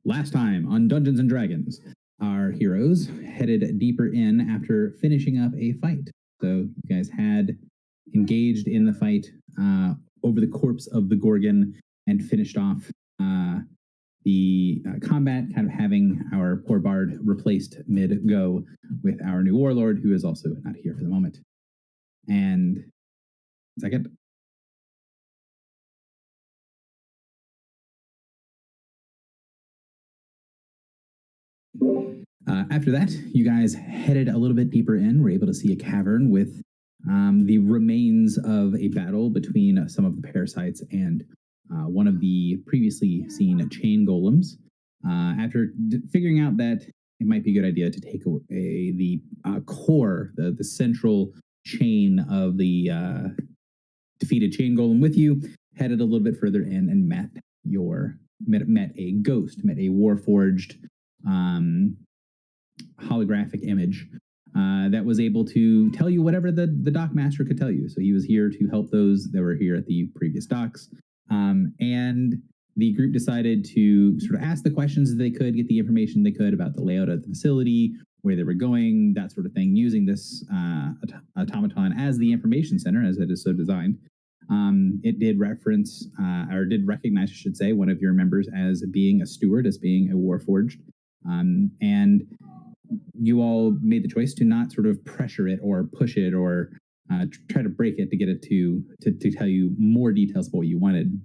Last time on Dungeons and Dragons, our heroes headed deeper in after finishing up a fight. So you guys had engaged in the fight over the corpse of the Gorgon and finished off the combat, kind of having our poor bard replaced mid-go with our new warlord, who is also not here for the moment. And second. After that, you guys headed a little bit deeper in. Were able to see a cavern with the remains of a battle between some of the parasites and one of the previously seen chain golems. After figuring out that it might be a good idea to take the core, the central chain of the defeated chain golem with you, headed a little bit further in and met a ghost, met a warforged holographic image that was able to tell you whatever the dock master could tell you. So he was here to help those that were here at the previous docks. And the group decided to sort of ask the questions that they could, get the information they could about the layout of the facility, where they were going, that sort of thing, using this automaton as the information center, as it is so designed. It did reference, or did recognize, I should say, one of your members as being a steward, as being a warforged. And you all made the choice to not sort of pressure it or push it or try to break it to get it to tell you more details about what you wanted.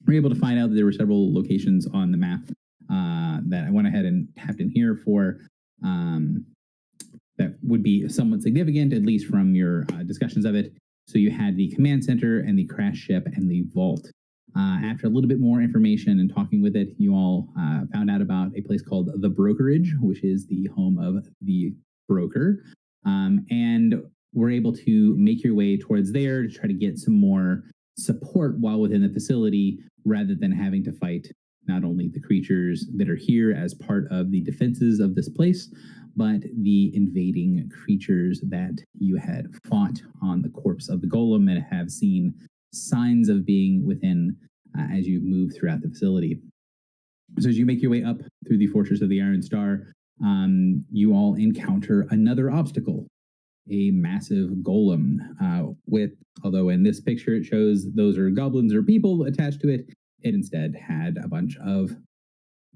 We were able to find out that there were several locations on the map that I went ahead and tapped in here for that would be somewhat significant, at least from your discussions of it. So you had the command center and the crash ship and the vault. After a little bit more information and talking with it, you all found out about a place called The Brokerage, which is the home of the broker, and were able to make your way towards there to try to get some more support while within the facility, rather than having to fight not only the creatures that are here as part of the defenses of this place, but the invading creatures that you had fought on the corpse of the golem and have seen signs of being within as you move throughout the facility. So as you make your way up through the Fortress of the Iron Star, you all encounter another obstacle, a massive golem although in this picture it shows those are goblins or people attached to it, it instead had a bunch of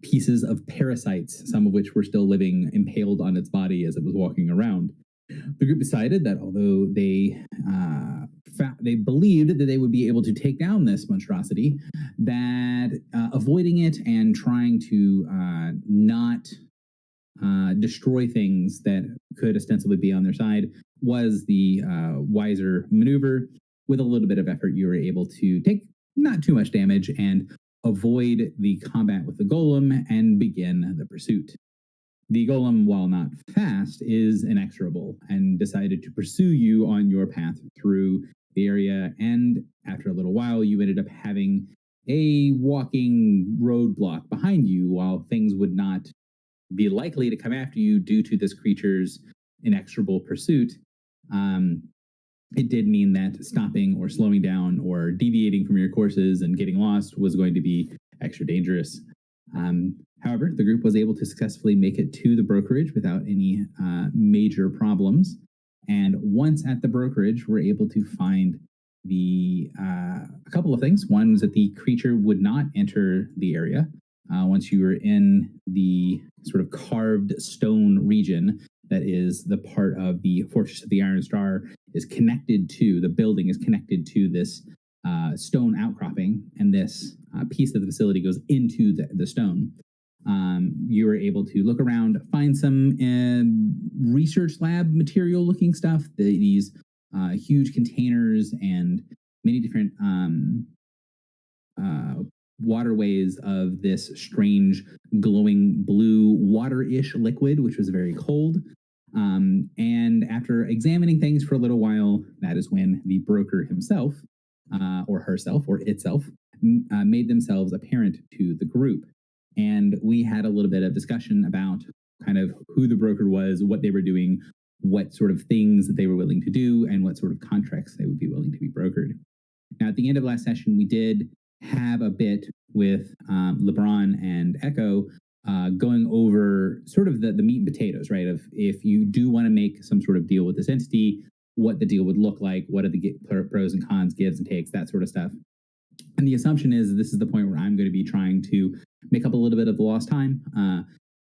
pieces of parasites, some of which were still living, impaled on its body as it was walking around. The group decided that although they believed that they would be able to take down this monstrosity, that avoiding it and trying to not destroy things that could ostensibly be on their side was the wiser maneuver. With a little bit of effort, you were able to take not too much damage and avoid the combat with the golem and begin the pursuit. The golem, while not fast, is inexorable and decided to pursue you on your path through the area. And after a little while, you ended up having a walking roadblock behind you, while things would not be likely to come after you due to this creature's inexorable pursuit. It did mean that stopping or slowing down or deviating from your courses and getting lost was going to be extra dangerous. However, the group was able to successfully make it to the brokerage without any major problems. And once at the brokerage, we're able to find a couple of things. One was that the creature would not enter the area. Once you were in the sort of carved stone region that is the part of the Fortress of the Iron Star, the building is connected to this stone outcropping, and this piece of the facility goes into the stone. You were able to look around, find some research lab material looking stuff, these huge containers and many different waterways of this strange glowing blue water-ish liquid, which was very cold. And after examining things for a little while, that is when the broker himself, or herself, or itself, made themselves apparent to the group. And we had a little bit of discussion about kind of who the broker was, what they were doing, what sort of things that they were willing to do, and what sort of contracts they would be willing to be brokered. Now, at the end of last session, we did have a bit with LeBron and Echo going over sort of the meat and potatoes, right? Of if you do want to make some sort of deal with this entity, what the deal would look like, what are the pros and cons, gives and takes, that sort of stuff. And the assumption is this is the point where I'm going to be trying to make up a little bit of the lost time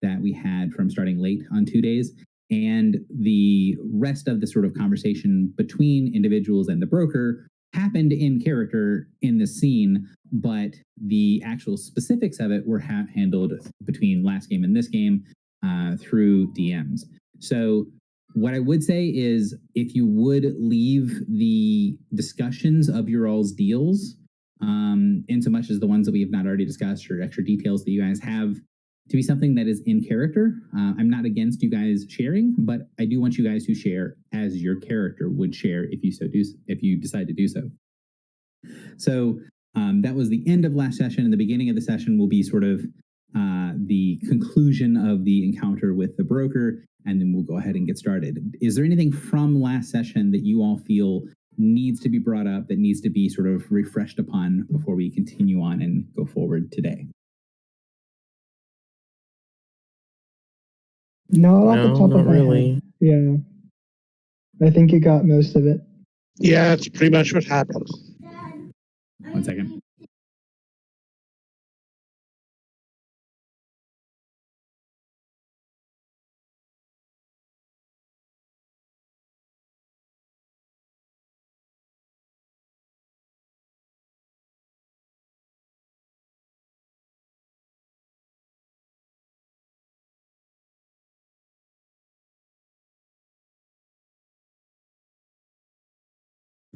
that we had from starting late on 2 days. And the rest of the sort of conversation between individuals and the broker happened in character in the scene, but the actual specifics of it were handled between last game and this game through DMs. So what I would say is if you would leave the discussions of your all's deals in so much as the ones that we have not already discussed or extra details that you guys have to be something that is in character. I'm not against you guys sharing, but I do want you guys to share as your character would share if you decide to do so. So that was the end of last session, and the beginning of the session will be sort of the conclusion of the encounter with the broker, and then we'll go ahead and get started. Is there anything from last session that you all feel needs to be brought up, that needs to be sort of refreshed upon before we continue on and go forward today? No, off the top of my really. head. Yeah. I think you got most of it. Yeah, that's pretty much what happened. 1 second.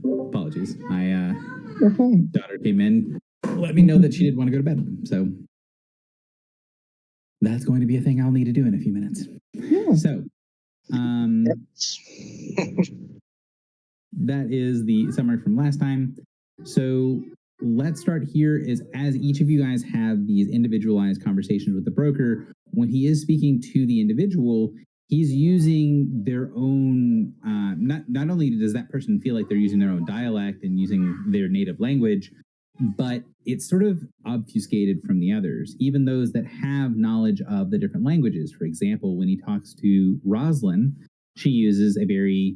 Apologies. My You're fine. daughter came in, let me know that she did want to go to bed. So that's going to be a thing I'll need to do in a few minutes. Yeah. So that is the summary from last time. So let's start here is as each of you guys have these individualized conversations with the broker, when he is speaking to the individual, he's using their own, not only does that person feel like they're using their own dialect and using their native language, but it's sort of obfuscated from the others, even those that have knowledge of the different languages. For example, when he talks to Rosalind, she uses a very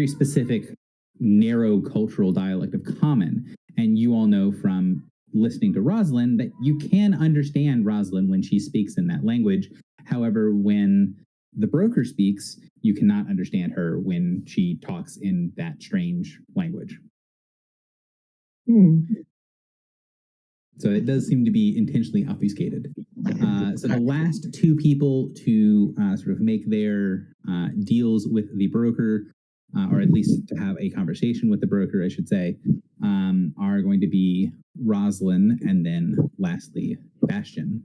specific, narrow cultural dialect of Common. And you all know from listening to Rosalind that you can understand Rosalind when she speaks in that language. However, when the broker speaks, you cannot understand her when she talks in that strange language. So it does seem to be intentionally obfuscated. So the last two people to sort of make their deals with the broker, or at least to have a conversation with the broker, I should say, are going to be Rosalind and then lastly Bastion.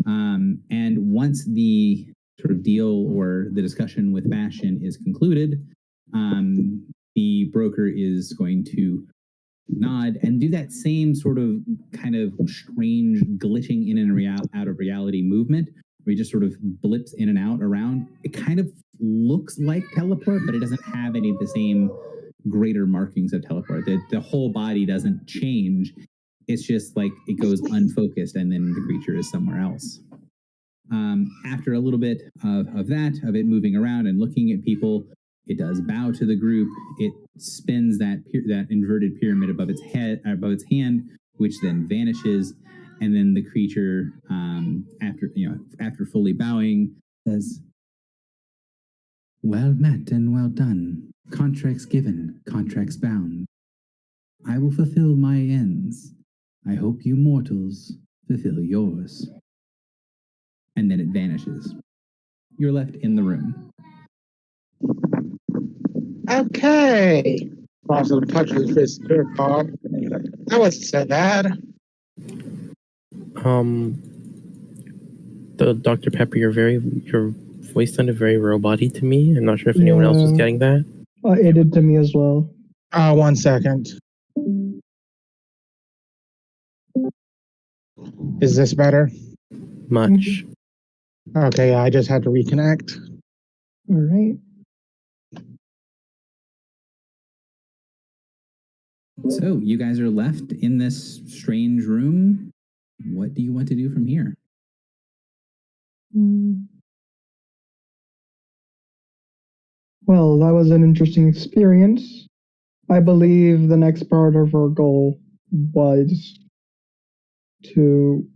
And once the sort of deal or the discussion with Bastion is concluded, the broker is going to nod and do that same sort of kind of strange glitching in and out of reality movement where he just sort of blips in and out around. It kind of looks like teleport, but it doesn't have any of the same greater markings of teleport. The whole body doesn't change. It's just like it goes unfocused and then the creature is somewhere else. After a little bit of it moving around and looking at people, it does bow to the group. It spins that inverted pyramid above its hand, which then vanishes. And then the creature, after fully bowing, says, "Well met and well done. Contracts given, contracts bound. I will fulfill my ends. I hope you mortals fulfill yours." And then it vanishes. You're left in the room. Okay. Positive touches his clear palm. That wasn't so bad. The Dr. Pepper, your voice sounded very robot-y to me. I'm not sure if anyone else was getting that. It did to me as well. 1 second. Is this better? Much. Okay, I just had to reconnect. All right. So you guys are left in this strange room. what do you want to do from here? Well, that was an interesting experience. I believe the next part of our goal was to,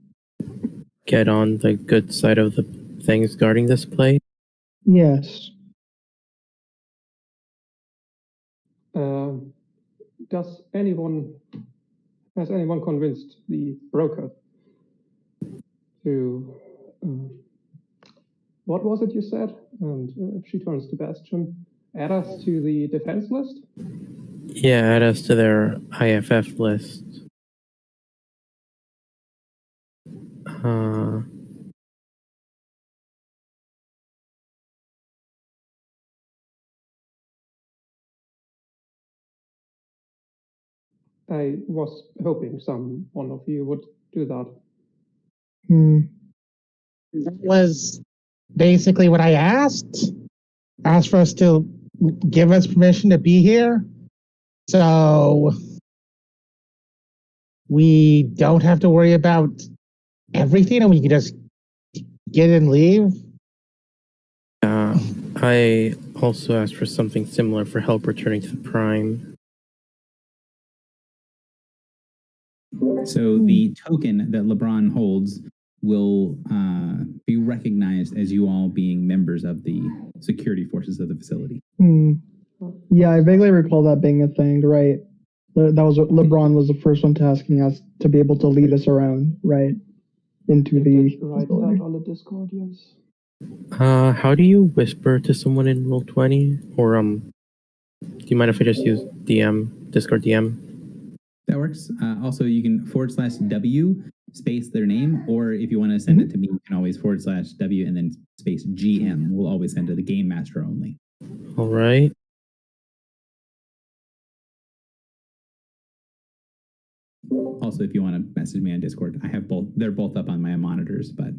Get on the good side of the things guarding this place. yes. Has anyone convinced the broker to, what was it you said? And she turns to Bastion. Add us to the defense list? Yeah, add us to their IFF list. I was hoping one of you would do that. That was basically what I asked. Asked for us to give us permission to be here. So we don't have to worry about everything and we can just get and leave. I also asked for something similar for help returning to the Prime. So the token that LeBron holds will be recognized as you all being members of the security forces of the facility. Yeah, I vaguely recall that being a thing, right? That was LeBron was the first one to asking us to be able to lead us around, right? Into the Write that on the Discord, yes. How do you whisper to someone in Roll20? Or do you mind if I just use Discord DM? That works. Also, you can /W space their name, or if you want to send it to me, you can always /W and then space GM. We'll always send to the game master only. All right. Also, if you want to message me on Discord, I have both. They're both up on my monitors, but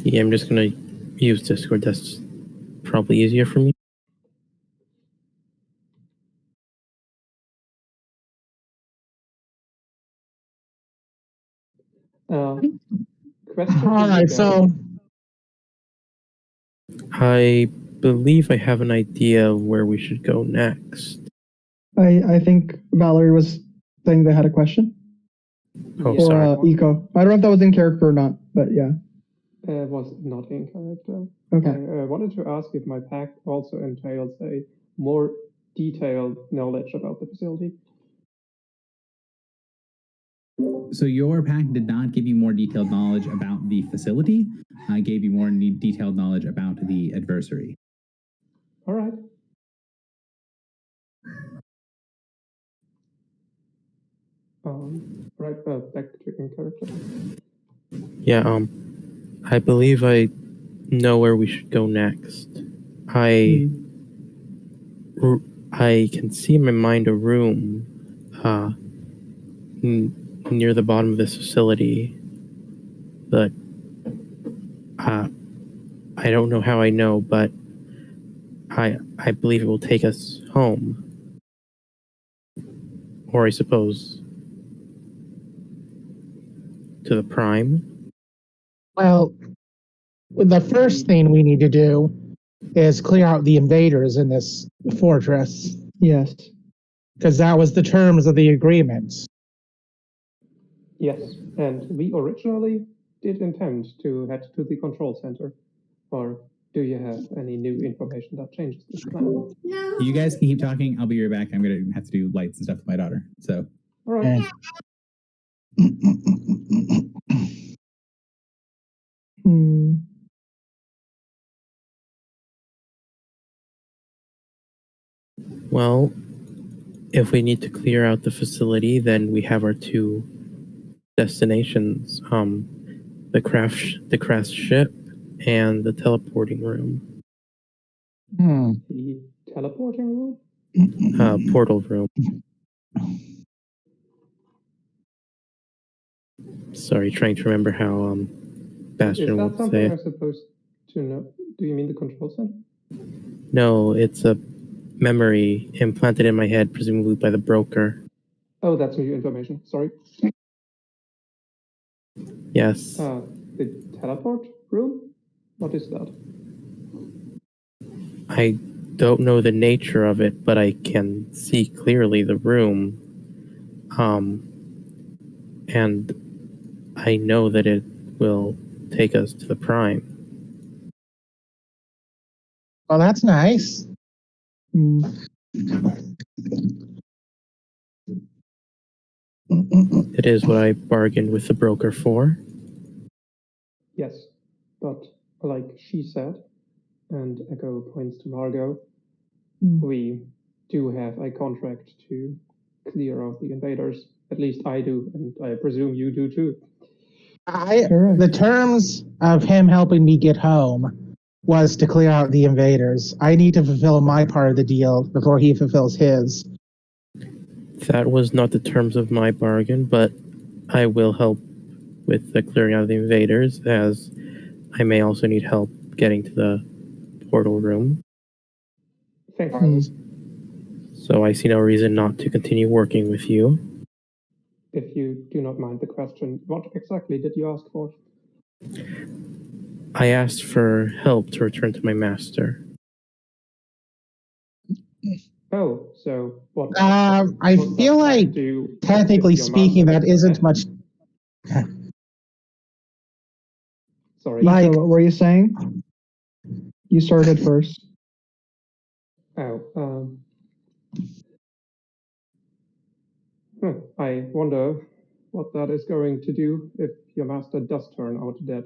yeah, I'm just gonna use Discord. That's probably easier for me. Question. All right, so I believe I have an idea of where we should go next. I think Valerie was saying they had a question. Oh, Or sorry. Eco. I don't know if that was in character or not, but yeah. It was not in character. Okay. I wanted to ask if my pact also entails a more detailed knowledge about the facility. So your pack did not give you more detailed knowledge about the facility. I gave you more detailed knowledge about the adversary. All right. Back to in character. Yeah, I believe I know where we should go next. I can see in my mind a room near the bottom of this facility, but I don't know how I know, but I believe it will take us home. Or I suppose to the Prime. well, the first thing we need to do is clear out the invaders in this fortress. Yes. Because that was the terms of the agreement. Yes, and we originally did intend to head to the control center. Or do you have any new information that changes this plan? No. You guys can keep talking. I'll be right back. I'm going to have to do lights and stuff with my daughter. So. All right. Well, if we need to clear out the facility, then we have our two destinations: the crash ship and the teleporting room. The teleporting room? Portal room. Sorry, trying to remember how Bastion would say it. Is that something I'm supposed to know? Do you mean the control center? No, it's a memory implanted in my head, presumably by the broker. Oh, that's new information. Sorry. Yes. The teleport room? What is that? I don't know the nature of it, but I can see clearly the room. And I know that it will take us to the Prime. Well, that's nice. Hmm. It is what I bargained with the broker for. Yes, but like she said, and Echo points to Margot, we do have a contract to clear out the invaders. At least I do, and I presume you do too. Correct. The terms of him helping me get home was to clear out the invaders. I need to fulfill my part of the deal before he fulfills his. That was not the terms of my bargain, but I will help with the clearing out of the invaders, as I may also need help getting to the portal room. Thank you. So I see no reason not to continue working with you. If you do not mind the question, what exactly did you ask for? I asked for help to return to my master. Oh, so what? I what feel does that like, do technically with your speaking, master? that isn't much. Sorry. Like- So what were you saying? You started first. Oh, I wonder what that is going to do if your master does turn out dead.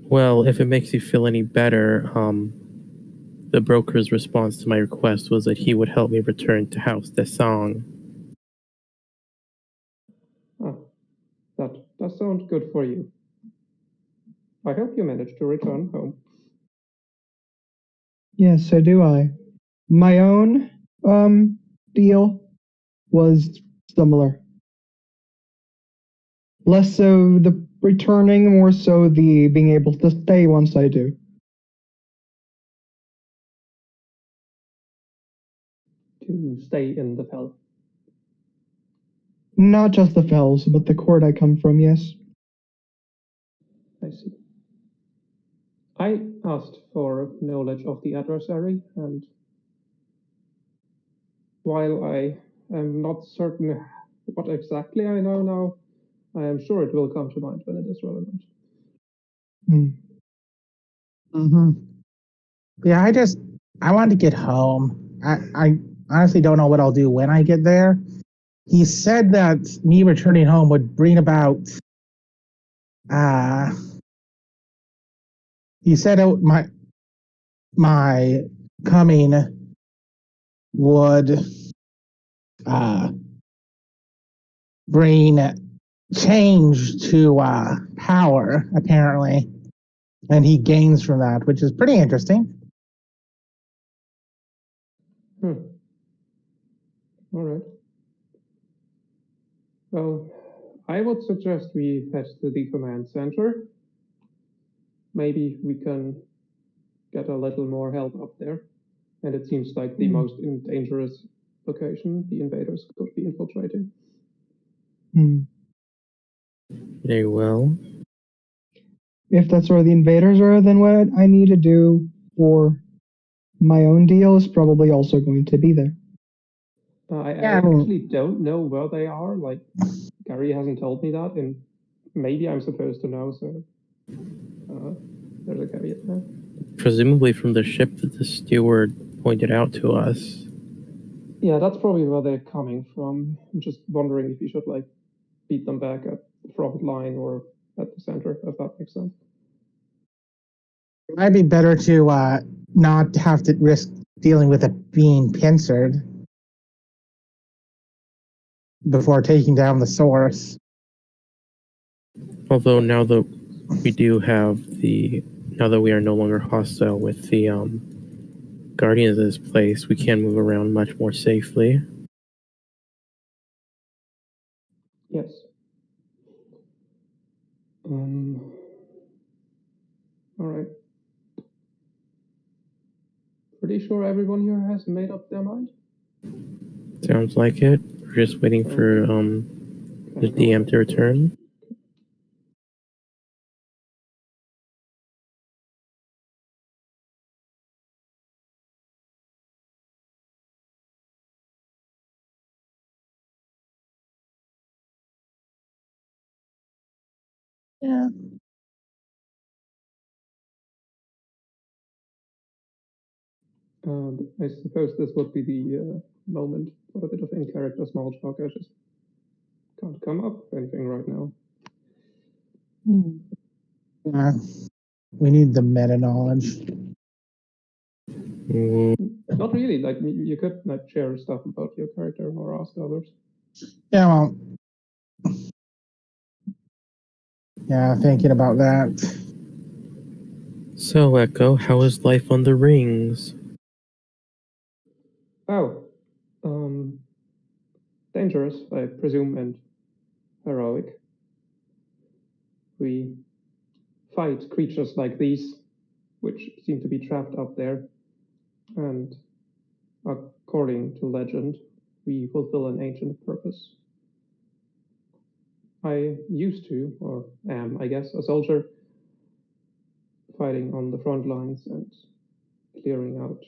Well, if it makes you feel any better, the broker's response to my request was that he would help me return to House Desang. That does sound good for you. I hope you manage to return home. Yes, so do I. My own deal was similar. Less so the returning, more so the being able to stay once I do. To stay in the Fel. Not just the Fells, but the court I come from, yes. I see. I asked for knowledge of the adversary, and while I am not certain what exactly I know now, I am sure it will come to mind when it is relevant. Yeah, I want to get home. I honestly don't know what I'll do when I get there. He said that me returning home would bring about, he said my coming would, bring change to, power, apparently. And he gains from that, which is pretty interesting. All right. Well, I would suggest we head to the command center. Maybe we can get a little more help up there. And it seems like the most dangerous location the invaders could be infiltrating. Very well. If that's where the invaders are, then what I need to do for my own deal is probably also going to be there. I actually don't know where they are. Like, Gary hasn't told me that, and maybe I'm supposed to know, so there's a caveat there. Presumably from the ship that the steward pointed out to us. Yeah, that's probably where they're coming from. I'm just wondering if you should, like, beat them back at the front line or at the center, if that makes sense. It might be better to not have to risk dealing with it being pincered before taking down the source. Although now that we are no longer hostile with the guardians of this place, we can move around much more safely. Yes. All right. Pretty sure everyone here has made up their mind? Sounds like it. We're just waiting for Okay. the DM to return. Yeah. I suppose this would be the moment for a bit of in-character small talk. I just can't come up with anything right now. Yeah. We need the meta knowledge. Not really. Like you could like share stuff about your character or ask others. Yeah, well. Yeah, thinking about that. So, Echo, how is life on the rings? Oh, dangerous, I presume, and heroic. We fight creatures like these, which seem to be trapped up there, and according to legend, we fulfill an ancient purpose. I used to, or am, I guess, a soldier, fighting on the front lines and clearing out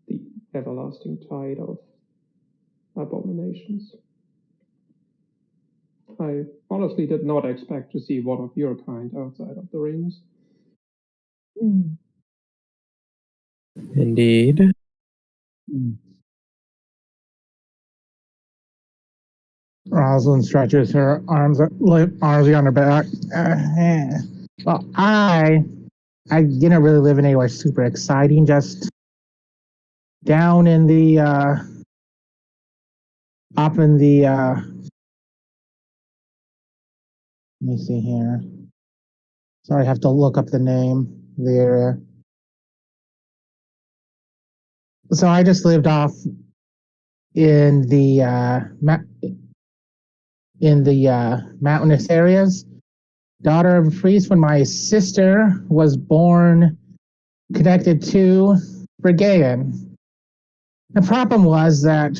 the everlasting tide of abominations. I honestly did not expect to see one of your kind outside of the rings. Indeed. Rosalind stretches her arms on her back. Well, I didn't really live anywhere super exciting. Just down in the up in the. Let me see here. Sorry, I have to look up the name of the area. So I just lived off in the mountainous areas. Daughter of a priest. When my sister was born, connected to Brigaean. The problem was that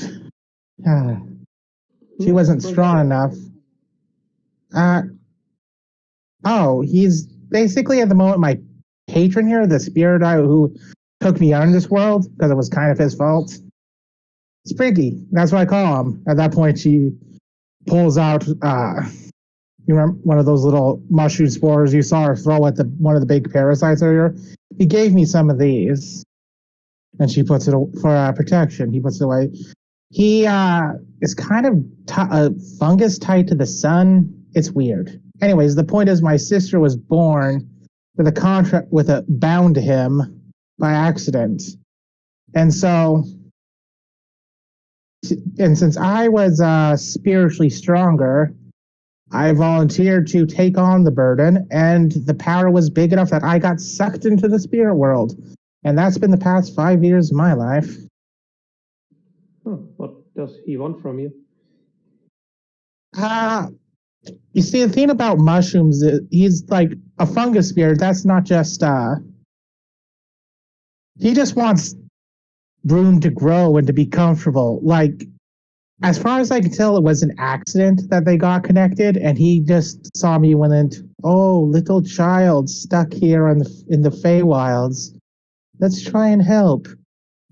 she wasn't strong enough. He's basically at the moment my patron here, the spirit who took me out in this world because it was kind of his fault. Spriggy, that's what I call him. At that point, she pulls out, you remember one of those little mushroom spores you saw her throw at one of the big parasites earlier? He gave me some of these, and she puts it for protection. He puts it away. He is kind of a fungus tied to the sun. It's weird. Anyways, the point is my sister was born with a contract with a bound to him by accident. And so, and since I was spiritually stronger, I volunteered to take on the burden, and the power was big enough that I got sucked into the spirit world. And that's been the past 5 years of my life. What does he want from you? You see, the thing about mushrooms, he's like a fungus spirit. That's not just, he just wants room to grow and to be comfortable. Like, as far as I can tell, it was an accident that they got connected, and he just saw me when went, oh, little child stuck here in the Feywilds. Let's try and help.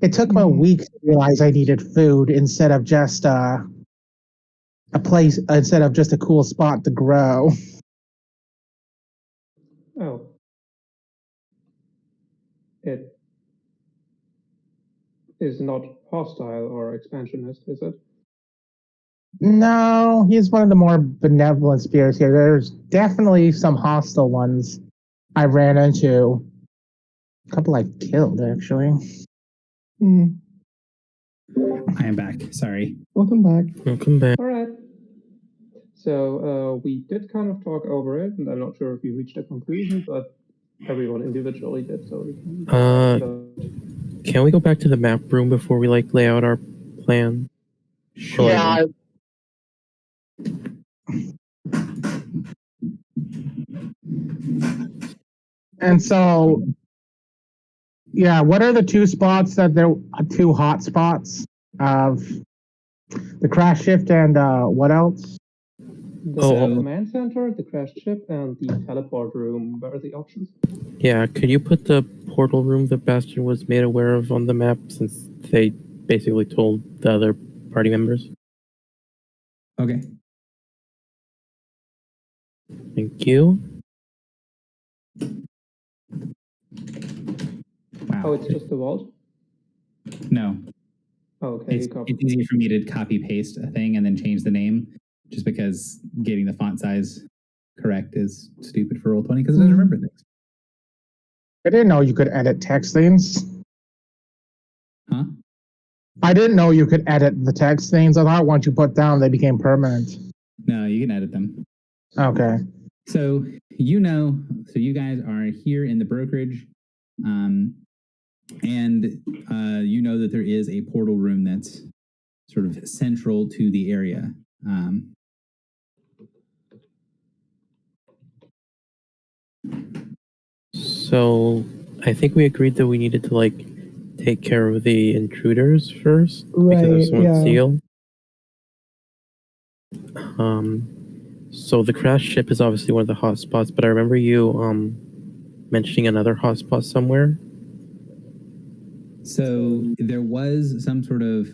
It took him a week to realize I needed food instead of just a cool spot to grow. Oh. It is not hostile or expansionist, is it? No, he's one of the more benevolent spirits here. There's definitely some hostile ones I ran into. A couple I killed, actually. I am back. Sorry. Welcome back. Welcome back. All right. So we did kind of talk over it, and I'm not sure if you reached a conclusion, but everyone individually did. So we can. Can we go back to the map room before we lay out our plan? Sure. Yeah. And so, yeah, what are the two spots that they're two hot spots of the crash shift and what else? The So- command center, the crash ship, and the teleport room were the options. Yeah, could you put the portal room that Bastion was made aware of on the map, since they basically told the other party members? Okay. Thank you. Wow. Oh, it's just the vault? No. Oh, okay, It's, you copied. it's easy for me to copy paste a thing and then change the name, just because getting the font size correct is stupid for Roll20 because it doesn't remember things. I didn't know you could edit text things. Huh? I didn't know you could edit the text things. I thought once you put down, they became permanent. No, you can edit them. Okay. So you guys are here in the brokerage, and you know that there is a portal room that's sort of central to the area. So I think we agreed that we needed to take care of the intruders first because Right, of someone's yeah. seal. So the crash ship is obviously one of the hotspots, but I remember you mentioning another hotspot somewhere. So there was some sort of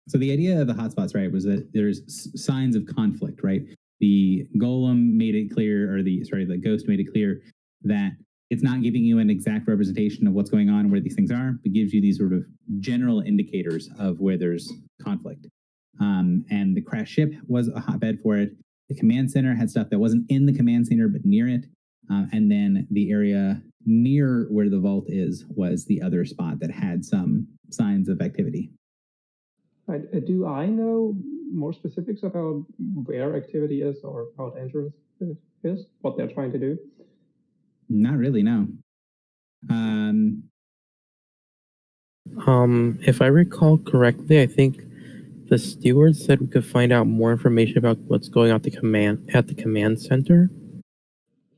so the idea of the hotspots, right, was that there's signs of conflict, right? The golem made it clear, or the ghost made it clear that it's not giving you an exact representation of what's going on and where these things are. It gives you these sort of general indicators of where there's conflict. And the crash ship was a hotbed for it. The command center had stuff that wasn't in the command center but near it. And then the area near where the vault is was the other spot that had some signs of activity. Do I know more specifics about where activity is or how dangerous it is? What they're trying to do? Not really, no. If I recall correctly, I think the steward said we could find out more information about what's going on at the command center.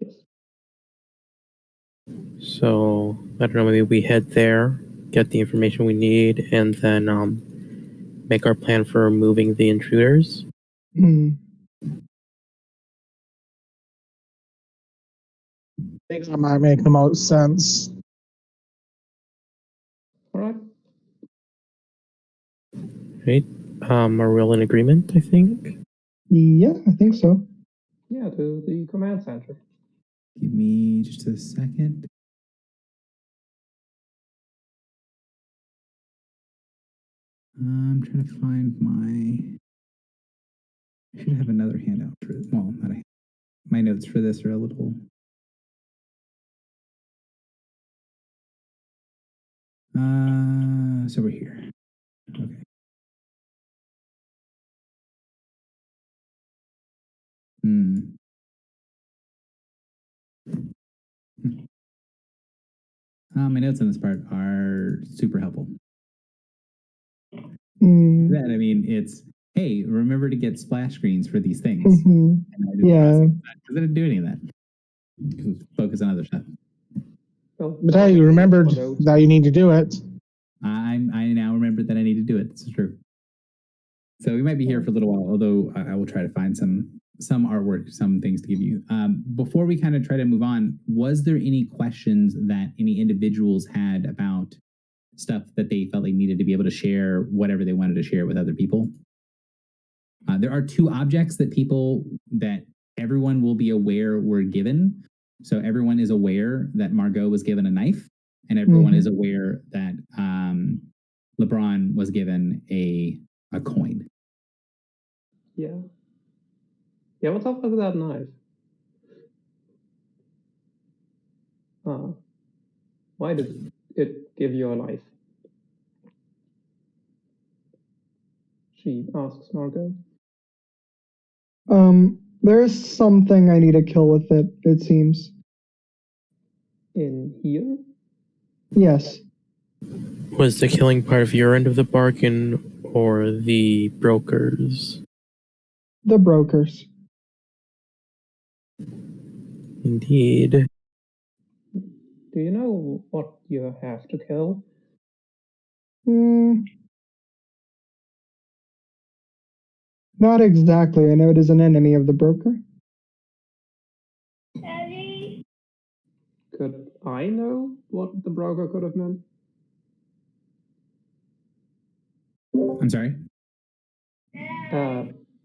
Yes. So I don't know, maybe we head there, get the information we need, and then make our plan for removing the intruders. Hmm. I think that might make the most sense. All right. Right? Are we all in agreement, I think? Yeah, I think so. Yeah, to the command center. Give me just a second. I'm trying to find I should have another handout for well, not a my notes for this are a little. So we're here. Okay. My notes on this part are super helpful. Hmm. That, I mean, it's, hey, remember to get splash screens for these things. Mhm. And I didn't Yeah. because I didn't do any of that. Because focus on other stuff. Well, But hey, you remembered that you need to do it. I now remember that I need to do it. This is true. So we might be here for a little while, although I will try to find some artwork, some things to give you. Before we kind of try to move on, was there any questions that any individuals had about stuff that they felt they needed to be able to share, whatever they wanted to share with other people? There are two objects that everyone will be aware were given. So everyone is aware that Margot was given a knife, and everyone is aware that LeBron was given a coin. Yeah. Yeah, what's up with that knife? Why did it give you a knife? She asks Margot. There is something I need to kill with it, it seems. In here? Yes. Was the killing part of your end of the bargain or the brokers? The brokers. Indeed. Do you know what you have to kill? Not exactly. I know it is an enemy of the broker. Could I know what the broker could have meant? I'm sorry.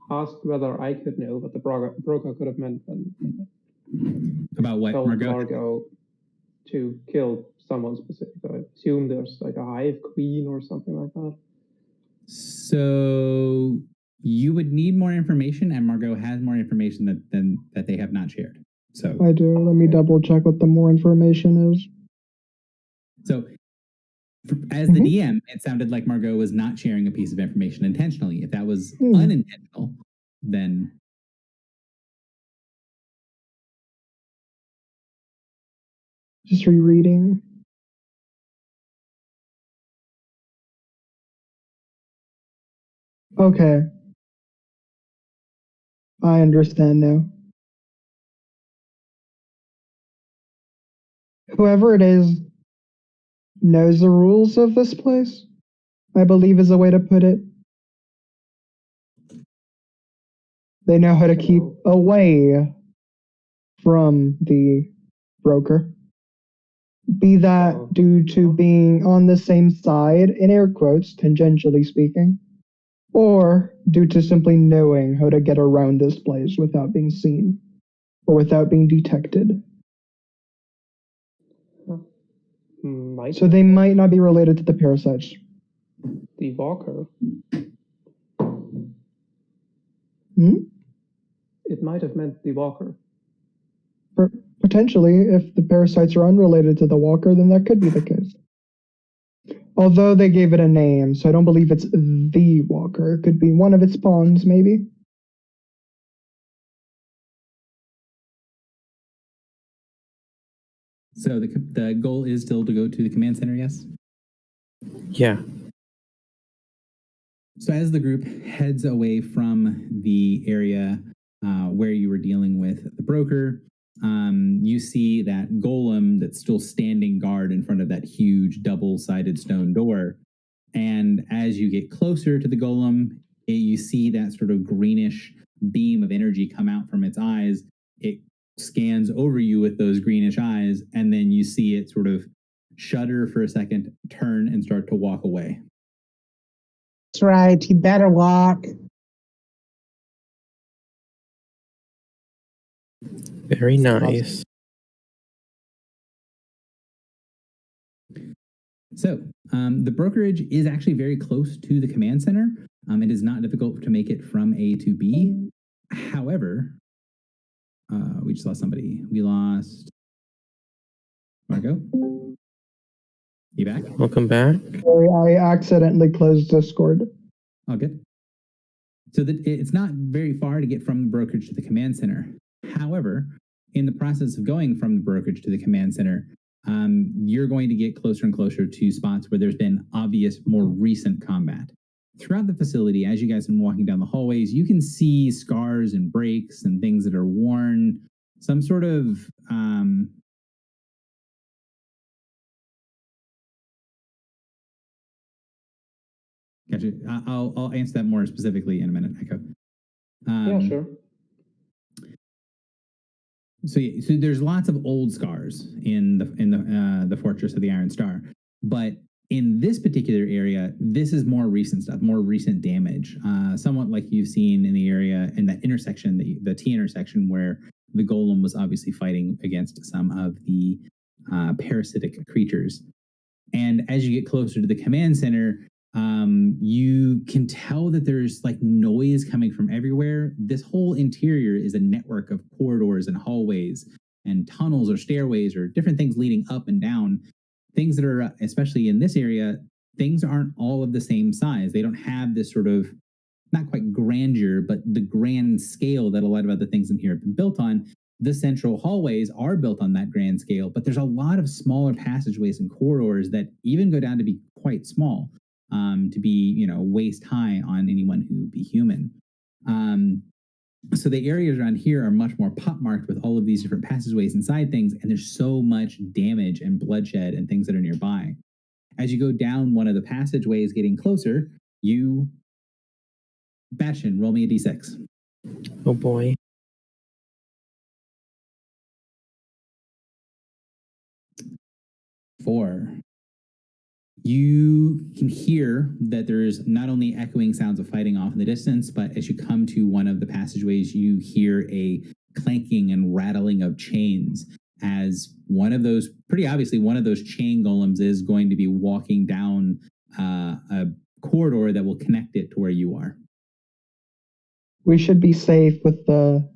Asked whether I could know what the broker could have meant when About what, told Margot? Margot to kill someone specific. I assume there's like a hive queen or something like that. So you would need more information, and Margot has more information that they have not shared. So I do. Let me double check what the more information is. So, as the DM, it sounded like Margot was not sharing a piece of information intentionally. If that was unintentional, then Just rereading. Okay. I understand now. Whoever it is knows the rules of this place, I believe is a way to put it. They know how to keep away from the broker. Be that due to being on the same side, in air quotes, tangentially speaking, or due to simply knowing how to get around this place without being seen or without being detected. So they might not be related to the parasites. The Walker. It might have meant the Walker. Potentially, if the parasites are unrelated to the Walker, then that could be the case. Although they gave it a name, so I don't believe it's the Walker. It could be one of its spawns, maybe. So the goal is still to go to the command center, yes? Yeah. So as the group heads away from the area where you were dealing with the broker, you see that golem that's still standing guard in front of that huge double-sided stone door. And as you get closer to the golem, you see that sort of greenish beam of energy come out from its eyes. It scans over you with those greenish eyes, and then you see it sort of shudder for a second, turn, and start to walk away. That's right. He better walk. Very nice. So the brokerage is actually very close to the command center. It is not difficult to make it from A to B. However, we just lost somebody. We lost Margot. You back? Welcome back. Sorry, I accidentally closed Discord. Oh, good. So it's not very far to get from the brokerage to the command center. However, in the process of going from the brokerage to the command center, you're going to get closer and closer to spots where there's been obvious, more recent combat. Throughout the facility, as you guys have been walking down the hallways, you can see scars and breaks and things that are worn, some sort of gotcha. I'll answer that more specifically in a minute, Echo. Yeah, sure. So there's lots of old scars in the Fortress of the Iron Star, but in this particular area, this is more recent stuff, more recent damage, somewhat like you've seen in the area in that intersection, the T intersection, where the golem was obviously fighting against some of the parasitic creatures. And as you get closer to the command center, you can tell that there's like noise coming from everywhere. This whole interior is a network of corridors and hallways and tunnels or stairways or different things leading up and down. Things that are, especially in this area, things aren't all of the same size. They don't have this sort of, not quite grandeur, but the grand scale that a lot of other things in here have been built on. The central hallways are built on that grand scale, but there's a lot of smaller passageways and corridors that even go down to be quite small. To be, waist high on anyone who be human. So the areas around here are much more pockmarked with all of these different passageways inside things, and there's so much damage and bloodshed and things that are nearby. As you go down one of the passageways getting closer, you Bastion, roll me a d6. Oh boy. Four. You can hear that there's not only echoing sounds of fighting off in the distance, but as you come to one of the passageways, you hear a clanking and rattling of chains as one of those, pretty obviously, one of those chain golems is going to be walking down a corridor that will connect it to where you are. We should be safe with the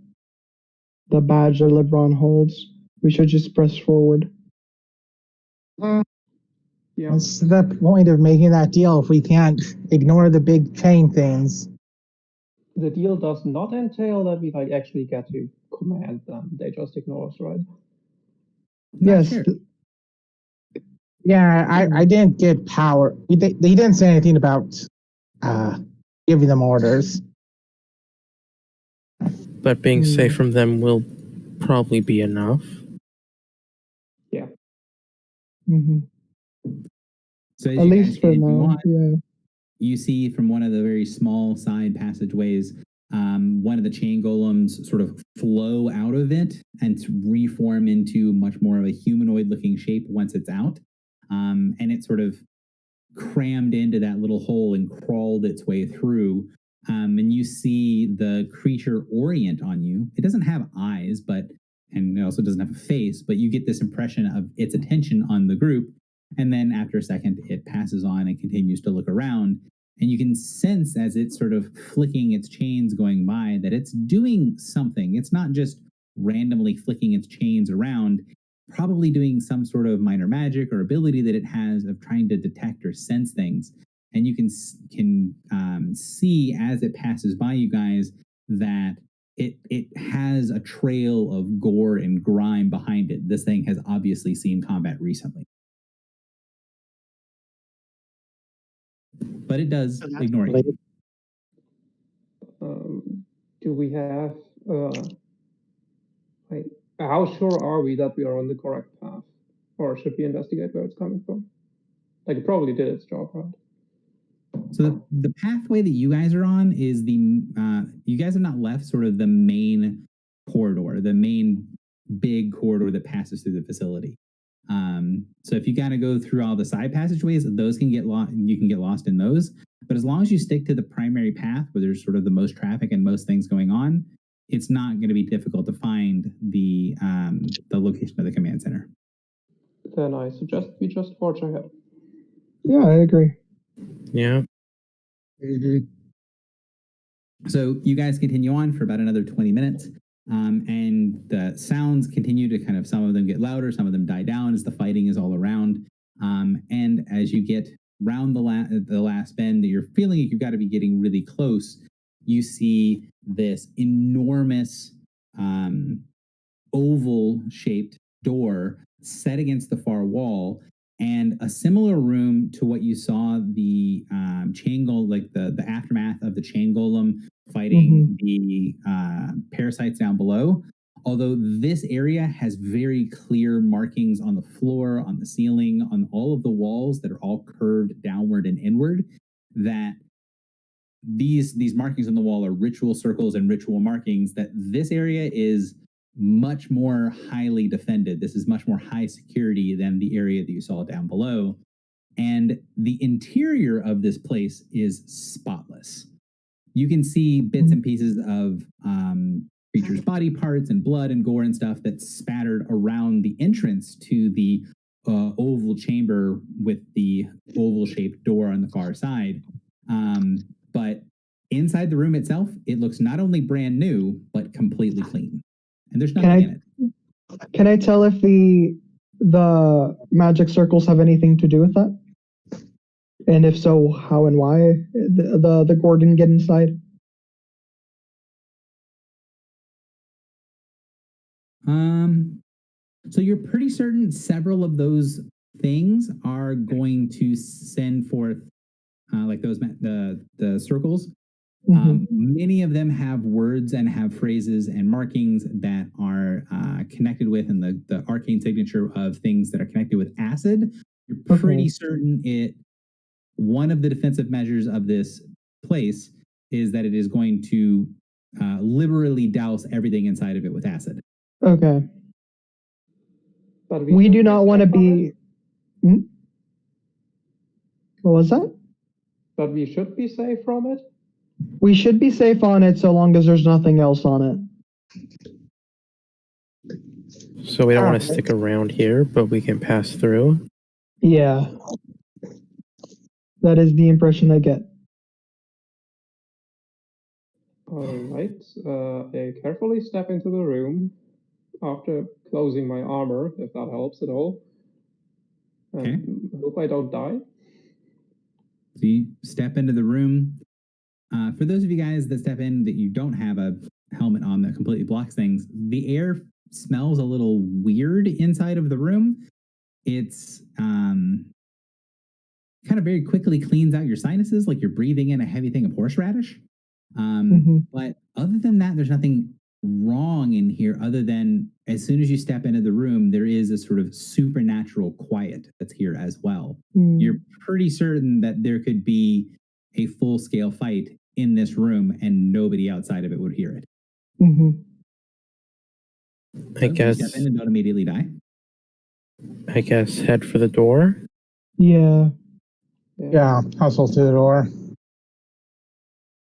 badge that LeBron holds. We should just press forward. Yeah. What's the point of making that deal if we can't ignore the big chain things? The deal does not entail that we like actually get to command them. They just ignore us, right? Not Yes. sure. Yeah, I didn't get power. He didn't say anything about giving them orders. But being safe from them will probably be enough. Yeah. Mm-hmm. So as At you least guys for continue now. on, Yeah. you see from one of the very small side passageways, one of the chain golems sort of flow out of it and reform into much more of a humanoid looking shape once it's out. And it sort of crammed into that little hole and crawled its way through. And you see the creature orient on you. It doesn't have eyes, and it also doesn't have a face, but you get this impression of its attention on the group. And then after a second, it passes on and continues to look around. And you can sense as it's sort of flicking its chains going by that it's doing something. It's not just randomly flicking its chains around, probably doing some sort of minor magic or ability that it has of trying to detect or sense things. And you can see as it passes by you guys that it has a trail of gore and grime behind it. This thing has obviously seen combat recently. But it does ignore you. Do we have like how sure are we that we are on the correct path, or should we investigate where it's coming from? Like it probably did its job, right? So the pathway that you guys are on is you guys have not left sort of the main corridor, the main big corridor that passes through the facility. So if you got to go through all the side passageways, those can get lost. You can get lost in those. But as long as you stick to the primary path where there's sort of the most traffic and most things going on, it's not going to be difficult to find the location of the command center. Then I suggest we just forge ahead. Yeah, I agree. Yeah. Mm-hmm. So you guys continue on for about another 20 minutes. And the sounds continue to kind of, some of them get louder, some of them die down as the fighting is all around. And as you get round the last bend, that you're feeling like you've got to be getting really close, you see this enormous oval-shaped door set against the far wall, and a similar room to what you saw the chain golem, like the aftermath of the chain golem fighting the parasites down below. Although this area has very clear markings on the floor, on the ceiling, on all of the walls that are all curved downward and inward, that these markings on the wall are ritual circles and ritual markings, that this area is much more highly defended. This is much more high security than the area that you saw down below. And the interior of this place is spotless. You can see bits and pieces of creatures' body parts and blood and gore and stuff that's spattered around the entrance to the oval chamber with the oval-shaped door on the far side. But inside the room itself, it looks not only brand new, but completely clean. And there's nothing in it. Can I tell if the magic circles have anything to do with that? And if so, how and why the gore didn't get inside? So you're pretty certain several of those things are going to send forth like those the circles. Many of them have words and have phrases and markings that are connected with, and the arcane signature of things that are connected with acid. You're pretty certain one of the defensive measures of this place is that it is going to liberally douse everything inside of it with acid. Okay. But We should do not want to safe on it. be. What was that? But we should be safe from it. We should be safe on it so long as there's nothing else on it. So we don't want to Alright. stick around here, but we can pass through. Yeah. That is the impression I get. Alright, I carefully step into the room after closing my armor, if that helps at all. And hope I don't die. So you step into the room. For those of you guys that step in that you don't have a helmet on that completely blocks things, the air smells a little weird inside of the room. It's kind of very quickly cleans out your sinuses, like you're breathing in a heavy thing of horseradish. But other than that, there's nothing wrong in here other than as soon as you step into the room, there is a sort of supernatural quiet that's here as well. You're pretty certain that there could be a full-scale fight in this room and nobody outside of it would hear it. I guess. Step in and don't immediately die. I guess head for the door. Yeah. Yeah, hustle to the door.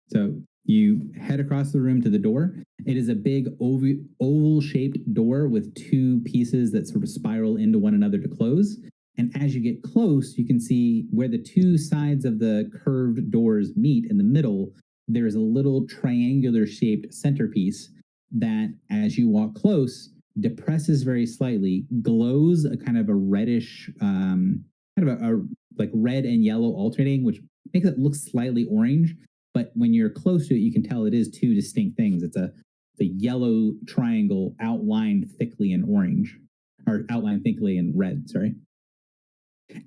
So you head across the room to the door. It is a big oval-shaped door with two pieces that sort of spiral into one another to close. And as you get close, you can see where the two sides of the curved doors meet in the middle. There's a little triangular-shaped centerpiece that, as you walk close, depresses very slightly, glows a kind of a reddish, kind of a like red and yellow alternating, which makes it look slightly orange. But when you're close to it, you can tell it is two distinct things. It's a yellow triangle outlined thickly in orange, or outlined thickly in red, sorry.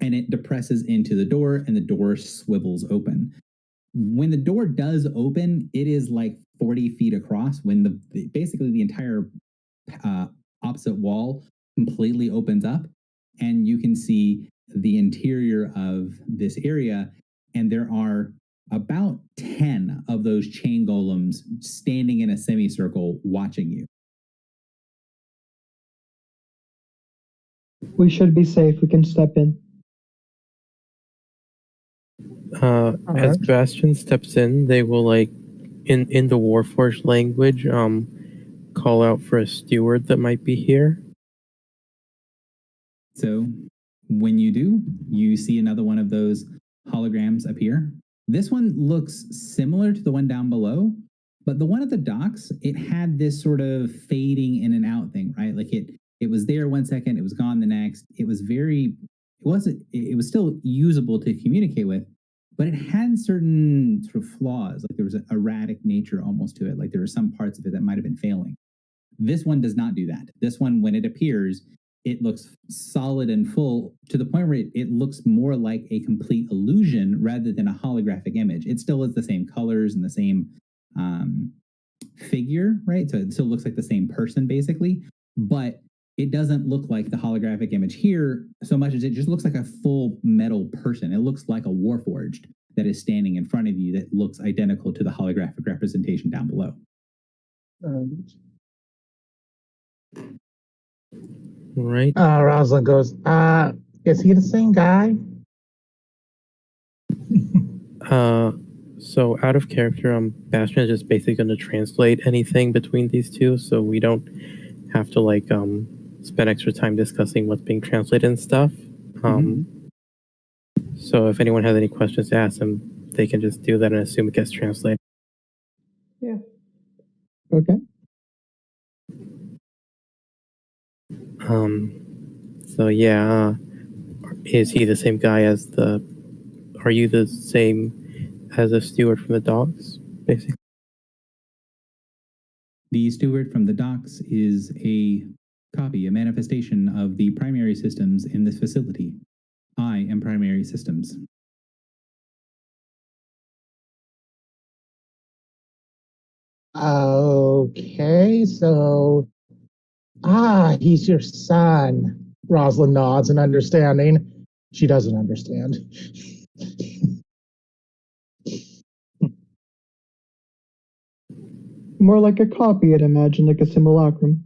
And it depresses into the door, and the door swivels open. When the door does open, it is like 40 feet across. When basically the entire opposite wall completely opens up, and you can see the interior of this area, and there are about 10 of those chain golems standing in a semicircle watching you. We should be safe. We can step in. As Bastion steps in, they will like in the Warforged language call out for a steward that might be here. So when you do, you see another one of those holograms appear. This one looks similar to the one down below, but the one at the docks, it had this sort of fading in and out thing, right? Like it was there 1 second, it was gone the next. It was it was still usable to communicate with, but it had certain sort of flaws. Like there was an erratic nature almost to it. Like there were some parts of it that might have been failing. This one does not do that. This one, when it appears, it looks solid and full to the point where it looks more like a complete illusion rather than a holographic image. It still is the same colors and the same figure, right? So it still looks like the same person basically, but it doesn't look like the holographic image here so much as it just looks like a full metal person. It looks like a Warforged that is standing in front of you that looks identical to the holographic representation down below. Right. Rosalind goes, is he the same guy? So out of character, Bastion is just basically going to translate anything between these two, so we don't have to like spend extra time discussing what's being translated and stuff. So if anyone has any questions to ask him, they can just do that and assume it gets translated. Yeah. Okay. So yeah, is he the same guy as are you the same as a steward from the docks, basically? The steward from the docks is a manifestation of the primary systems in this facility. I am primary systems. Okay, so he's your son. Rosalind nods in understanding. She doesn't understand. More like a copy, I'd imagine, like a simulacrum.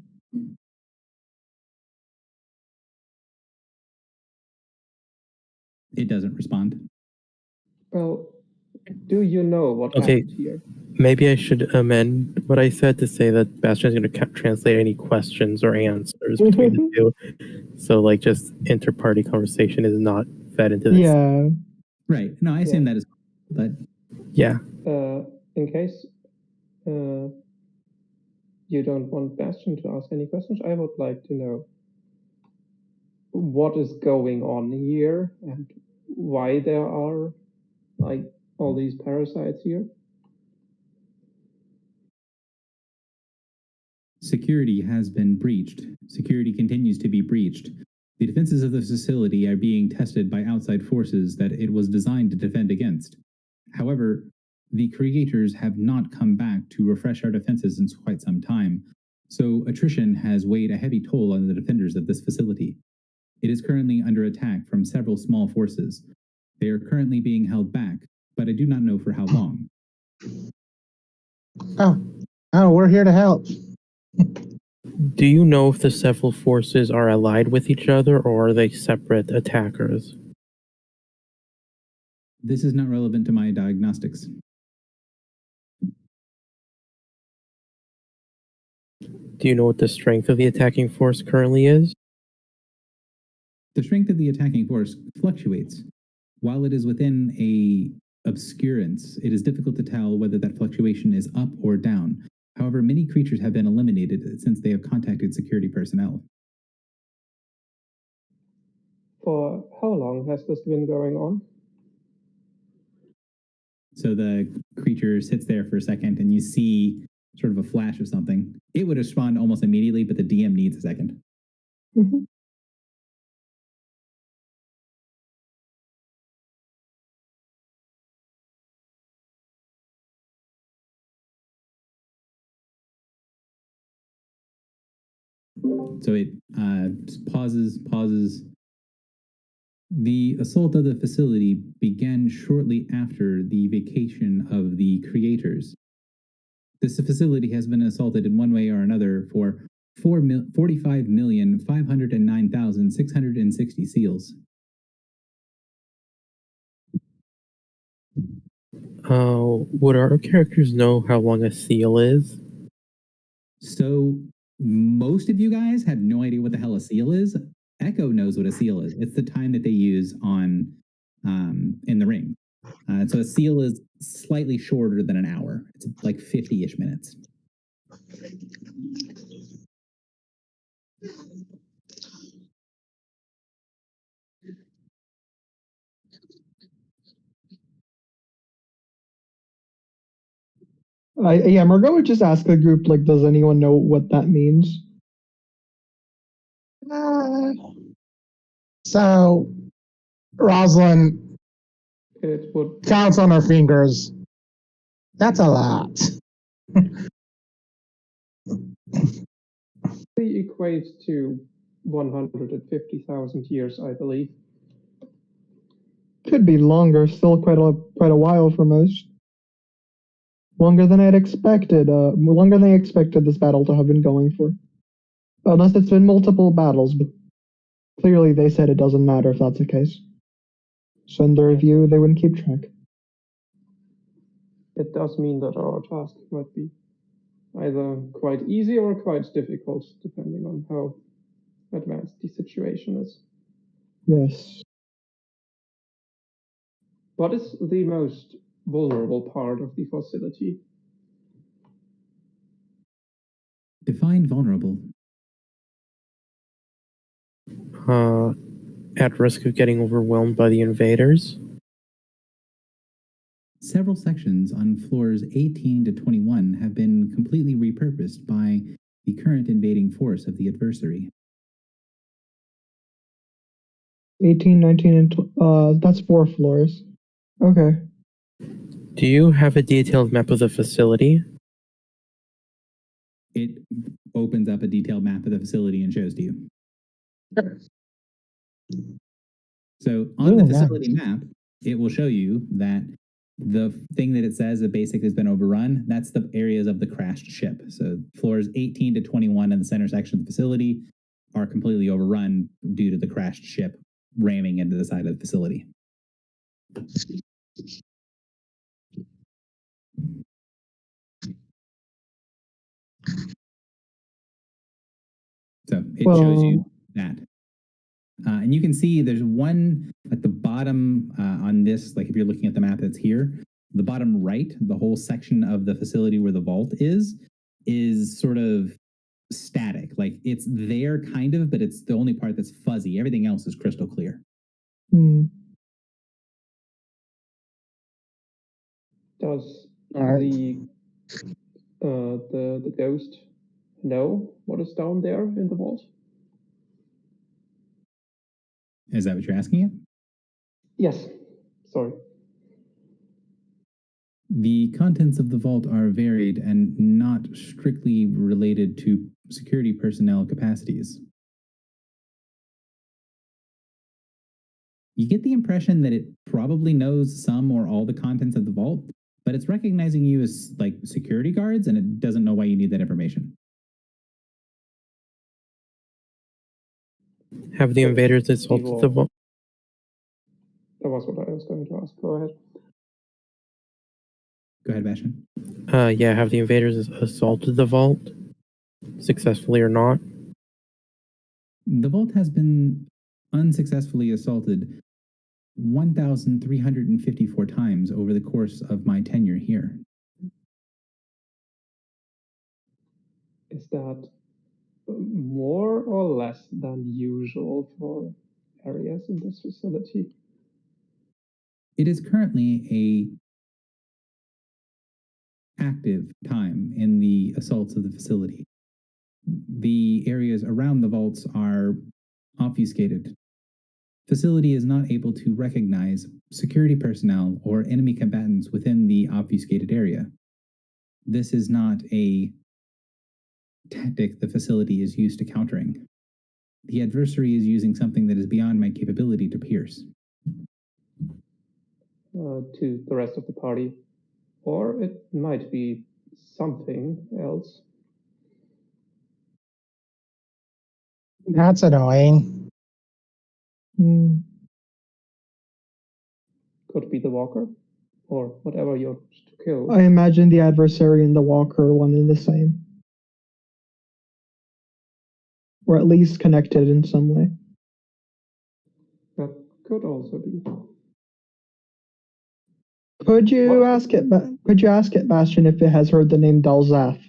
It doesn't respond. Well, do you know what Okay. happened here? Maybe I should amend what I said to say that Bastion's going to translate any questions or answers between the two. So, like, just inter-party conversation is not fed into this. Yeah. Right. No, I assume that is, but Yeah. In case you don't want Bastion to ask any questions, I would like to know what is going on here and why there are like all these parasites here. security has been breached. Security continues to be breached. The defenses of the facility are being tested by outside forces that it was designed to defend against. However, the creators have not come back to refresh our defenses in quite some time, so attrition has weighed a heavy toll on the defenders of this facility. It is currently under attack from several small forces. They are currently being held back, but I do not know for how long. Oh, we're here to help. Do you know if the several forces are allied with each other or are they separate attackers? This is not relevant to my diagnostics. Do you know what the strength of the attacking force currently is? The strength of the attacking force fluctuates. While it is within a obscurance, it is difficult to tell whether that fluctuation is up or down. However, many creatures have been eliminated since they have contacted security personnel. For how long has this been going on? So the creature sits there for a second and you see sort of a flash of something. It would respond almost immediately, but the DM needs a second. Mhm. So it pauses. The assault of the facility began shortly after the vacation of the creators. This facility has been assaulted in one way or another for 45,509,660 seals. Would our characters know how long a seal is? So most of you guys have no idea what the hell a seal is. Echo knows what a seal is. It's the time that they use on in the ring. So a seal is slightly shorter than an hour. It's like 50-ish minutes. Yeah, Margot would just ask the group, like, does anyone know what that means? So, Rosalind It would counts on her fingers. That's a lot. equate to 150,000 years, I believe. Could be longer, still quite a while for most. Longer than I'd expected. Longer than I expected this battle to have been going for. Unless it's been multiple battles, but clearly they said it doesn't matter if that's the case. So in their view, they wouldn't keep track. It does mean that our task might be either quite easy or quite difficult, depending on how advanced the situation is. Yes. What is the most vulnerable part of the facility? Define vulnerable. At risk of getting overwhelmed by the invaders? Several sections on floors 18 to 21 have been completely repurposed by the current invading force of the adversary. 18, 19, and that's 4 floors. Okay. Do you have a detailed map of the facility? It opens up a detailed map of the facility and shows to you. So on the facility map, it will show you that The thing that it says that basically has been overrun, that's the areas of the crashed ship. So floors 18 to 21 in the center section of the facility are completely overrun due to the crashed ship ramming into the side of the facility. So it shows you that. And you can see there's one at the bottom on this, like if you're looking at the map that's here, the bottom right, the whole section of the facility where the vault is sort of static. Like it's there kind of, but it's the only part that's fuzzy. Everything else is crystal clear. Does Alright. the ghost know what is down there in the vault? Is that what you're asking it? Yes. Sorry. The contents of the vault are varied and not strictly related to security personnel capacities. You get the impression that it probably knows some or all the contents of the vault, but it's recognizing you as like security guards and it doesn't know why you need that information. Have the invaders assaulted the vault? That was what I was going to ask. Go ahead. Go ahead, Bastion. Yeah, have the invaders assaulted the vault? Successfully or not? The vault has been unsuccessfully assaulted 1,354 times over the course of my tenure here. Is that more or less than usual for areas in this facility? It is currently a active time in the assaults of the facility. The areas around the vaults are obfuscated. Facility is not able to recognize security personnel or enemy combatants within the obfuscated area. This is not a tactic the facility is used to countering. The adversary is using something that is beyond my capability to pierce. To the rest of the party, or it might be something else. That's annoying. Could be the walker, or whatever you're to kill. I imagine the adversary and the walker are one and the same. Or at least connected in some way. That could also be. Could you ask it, Bastion, if it has heard the name Dalzath?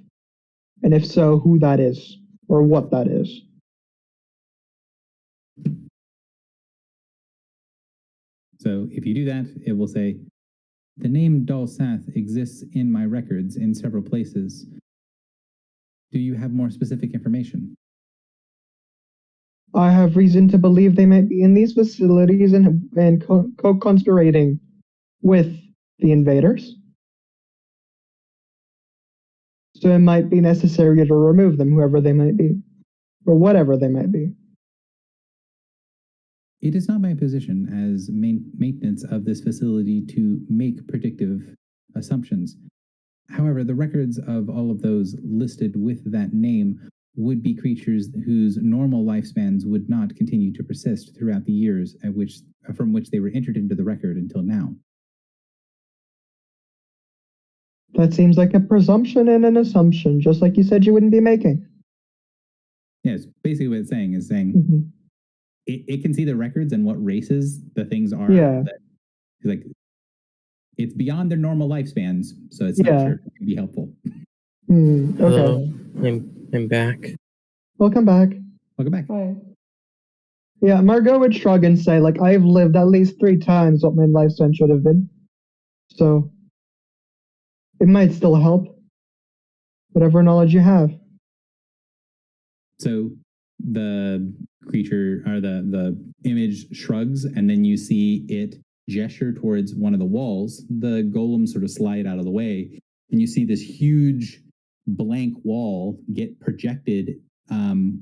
And if so, who that is, or what that is? So if you do that, it will say, the name Dalsath exists in my records in several places. Do you have more specific information? I have reason to believe they might be in these facilities and co-conspirating with the invaders. So it might be necessary to remove them, whoever they might be, or whatever they might be. It is not my position as maintenance of this facility to make predictive assumptions. However, the records of all of those listed with that name would be creatures whose normal lifespans would not continue to persist throughout the years from which they were entered into the record until now. That seems like a presumption and an assumption, just like you said you wouldn't be making. Yes, basically what it's saying is saying it can see the records and what races the things are. Yeah. Like it's beyond their normal lifespans, so it's not sure it can be helpful. Hello, Okay. I'm back. Welcome back. Welcome back. Hi. Yeah, Margot would shrug and say, like, I've lived at least 3 times what my lifespan should have been. So it might still help. Whatever knowledge you have. So the creature or the image shrugs, and then you see it gesture towards one of the walls. The golem sort of slide out of the way, and you see this huge blank wall get projected.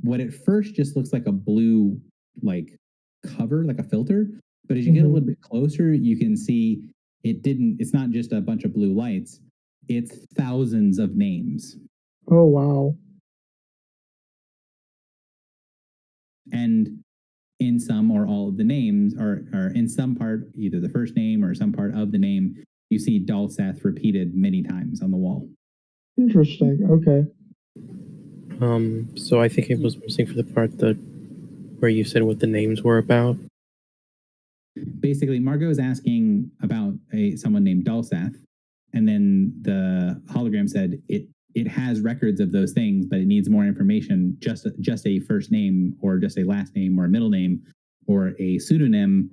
What at first just looks like a blue like cover, like a filter, but as you get a little bit closer, you can see it's not just a bunch of blue lights, it's thousands of names. Oh wow. And in some or all of the names, or in some part, either the first name or some part of the name, you see Dalsath repeated many times on the wall. Interesting. Okay. So I think I was missing for the part where you said what the names were about. Basically, Margot is asking about someone named Dalsath, and then the hologram said it has records of those things, but it needs more information. Just a first name, or just a last name, or a middle name, or a pseudonym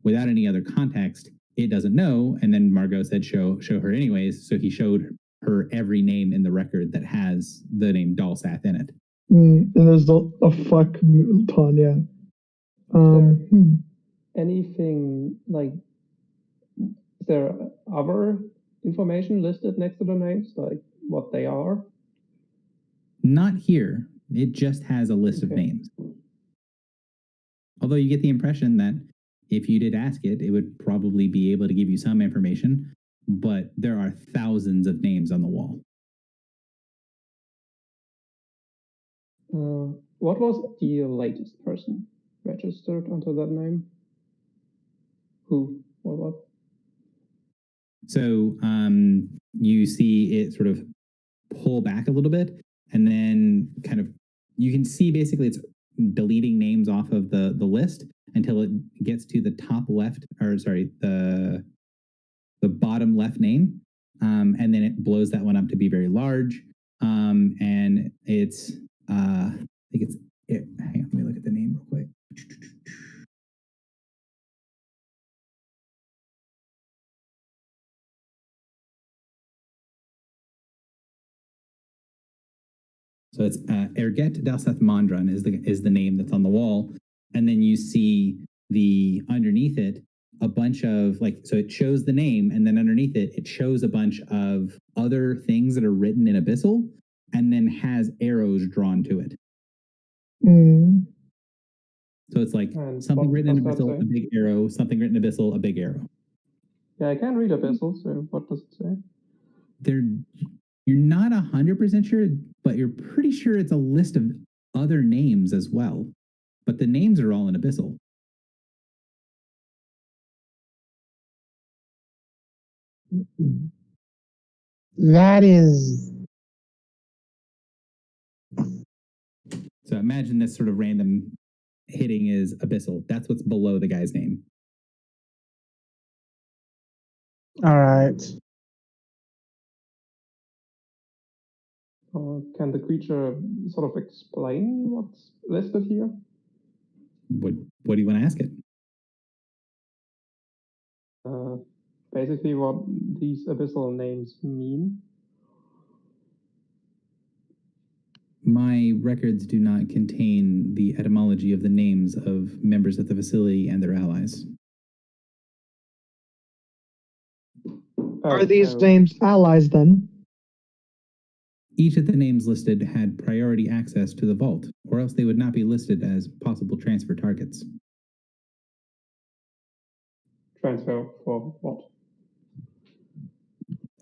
without any other context, it doesn't know. And then Margot said, show her anyways. So he showed her every name in the record that has the name Dalsath in it. And there's a fuck ton, yeah. Anything like, is there other information listed next to the names, like what they are? Not here. It just has a list of Okay. names. Although you get the impression that if you did ask it, it would probably be able to give you some information, but there are thousands of names on the wall. What was the latest person registered under that name? Who or what? So you see it sort of pull back a little bit, and then kind of you can see basically it's deleting names off of the list until it gets to the top left, or sorry, the bottom left name, and then it blows that one up to be very large, and it's I think it's it. Hang on, let me look at the name real quick. So it's Erget Dalsath Mandran is the name that's on the wall, and then you see the underneath it a bunch of so it shows the name, and then underneath it shows a bunch of other things that are written in Abyssal, and then has arrows drawn to it. So it's like And something what written in does that Abyssal, say? a big arrow, something written in Abyssal, a big arrow. Yeah, I can read Abyssal, so what does it say? You're not 100% sure, but you're pretty sure it's a list of other names as well. But the names are all in Abyssal. That is. So imagine this sort of random hitting is Abyssal. That's what's below the guy's name. All right. Can the creature sort of explain what's listed here? What do you want to ask it? Basically what these abyssal names mean. My records do not contain the etymology of the names of members of the facility and their allies. Are these names allies then? Each of the names listed had priority access to the vault, or else they would not be listed as possible transfer targets. Transfer for what?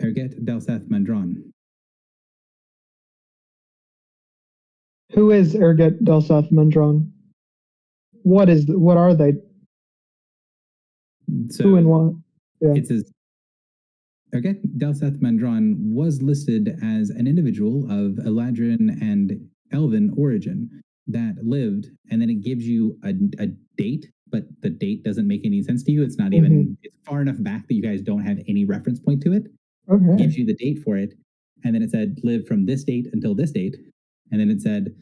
Erget Dalsath Mandran. Who is Erget Dalsath Mandran? What are they? So Who and what? Yeah. It says Erget Dalsath Mandran was listed as an individual of Eladrin and Elven origin that lived, and then it gives you a date, but the date doesn't make any sense to you. It's not even, it's far enough back that you guys don't have any reference point to it. Okay. It gives you the date for it, and then it said live from this date until this date, and then it said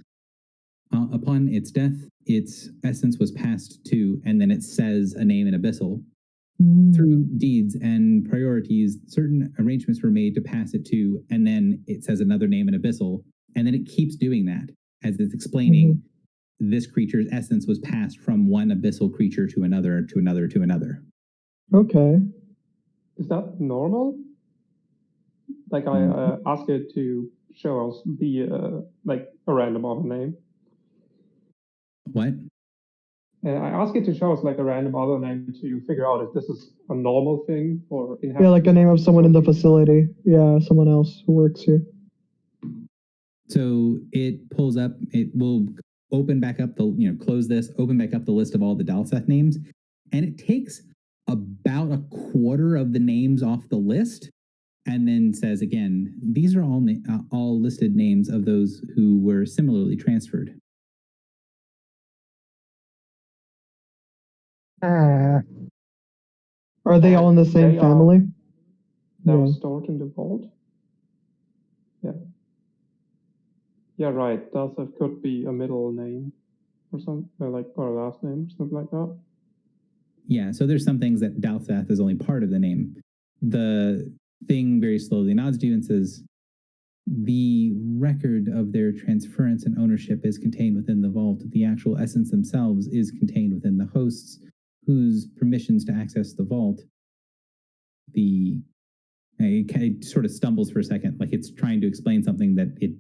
upon its death, its essence was passed to, and then it says a name in Abyssal. Through deeds and priorities, certain arrangements were made to pass it to, and then it says another name in Abyssal, and then it keeps doing that as it's explaining this creature's essence was passed from one Abyssal creature to another, to another, to another. Okay. Is that normal? Like I ask it to show us the like a random other name. What? I ask it to show us like a random other name to figure out if this is a normal thing for inhabitants. Yeah, like a name of someone in the facility. Yeah, someone else who works here. So it pulls up. It will open back up close this, open back up the list of all the Dalseth names, and it takes about a quarter of the names off the list, and then says again, these are all listed names of those who were similarly transferred. Are they all in the same They are- family? That Yeah. was stored in the vault. Yeah. Yeah, right. Dalseth could be a middle name or something, or a last name, something like that. Yeah, so there's some things that Dalseth is only part of the name. The thing very slowly nods to you and says, the record of their transference and ownership is contained within the vault. The actual essence themselves is contained within the hosts whose permissions to access the vault. It sort of stumbles for a second, like it's trying to explain something that it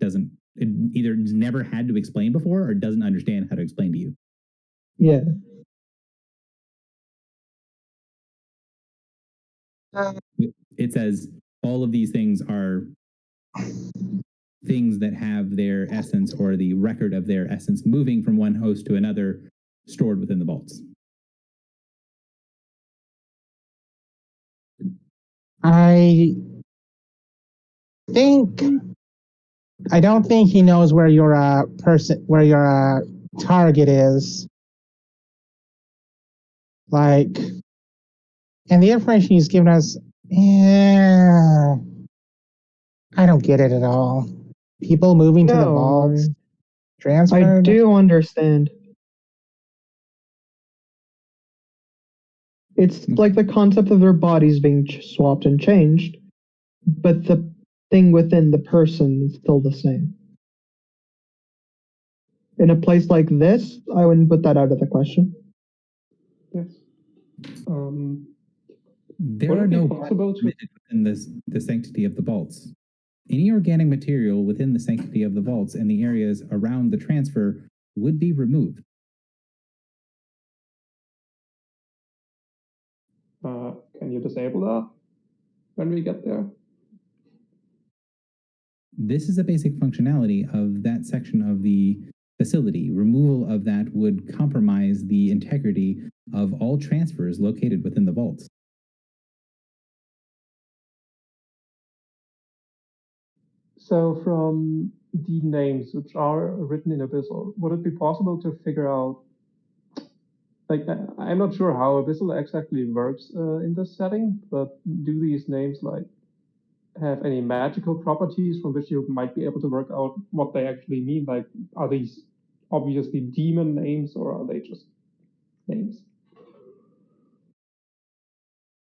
either never had to explain before or doesn't understand how to explain to you. Yeah. It says all of these things are things that have their essence or the record of their essence moving from one host to another stored within the vaults. I don't think he knows where your target is. Like, and the information he's given us, I don't get it at all. People moving to the vaults, transferred. I do understand. It's like the concept of their bodies being swapped and changed, but the thing within the person is still the same. In a place like this, I wouldn't put that out of the question. Yes. There Would are it be no possible to- permitted within the sanctity of the vaults. Any organic material within the sanctity of the vaults and the areas around the transfer would be removed. Can you disable that when we get there? This is a basic functionality of that section of the facility. Removal of that would compromise the integrity of all transfers located within the vaults. So from the names which are written in Abyssal, would it be possible to figure out, like, I'm not sure how Abyssal exactly works in this setting, but do these names like have any magical properties from which you might be able to work out what they actually mean? Like, are these obviously demon names or are they just names?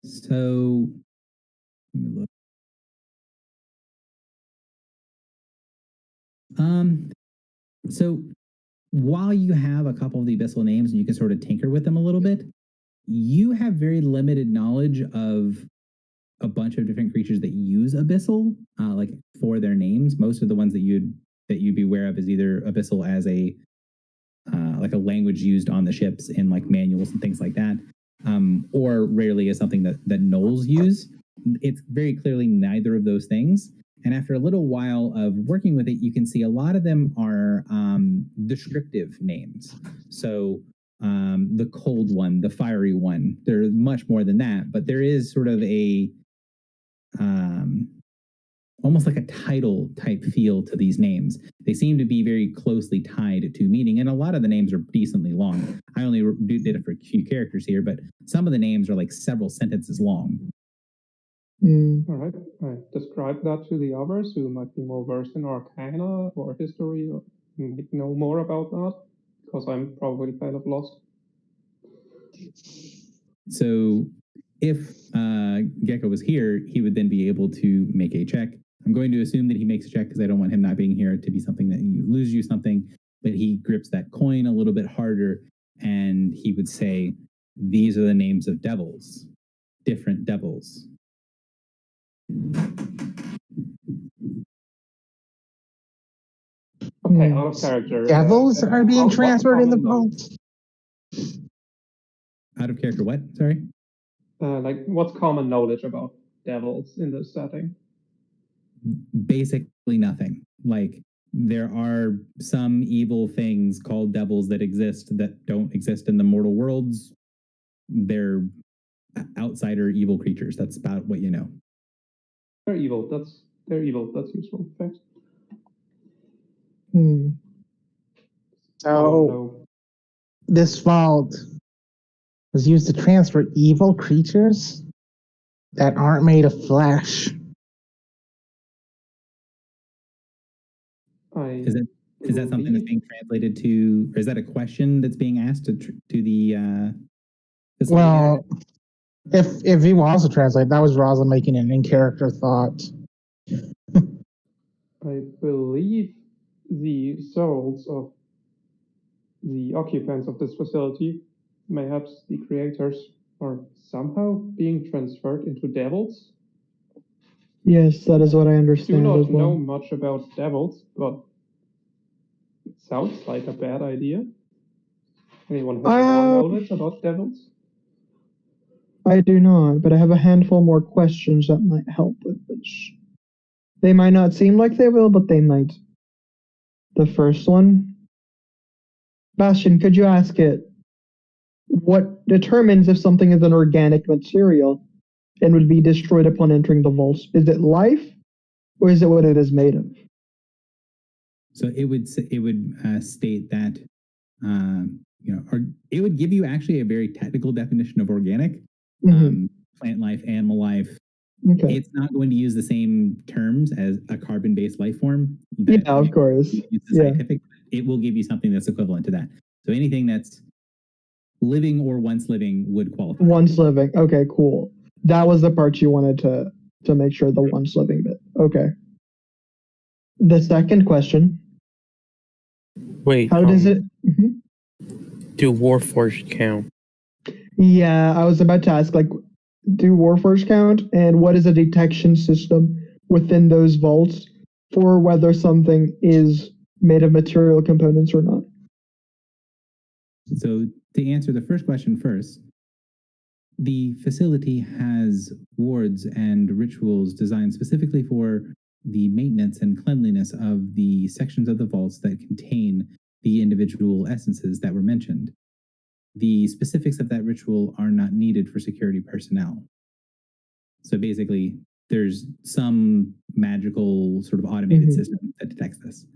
So, let me look. So while you have a couple of the abyssal names and you can sort of tinker with them a little bit, you have very limited knowledge of a bunch of different creatures that use abyssal, like for their names. Most of the ones that you'd be aware of is either abyssal as a like a language used on the ships in like manuals and things like that, or rarely as something that gnolls use. It's very clearly neither of those things. And after a little while of working with it, you can see a lot of them are descriptive names. So the cold one, the fiery one, there's much more than that, but there is sort of a almost like a title type feel to these names. They seem to be very closely tied to meaning, and a lot of the names are decently long. I only did it for a few characters here, but some of the names are like several sentences long. All right. Describe that to the others who might be more versed in Arcana or history or might know more about that, because I'm probably kind of lost. So if Gecko was here, he would then be able to make a check. I'm going to assume that he makes a check because I don't want him not being here to be something that you lose you something, but he grips that coin a little bit harder and he would say, these are the names of devils, different devils. Okay, out of character. Devils are being What transferred in the common vault. Out of character, what? Sorry. Like, what's common knowledge about devils in this setting? Basically nothing. Like, there are some evil things called devils that exist that don't exist in the mortal worlds. They're outsider evil creatures. That's about what you know. They're evil. They're evil. That's useful. Thanks. Hmm. So this vault was used to transfer evil creatures that aren't made of flesh. Is that something that's being translated to, or is that a question that's being asked to the facility Well, if he wants to translate, that was Rosa making an in-character thought. I believe the souls of the occupants of this facility, mayhaps the creators, are somehow being transferred into devils. Yes, that is what I Do understand not as well. know much about devils, but it sounds like a bad idea. Anyone have more knowledge about devils? I do not, but I have a handful more questions that might help with this. They might not seem like they will, but they might. The first one, Bastion, could you ask it what determines if something is an organic material and would be destroyed upon entering the vaults? Is it life, or is it what it is made of? So it would state that or it would give you actually a very technical definition of organic, plant life, animal life. Okay. It's not going to use the same terms as a carbon-based life form. Yeah, of course. Yeah. Scientific. It will give you something that's equivalent to that. So anything that's living or once living would qualify. Once living. Okay, cool. That was the part you wanted to make sure, the once living bit. Okay. The second question. Wait. How does it? Do Warforged count? Yeah, I was about to ask, like, do Warforged count, and what is a detection system within those vaults for whether something is made of material components or not? So to answer the first question first, the facility has wards and rituals designed specifically for the maintenance and cleanliness of the sections of the vaults that contain the individual essences that were mentioned. The specifics of that ritual are not needed for security personnel. So basically, there's some magical sort of automated system that detects this.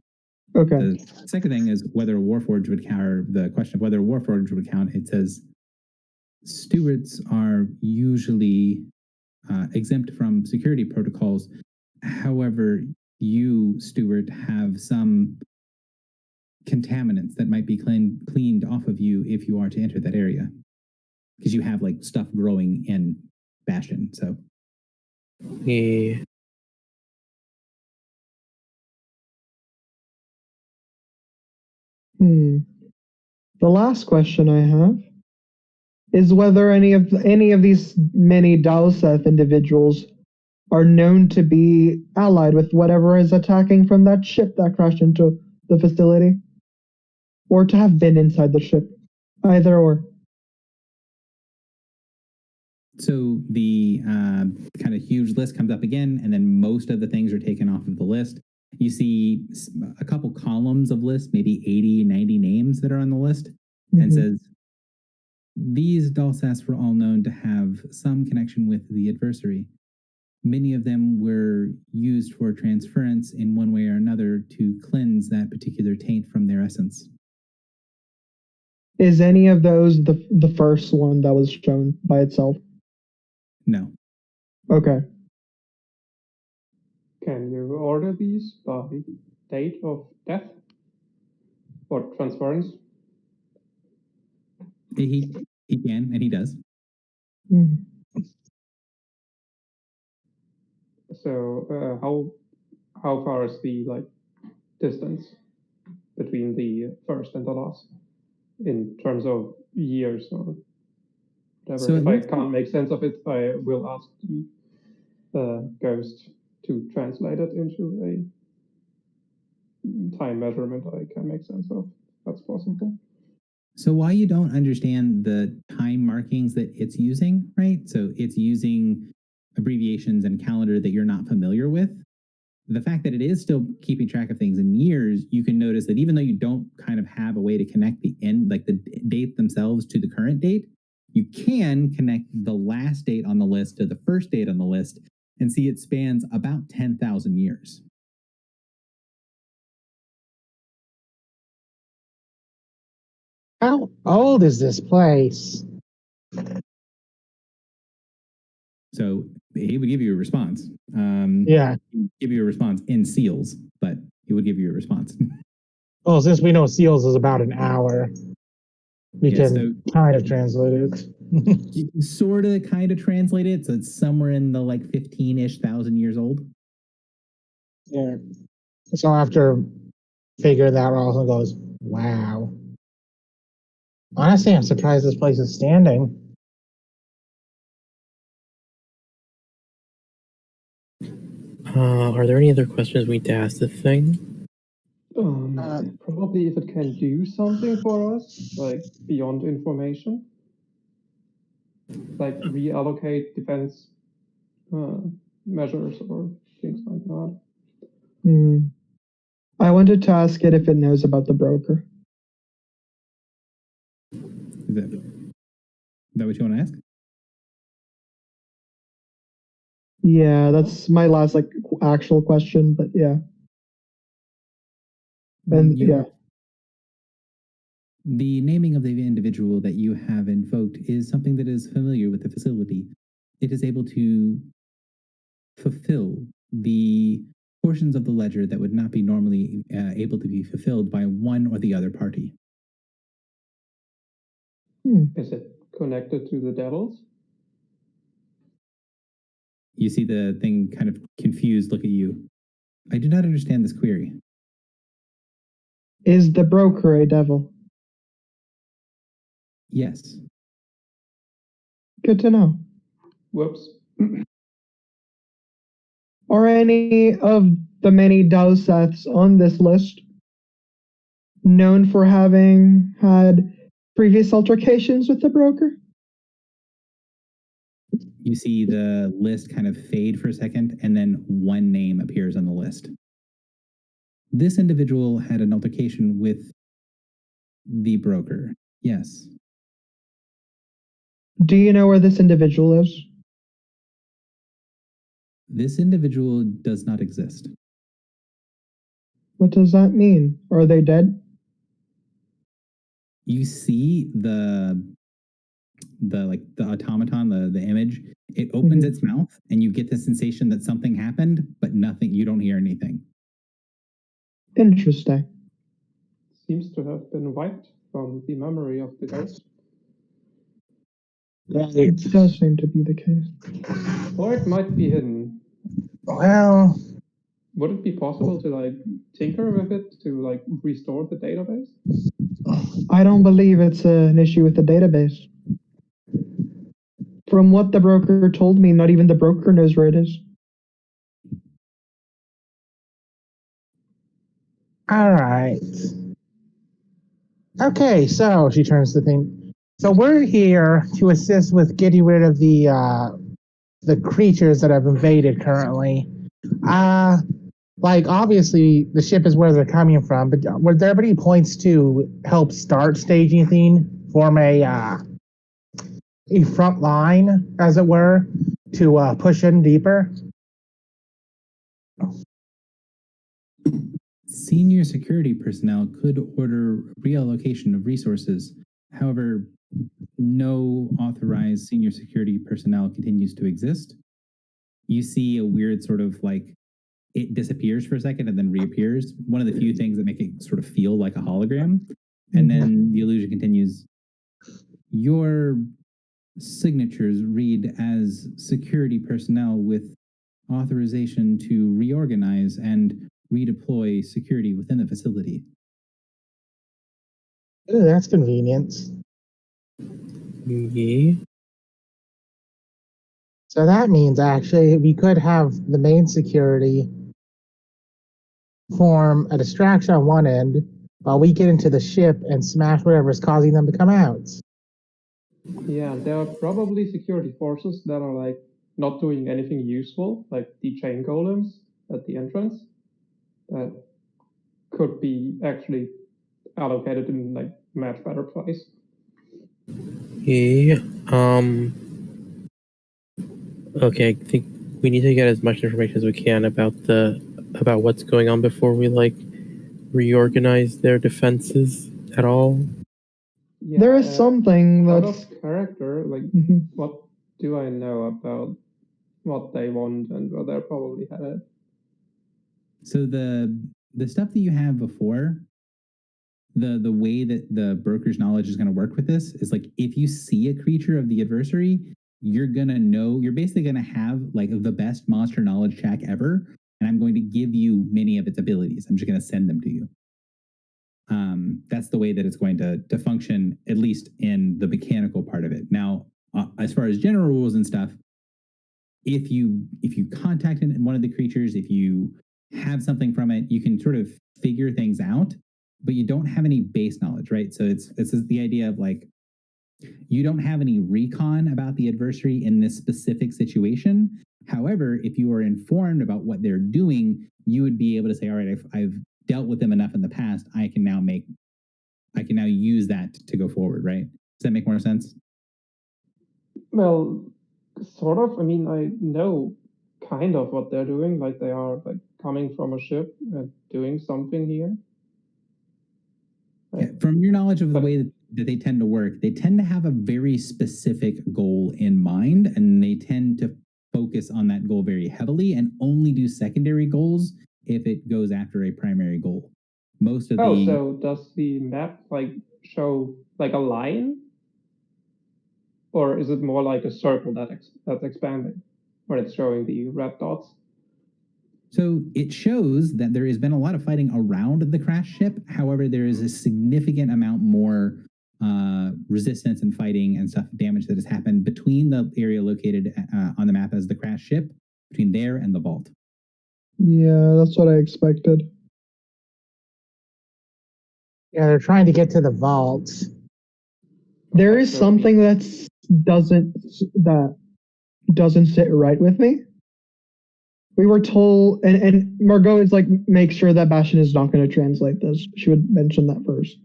Okay. The second thing is whether a Warforged would count, or the question of whether a Warforged would count. It says stewards are usually exempt from security protocols. However, you, steward, have some contaminants that might be cleaned off of you if you are to enter that area, because you have like stuff growing in Bastion. So Yeah. The last question I have is whether any of these many Dalseth individuals are known to be allied with whatever is attacking from that ship that crashed into the facility, or to have been inside the ship. Either or. So the kind of huge list comes up again, and then most of the things are taken off of the list. You see a couple columns of lists, maybe 80, 90 names that are on the list, and says, these Dalsas were all known to have some connection with the adversary. Many of them were used for transference in one way or another to cleanse that particular taint from their essence. Is any of those the first one that was shown by itself? No. Okay. Can you order these by date of death or transference? He can, and he does. So how far is the distance between the first and the last in terms of years or whatever? So if I can't make sense of it, I will ask the ghost to translate it into a time measurement I can make sense of. That's possible. So while you don't understand the time markings that it's using, right? So it's using abbreviations and calendar that you're not familiar with. The fact that it is still keeping track of things in years, you can notice that even though you don't kind of have a way to connect the end, like the date themselves to the current date, you can connect the last date on the list to the first date on the list and see it spans about 10,000 years. How old is this place? So he would give you a response. Yeah. He would give you a response in seals, but he would give you a response. Well, since we know seals is about an hour, we Yeah, can kind of translate it. You can sort of kind of translate it. So it's somewhere in the like 15-ish thousand years old. Yeah. So after figuring that out, he goes, wow. Honestly, I'm surprised this place is standing. Are there any other questions we need to ask the thing? Probably if it can do something for us, like beyond information, like reallocate defense measures or things like that. I wanted to ask it if it knows about the broker. Is that what you want to ask? Yeah, that's my last like actual question, but yeah. And yeah. The naming of the individual that you have invoked is something that is familiar with the facility. It is able to fulfill the portions of the ledger that would not be normally able to be fulfilled by one or the other party. Is it connected to the devils? You see the thing kind of confused look at you. I do not understand this query. Is the broker a devil? Yes. Good to know. Whoops. Are any of the many Dowseths on this list known for having had previous altercations with the broker? You see the list kind of fade for a second, and then one name appears on the list. This individual had an altercation with the broker. Yes. Do you know where this individual is? This individual does not exist. What does that mean? Are they dead? You see the automaton, the image, it opens its mouth and you get the sensation that something happened, but nothing, you don't hear anything. Interesting. Seems to have been wiped from the memory of the ghost. It does seem to be the case. Or it might be hidden. Well, would it be possible to like tinker with it to like restore the database? I don't believe it's an issue with the database. From what the broker told me, not even the broker knows where it is. all right. Okay, so she turns to the thing. So we're here to assist with getting rid of the creatures that have invaded currently. Like obviously the ship is where they're coming from, but were there any points to help start staging thing, form a front line, as it were, to push in deeper? Senior security personnel could order reallocation of resources. However, no authorized senior security personnel continues to exist. You see a weird sort of like, it disappears for a second and then reappears. One of the few things that make it sort of feel like a hologram. And then the illusion continues. Your signatures read as security personnel with authorization to reorganize and redeploy security within the facility. Ooh, that's convenient. Yeah. So that means actually we could have the main security form a distraction on one end, while we get into the ship and smash whatever's causing them to come out. Yeah, there are probably security forces that are like not doing anything useful, like the chain golems at the entrance, that could be actually allocated in like much better place. Yeah. Okay, I think we need to get as much information as we can about what's going on before we like reorganize their defenses at all. Yeah, There is something out that's. of character, like Mhm. what do I know about what they want and where they're probably headed? So the stuff that you have before, the way that the broker's knowledge is going to work with this is like if you see a creature of the adversary, you're gonna know. You're basically gonna have like the best monster knowledge check ever, and I'm going to give you many of its abilities. I'm just going to send them to you. That's the way that it's going to function, at least in the mechanical part of it. Now, as far as general rules and stuff, if you contact one of the creatures, if you have something from it, you can sort of figure things out, but you don't have any base knowledge, right? So it's the idea of like you don't have any recon about the adversary in this specific situation. However, if you are informed about what they're doing, you would be able to say, all right, I've dealt with them enough in the past. I can now use that to go forward, right? Does that make more sense? Well, sort of. I mean, I know kind of what they're doing. Like they are like coming from a ship and doing something here. Yeah, from your knowledge of the way that they tend to work, they tend to have a very specific goal in mind, and they tend to focus on that goal very heavily and only do secondary goals if it goes after a primary goal. Most of so does the map like show like a line, or is it more like a circle that's expanding, where it's showing the red dots? So it shows that there has been a lot of fighting around the crash ship. However, there is a significant amount more resistance and fighting and stuff, damage that has happened between the area located on the map as the crash ship, between there and the vault. Yeah, that's what I expected. Yeah, they're trying to get to the vault. There Okay, is so- something that doesn't sit right with me. We were told, and Margot is like, make sure that Bastion is not going to translate this. She would mention that first.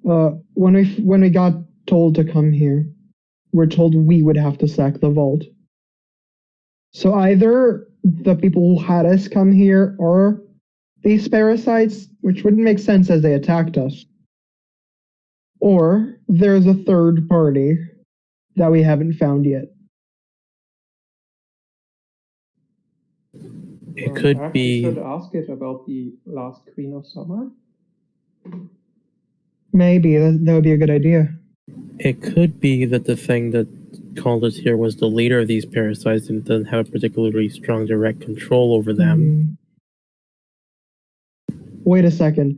When we got told to come here, we're told we would have to sack the vault. So either the people who had us come here are these parasites, which wouldn't make sense as they attacked us, or there's a third party that we haven't found yet. It could Perhaps be. you should ask it about the last Queen of Summer. Maybe that would be a good idea. It could be that the thing that called us here was the leader of these parasites and doesn't have a particularly strong direct control over them. Wait a second.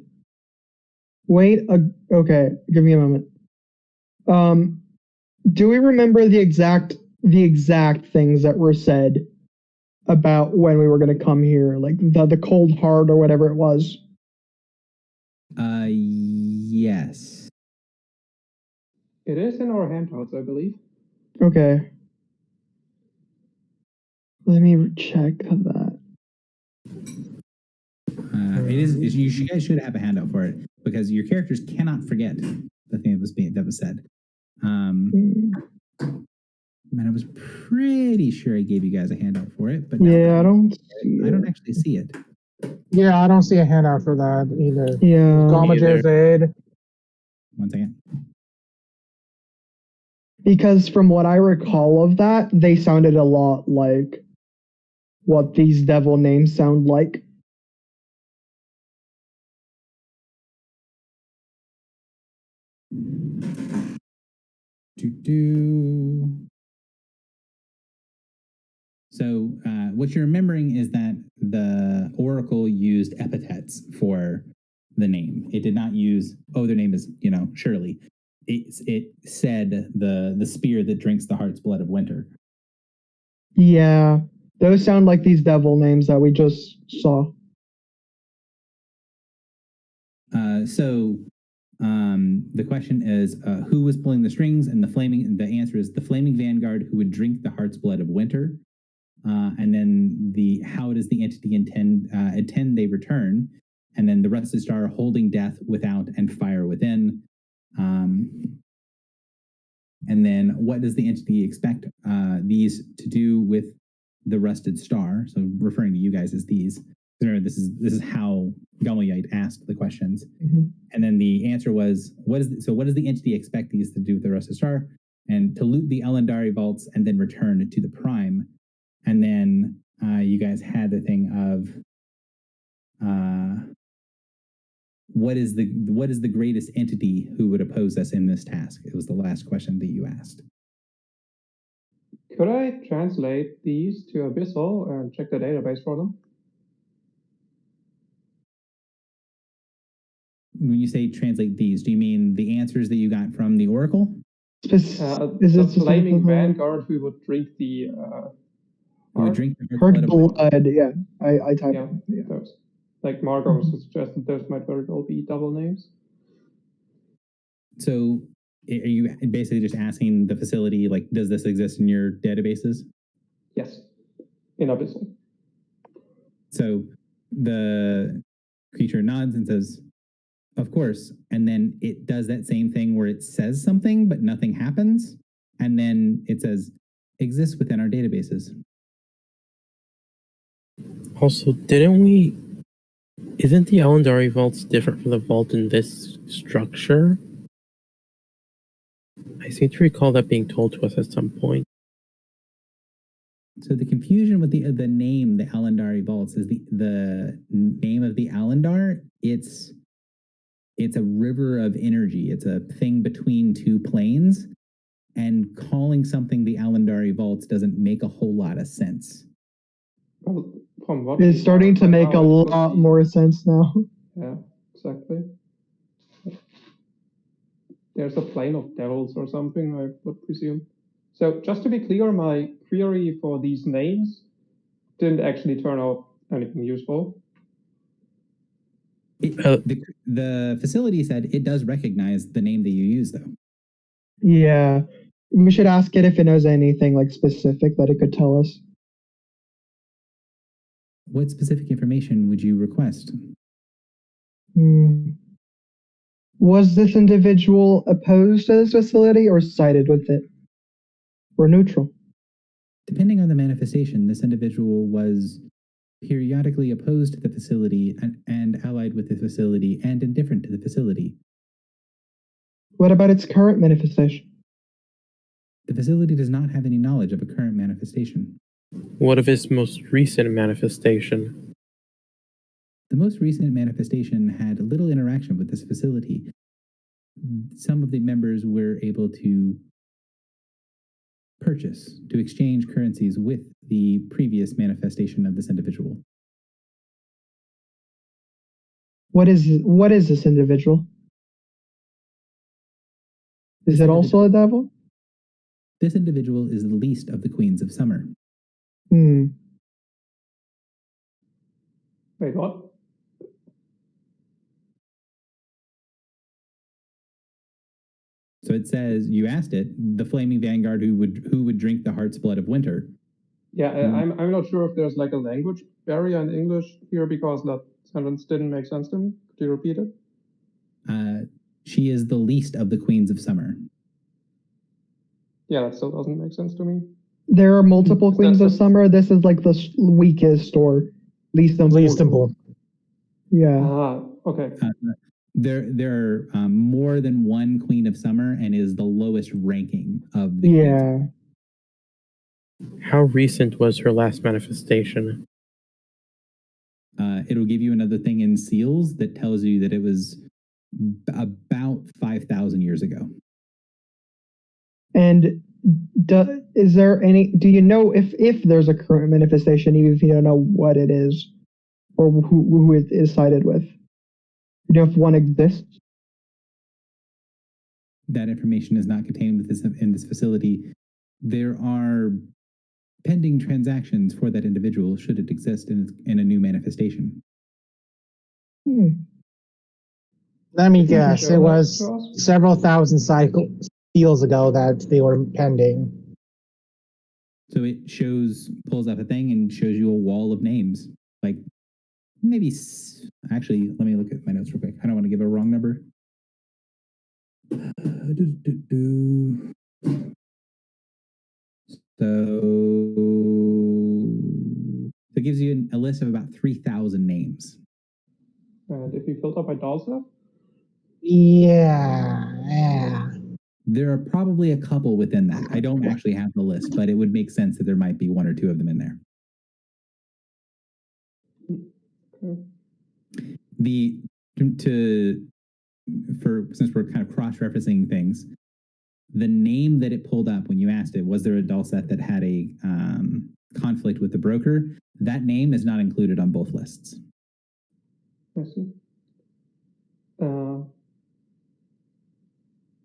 Okay, give me a moment. Do we remember the exact things that were said about when we were going to come here, like the cold heart or whatever it was? Yes. It is in our handouts, I believe. Okay. Let me check that. It is. You guys should have a handout for it because your characters cannot forget the thing that was said. Man, I was pretty sure I gave you guys a handout for it, but Yeah, I don't actually see it. Yeah, I don't see a handout for that either. Yeah. Gomager's aid. 1 second. Because from what I recall of that, they sounded a lot like what these devil names sound like. So what you're remembering is that the Oracle used epithets for the name. It did not use, oh, their name is, Shirley. It said the spear that drinks the heart's blood of winter. Yeah, those sound like these devil names that we just saw. The question is, who was pulling the strings? And the answer is the flaming vanguard who would drink the heart's blood of winter. And then how does the entity intend they return? And then the rusted star holding death without and fire within. And then what does the entity expect these to do with the rusted star? So referring to you guys as these. Remember, this is how Gamaliite asked the questions. Mm-hmm. And then the answer was, what does the entity expect these to do with the rusted star? And to loot the Elendari vaults and then return to the prime. And then you guys had the thing of what is the greatest entity who would oppose us in this task? It was the last question that you asked. Could I translate these to Abyssal and check the database for them? When you say translate these, do you mean the answers that you got from the Oracle? Is The it flaming vanguard who would drink the Who would drink the Hard blood of blood? Yeah, I typed. yeah, Yeah. those. Like Margot suggested, those might very well be double names. So are you basically just asking the facility, like, does this exist in your databases? Yes, in Abyssal. So the creature nods and says, of course. And then it does that same thing where it says something, but nothing happens. And then it says, exists within our databases. Also, isn't the Elendari vaults different from the vault in this structure? I seem to recall that being told to us at some point. So the confusion with the name, the Elendari vaults, is the name of the Elendar. It's a river of energy. It's a thing between two planes, and calling something the Elendari vaults doesn't make a whole lot of sense. Well, from what It's we starting to learned make right a now, it would lot be- more sense now. Yeah, exactly. There's a plane of devils or something, I would presume. So just to be clear, my query for these names didn't actually turn out anything useful. The facility said it does recognize the name that you use, though. Yeah, we should ask it if it knows anything like specific that it could tell us. What specific information would you request? Was this individual opposed to this facility or sided with it? Or neutral? Depending on the manifestation, this individual was periodically opposed to the facility and allied with the facility and indifferent to the facility. What about its current manifestation? The facility does not have any knowledge of a current manifestation. What of its most recent manifestation? The most recent manifestation had little interaction with this facility. Some of the members were able to exchange currencies with the previous manifestation of this individual. What is this individual? Is it also a devil? This individual is the least of the Queens of Summer. Wait, what? So it says, you asked it, the flaming vanguard who would drink the heart's blood of winter. Yeah, I'm not sure if there's like a language barrier in English here because that sentence didn't make sense to me. Could you repeat it? She is the least of the Queens of Summer. Yeah, that still doesn't make sense to me. There are multiple Queens of Summer. This is like the weakest or least important. Yeah. Okay. There are more than one Queen of Summer and is the lowest ranking of the Yeah. Queens. How recent was her last manifestation? It'll give you another thing in Seals that tells you that it was about 5,000 years ago. And do you know if there's a current manifestation, even if you don't know what it is or who it is sided with? You know if one exists? That information is not contained in this facility. There are pending transactions for that individual should it exist in a new manifestation. Let me Can you guess. show It that was to us? several thousand cycles ago that they were pending. So it pulls up a thing and shows you a wall of names. Like maybe, actually, let me look at my notes real quick. I don't want to give a wrong number. So it gives you a list of about 3,000 names. And if you filter by Dulce, Yeah. There are probably a couple within that. I don't actually have the list, but it would make sense that there might be one or two of them in there. Since we're kind of cross-referencing things, the name that it pulled up when you asked it, was there a Dulcet that had a conflict with the broker? That name is not included on both lists. I see.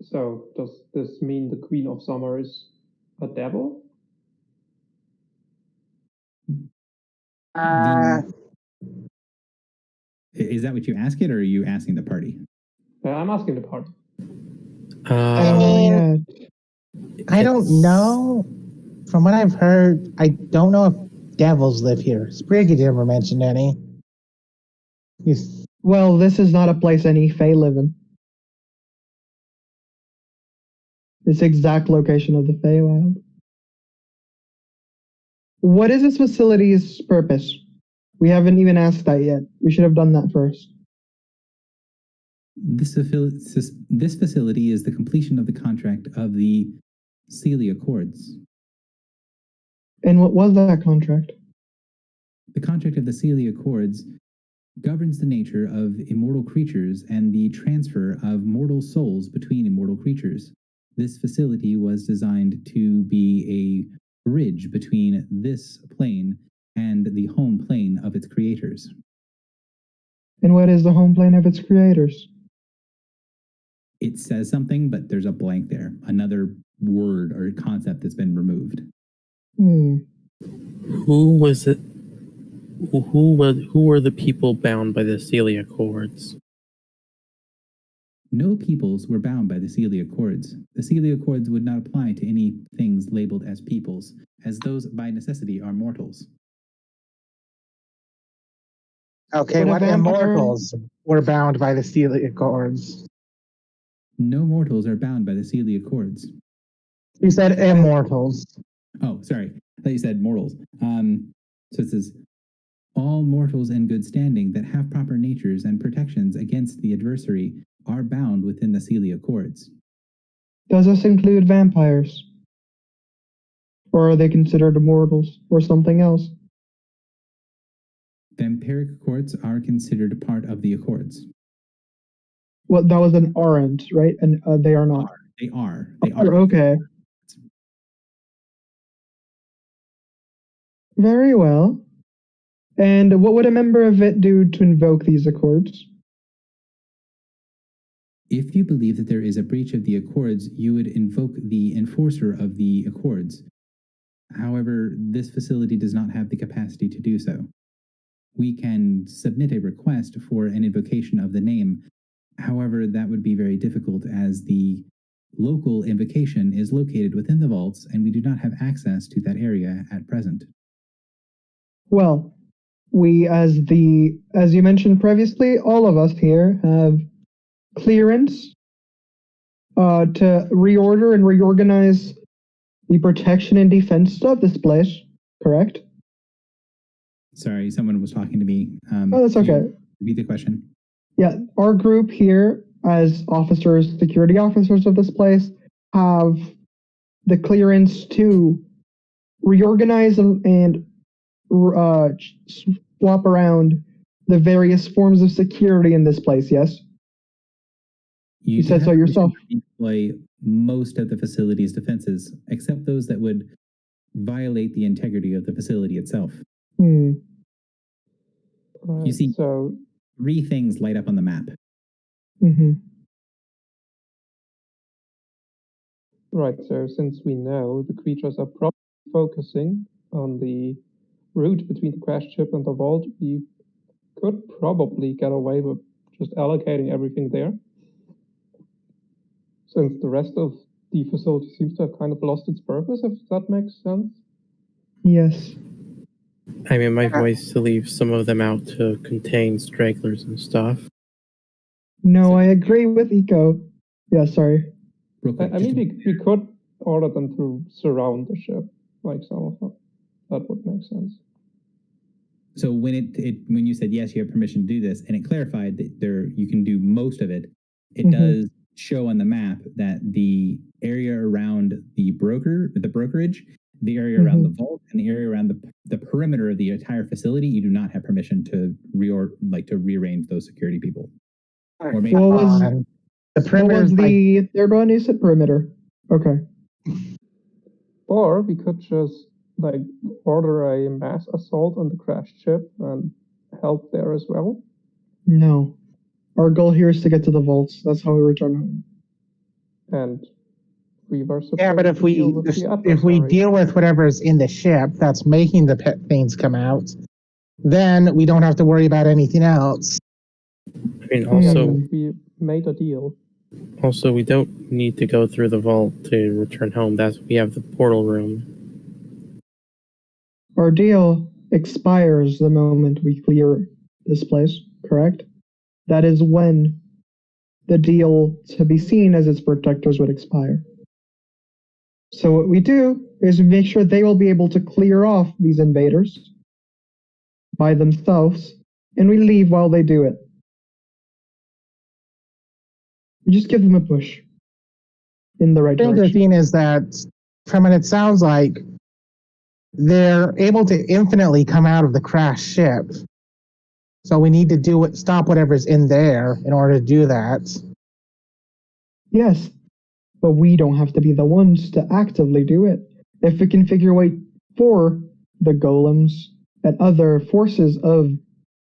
So does this mean the Queen of Summer is a devil? Is that what you ask it, or are you asking the party? I'm asking the party. Yeah. I don't know. From what I've heard, I don't know if devils live here. Spriggy never mentioned any. Well, this is not a place any Fae live in. This exact location of the Feywild. What is this facility's purpose? We haven't even asked that yet. We should have done that first. This facility is the completion of the contract of the Celia Accords. And what was that contract? The contract of the Celia Accords governs the nature of immortal creatures and the transfer of mortal souls between immortal creatures. This facility was designed to be a bridge between this plane and the home plane of its creators. And what is the home plane of its creators? It says something, but there's a blank there. Another word or concept that's been removed. Who was it? Who were the people bound by the Celia Accords? No peoples were bound by the Celia Accords. The Celia Accords would not apply to any things labeled as peoples, as those by necessity are mortals. Okay, what immortals were bound by the Celia Accords? No mortals are bound by the Celia Accords. You said immortals. Oh, sorry. I thought you said mortals. So it says, all mortals in good standing that have proper natures and protections against the adversary are bound within the Celia Accords. Does this include vampires? Or are they considered immortals or something else? Vampiric Accords are considered part of the Accords. Well, that was an aren't, right? And they are not. They are. Okay. Very well. And what would a member of it do to invoke these accords? If you believe that there is a breach of the Accords, you would invoke the enforcer of the Accords. However, this facility does not have the capacity to do so. We can submit a request for an invocation of the name. However, that would be very difficult as the local invocation is located within the vaults and we do not have access to that area at present. Well, we, as you mentioned previously, all of us here have clearance to reorder and reorganize the protection and defense of this place, correct? Sorry, someone was talking to me. Oh, that's okay. Repeat the question. Yeah, our group here, as officers, security officers of this place, have the clearance to reorganize and swap around the various forms of security in this place, yes? You said so yourself. Deploy most of the facility's defenses, except those that would violate the integrity of the facility itself. You see, so 3 things light up on the map. Right, so since we know the creatures are probably focusing on the route between the crash ship and the vault, we could probably get away with just allocating everything there. Since the rest of the facility seems to have kind of lost its purpose, if that makes sense. Yes. I mean, my voice to leave some of them out to contain stragglers and stuff. No, I agree with Eco. Yeah, sorry. Real quick, I mean, we could order them to surround the ship, like some of them. That would make sense. so when when you said yes, you have permission to do this, and it clarified that you can do most of it, it does show on the map that the area around the brokerage, the area around the vault, and the area around the perimeter of the entire facility, you do not have permission to rearrange those security people. Or maybe What was the perimeter is like, the third one? You said perimeter. Okay. Or we could just like order a mass assault on the crashed ship and help there as well. No. Our goal here is to get to the vaults. That's how we return home. And we were supposed yeah, but if to deal with the if we adversary. deal with whatever's in the ship that's making the pet things come out, then we don't have to worry about anything else. I mean, also, we made a deal. Also, we don't need to go through the vault to return home. We have the portal room. Our deal expires the moment we clear this place, correct? That is when the deal to be seen as its protectors would expire. So what we do is make sure they will be able to clear off these invaders by themselves, and we leave while they do it. We just give them a push in the right I think the direction. thing is that, from what it sounds like, they're able to infinitely come out of the crashed ship. So we need to stop whatever's in there in order to do that. Yes, but we don't have to be the ones to actively do it. If we can figure a way for the golems and other forces of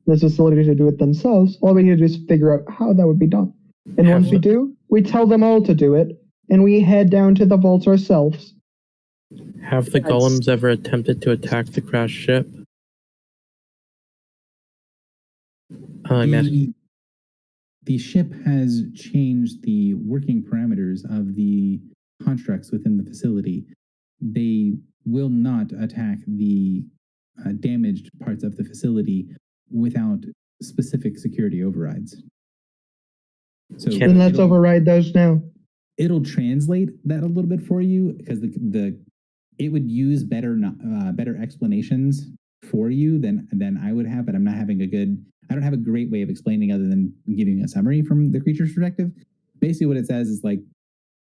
this facility to do it themselves, all we need to do is figure out how that would be done. And once we do, we tell them all to do it, and we head down to the vaults ourselves. Have the golems ever attempted to attack the crashed ship? The ship has changed the working parameters of the constructs within the facility. They will not attack the damaged parts of the facility without specific security overrides. So Then let's override those now. It'll translate that a little bit for you, because it would use better explanations for you than I would have, but I don't have a great way of explaining other than giving a summary from the creature's perspective. Basically what it says is like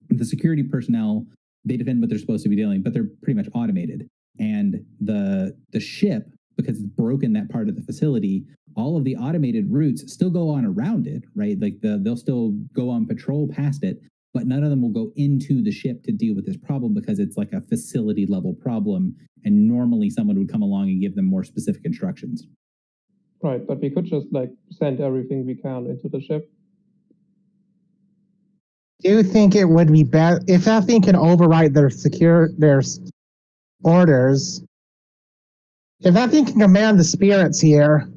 the security personnel, they defend what they're supposed to be doing, but they're pretty much automated. And the ship, because it's broken that part of the facility, all of the automated routes still go on around it, right? Like they'll still go on patrol past it, but none of them will go into the ship to deal with this problem because it's like a facility level problem. And normally someone would come along and give them more specific instructions. Right, but we could just like send everything we can into the ship. Do you think it would be better if that thing can override their orders? If that thing can command the spirits here,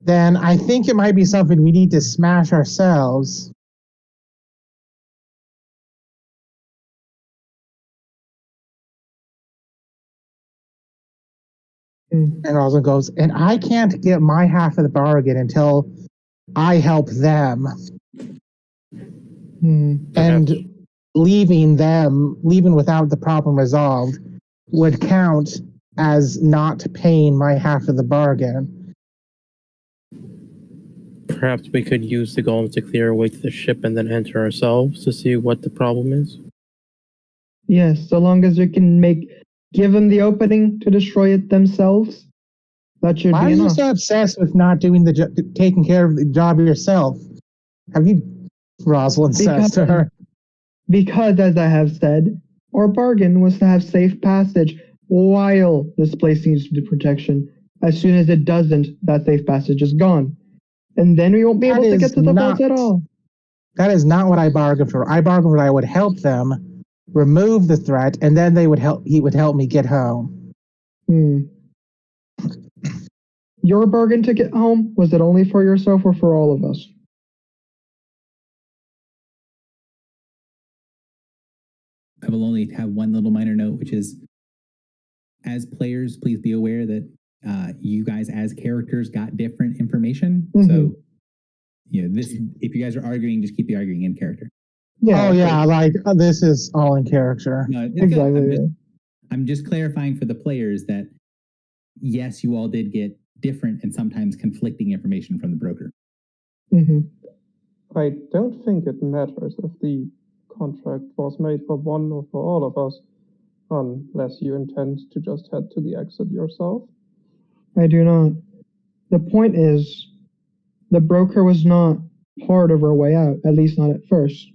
then I think it might be something we need to smash ourselves. And also goes, and I can't get my half of the bargain until I help them. And leaving without the problem resolved would count as not paying my half of the bargain. Perhaps we could use the golems to clear away to the ship and then enter ourselves to see what the problem is. Yes, so long as we can give them the opening to destroy it themselves, that should Why be are you enough. so obsessed with not doing taking care of the job yourself? Have you, Rosalind says to her. Because, as I have said, our bargain was to have safe passage while this place needs the protection. As soon as it doesn't, that safe passage is gone. And then we won't be able to get to the vault at all. That is not what I bargained for. I bargained for I would help them remove the threat, and then he would help me get home. Your bargain to get home, was it only for yourself or for all of us? I will only have one little minor note, which is, as players, please be aware that you guys as characters got different information. So, this, if you guys are arguing, just keep the arguing in character. Oh yeah, like this is all in character. No, it's Exactly. good. I'm just clarifying for the players that yes, you all did get different and sometimes conflicting information from the broker. I don't think it matters if the contract was made for one or for all of us, unless you intend to just head to the exit yourself. I do not. The point is, the broker was not part of our way out, at least not at first.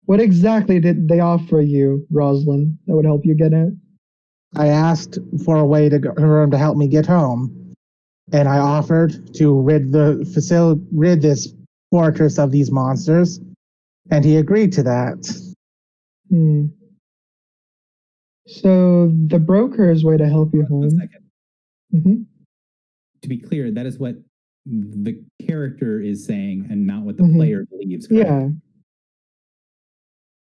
What exactly did they offer you, Rosalind, that would help you get out? I asked for a way for him to help me get home, and I offered to rid this fortress of these monsters, and he agreed to that. So the broker's way to help you home. 1 second. To be clear, that is what the character is saying and not what the player believes. Correct?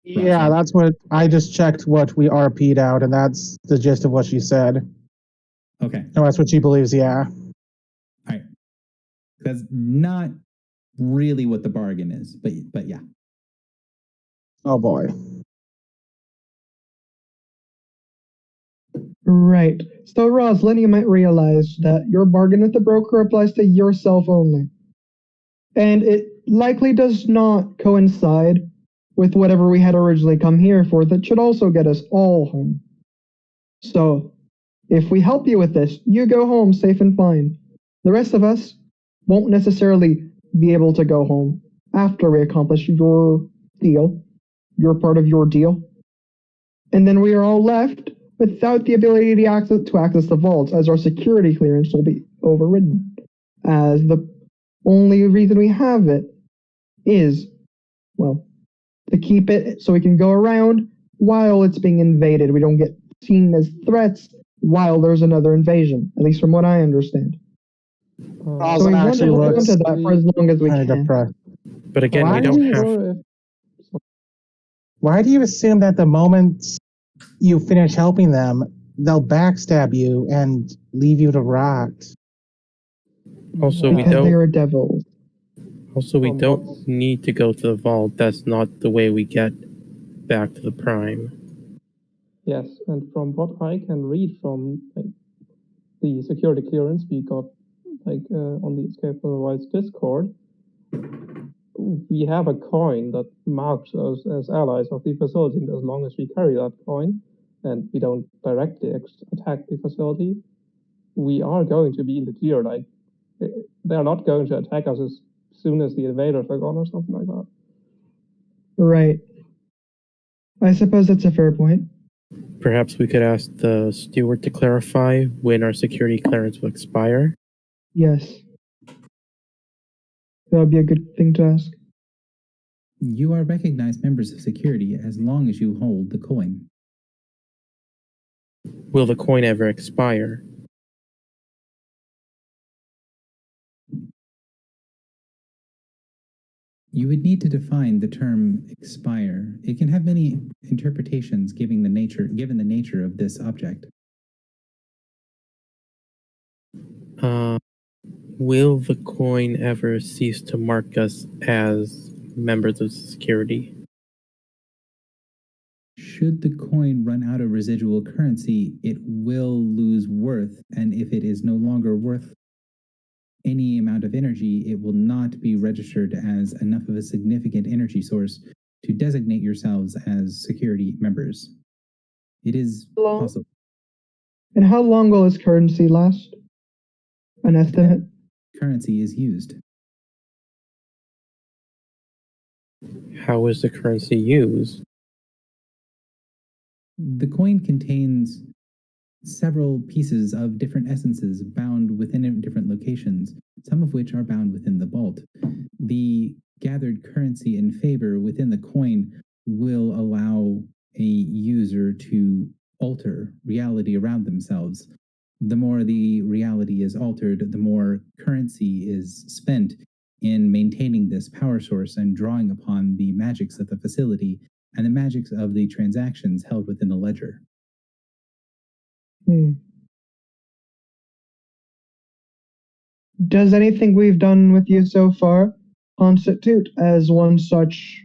Yeah, that's what I just checked. What we RP'd out, and that's the gist of what she said. Okay. No, that's what she believes. Yeah. All right. That's not really what the bargain is, but yeah. Oh boy. Right. So, Rosalind, you might realize that your bargain with the broker applies to yourself only. And it likely does not coincide with whatever we had originally come here for that should also get us all home. So, if we help you with this, you go home safe and fine. The rest of us won't necessarily be able to go home after we accomplish your deal, your part of your deal. And then we are all left without the ability to access the vaults, as our security clearance will be overridden. As the only reason we have it is, well, to keep it so we can go around while it's being invaded. We don't get seen as threats while there's another invasion, at least from what I understand. So we want to hold on to that for as long as we can. Depressed. But again, we don't have. Why do you assume that the moment you finish helping them, they'll backstab you and leave you to rot? Also, we Because they are don't. devils. Also, we don't need to go to the vault. That's not the way we get back to the Prime. Yes, and from what I can read from the security clearance we got on the Escape from the Wilds Discord, we have a coin that marks us as allies of the facility, and as long as we carry that coin and we don't directly attack the facility, we are going to be in the clear. Like, they're not going to attack us as soon as the invaders are gone or something like that. Right. I suppose that's a fair point. Perhaps we could ask the steward to clarify when our security clearance will expire. Yes. That would be a good thing to ask. You are recognized members of security as long as you hold the coin. Will the coin ever expire? You would need to define the term expire. It can have many interpretations given the nature of this object. Will the coin ever cease to mark us as members of security? Should the coin run out of residual currency, it will lose worth, and if it is no longer worth any amount of energy, it will not be registered as enough of a significant energy source to designate yourselves as security members. It is possible. And how long will this currency last? An estimate? Currency is used. How is the currency used? The coin contains several pieces of different essences bound within different locations, some of which are bound within the vault. The gathered currency and favor within the coin will allow a user to alter reality around themselves. The more the reality is altered, the more currency is spent in maintaining this power source and drawing upon the magics of the facility and the magics of the transactions held within the ledger. Does anything we've done with you so far constitute as one such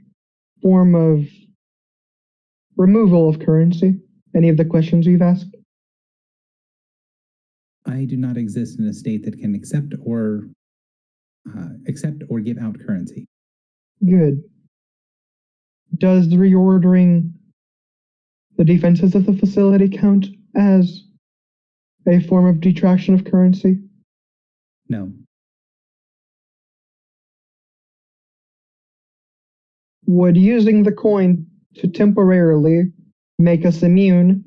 form of removal of currency? Any of the questions we've asked? I do not exist in a state that can accept or give out currency. Good. Does reordering the defenses of the facility count as a form of detraction of currency? No. Would using the coin to temporarily make us immune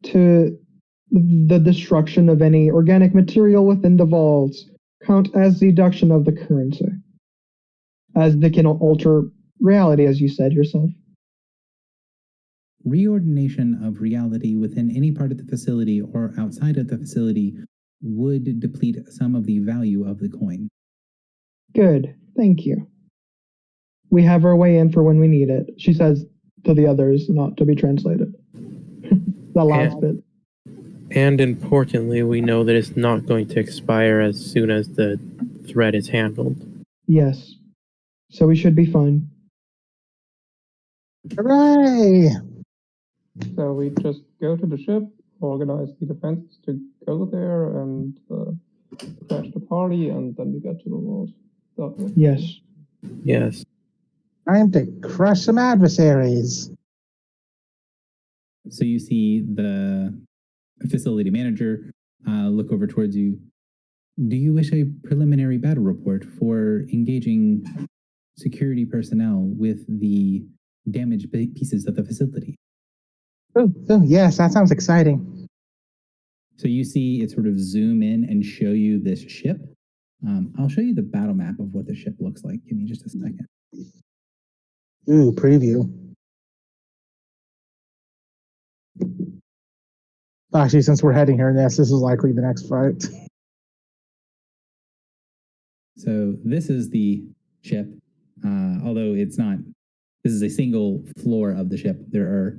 to the destruction of any organic material within the vaults count as deduction of the currency? As they can alter reality, as you said yourself. Reordination of reality within any part of the facility or outside of the facility would deplete some of the value of the coin. Good, thank you. We have our way in for when we need it, she says to the others, not to be translated. The last bit. And importantly, we know that it's not going to expire as soon as the threat is handled. Yes. So we should be fine. Hooray! So we just go to the ship, organize the defenses to go there and crash the party, and then we get to the world. Yes. Yes. Time to crush some adversaries. So you see the facility manager look over towards you. Do you wish a preliminary battle report for engaging security personnel with the damaged pieces of the facility? Oh, yes, that sounds exciting. So you see it sort of zoom in and show you this ship. I'll show you the battle map of what the ship looks like. Give me just a second. Ooh, preview. Actually, since we're heading here, yes, this is likely the next fight. So this is the ship, although it's not. This is a single floor of the ship. There are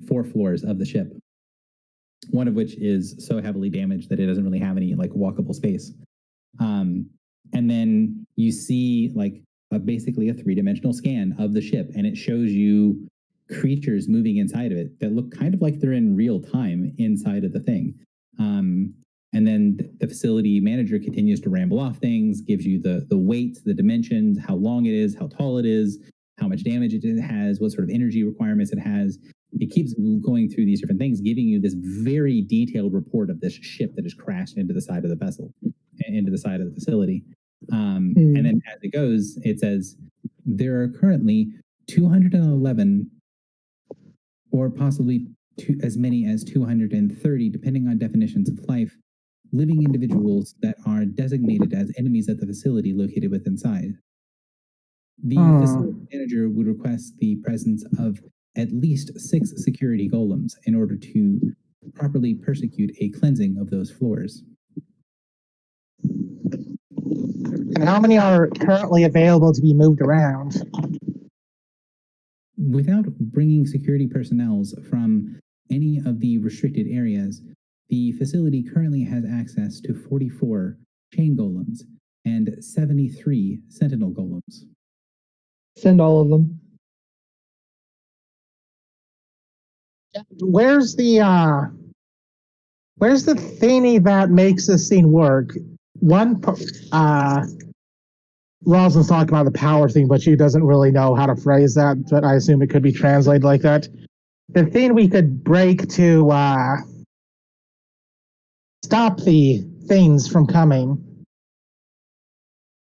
4 floors of the ship, one of which is so heavily damaged that it doesn't really have any like walkable space. And then you see like basically a 3-dimensional scan of the ship, and it shows you creatures moving inside of it that look kind of like they're in real time inside of the thing. And then the facility manager continues to ramble off things, gives you the weight, the dimensions, how long it is, how tall it is, how much damage it has, what sort of energy requirements it has. It keeps going through these different things, giving you this very detailed report of this ship that has crashed into the side of the vessel, into the side of the facility. And then as it goes, it says there are currently 211 or possibly as many as 230, depending on definitions of life, living individuals that are designated as enemies at the facility located within inside. The facility manager would request the presence of at least 6 security golems in order to properly persecute a cleansing of those floors. And how many are currently available to be moved around? Without bringing security personnel from any of the restricted areas, the facility currently has access to 44 chain golems and 73 sentinel golems. Send all of them. Where's the thingy that makes this scene work? Rosalind's talking about the power thing, but she doesn't really know how to phrase that, but I assume it could be translated like that. The thing we could break to stop the things from coming.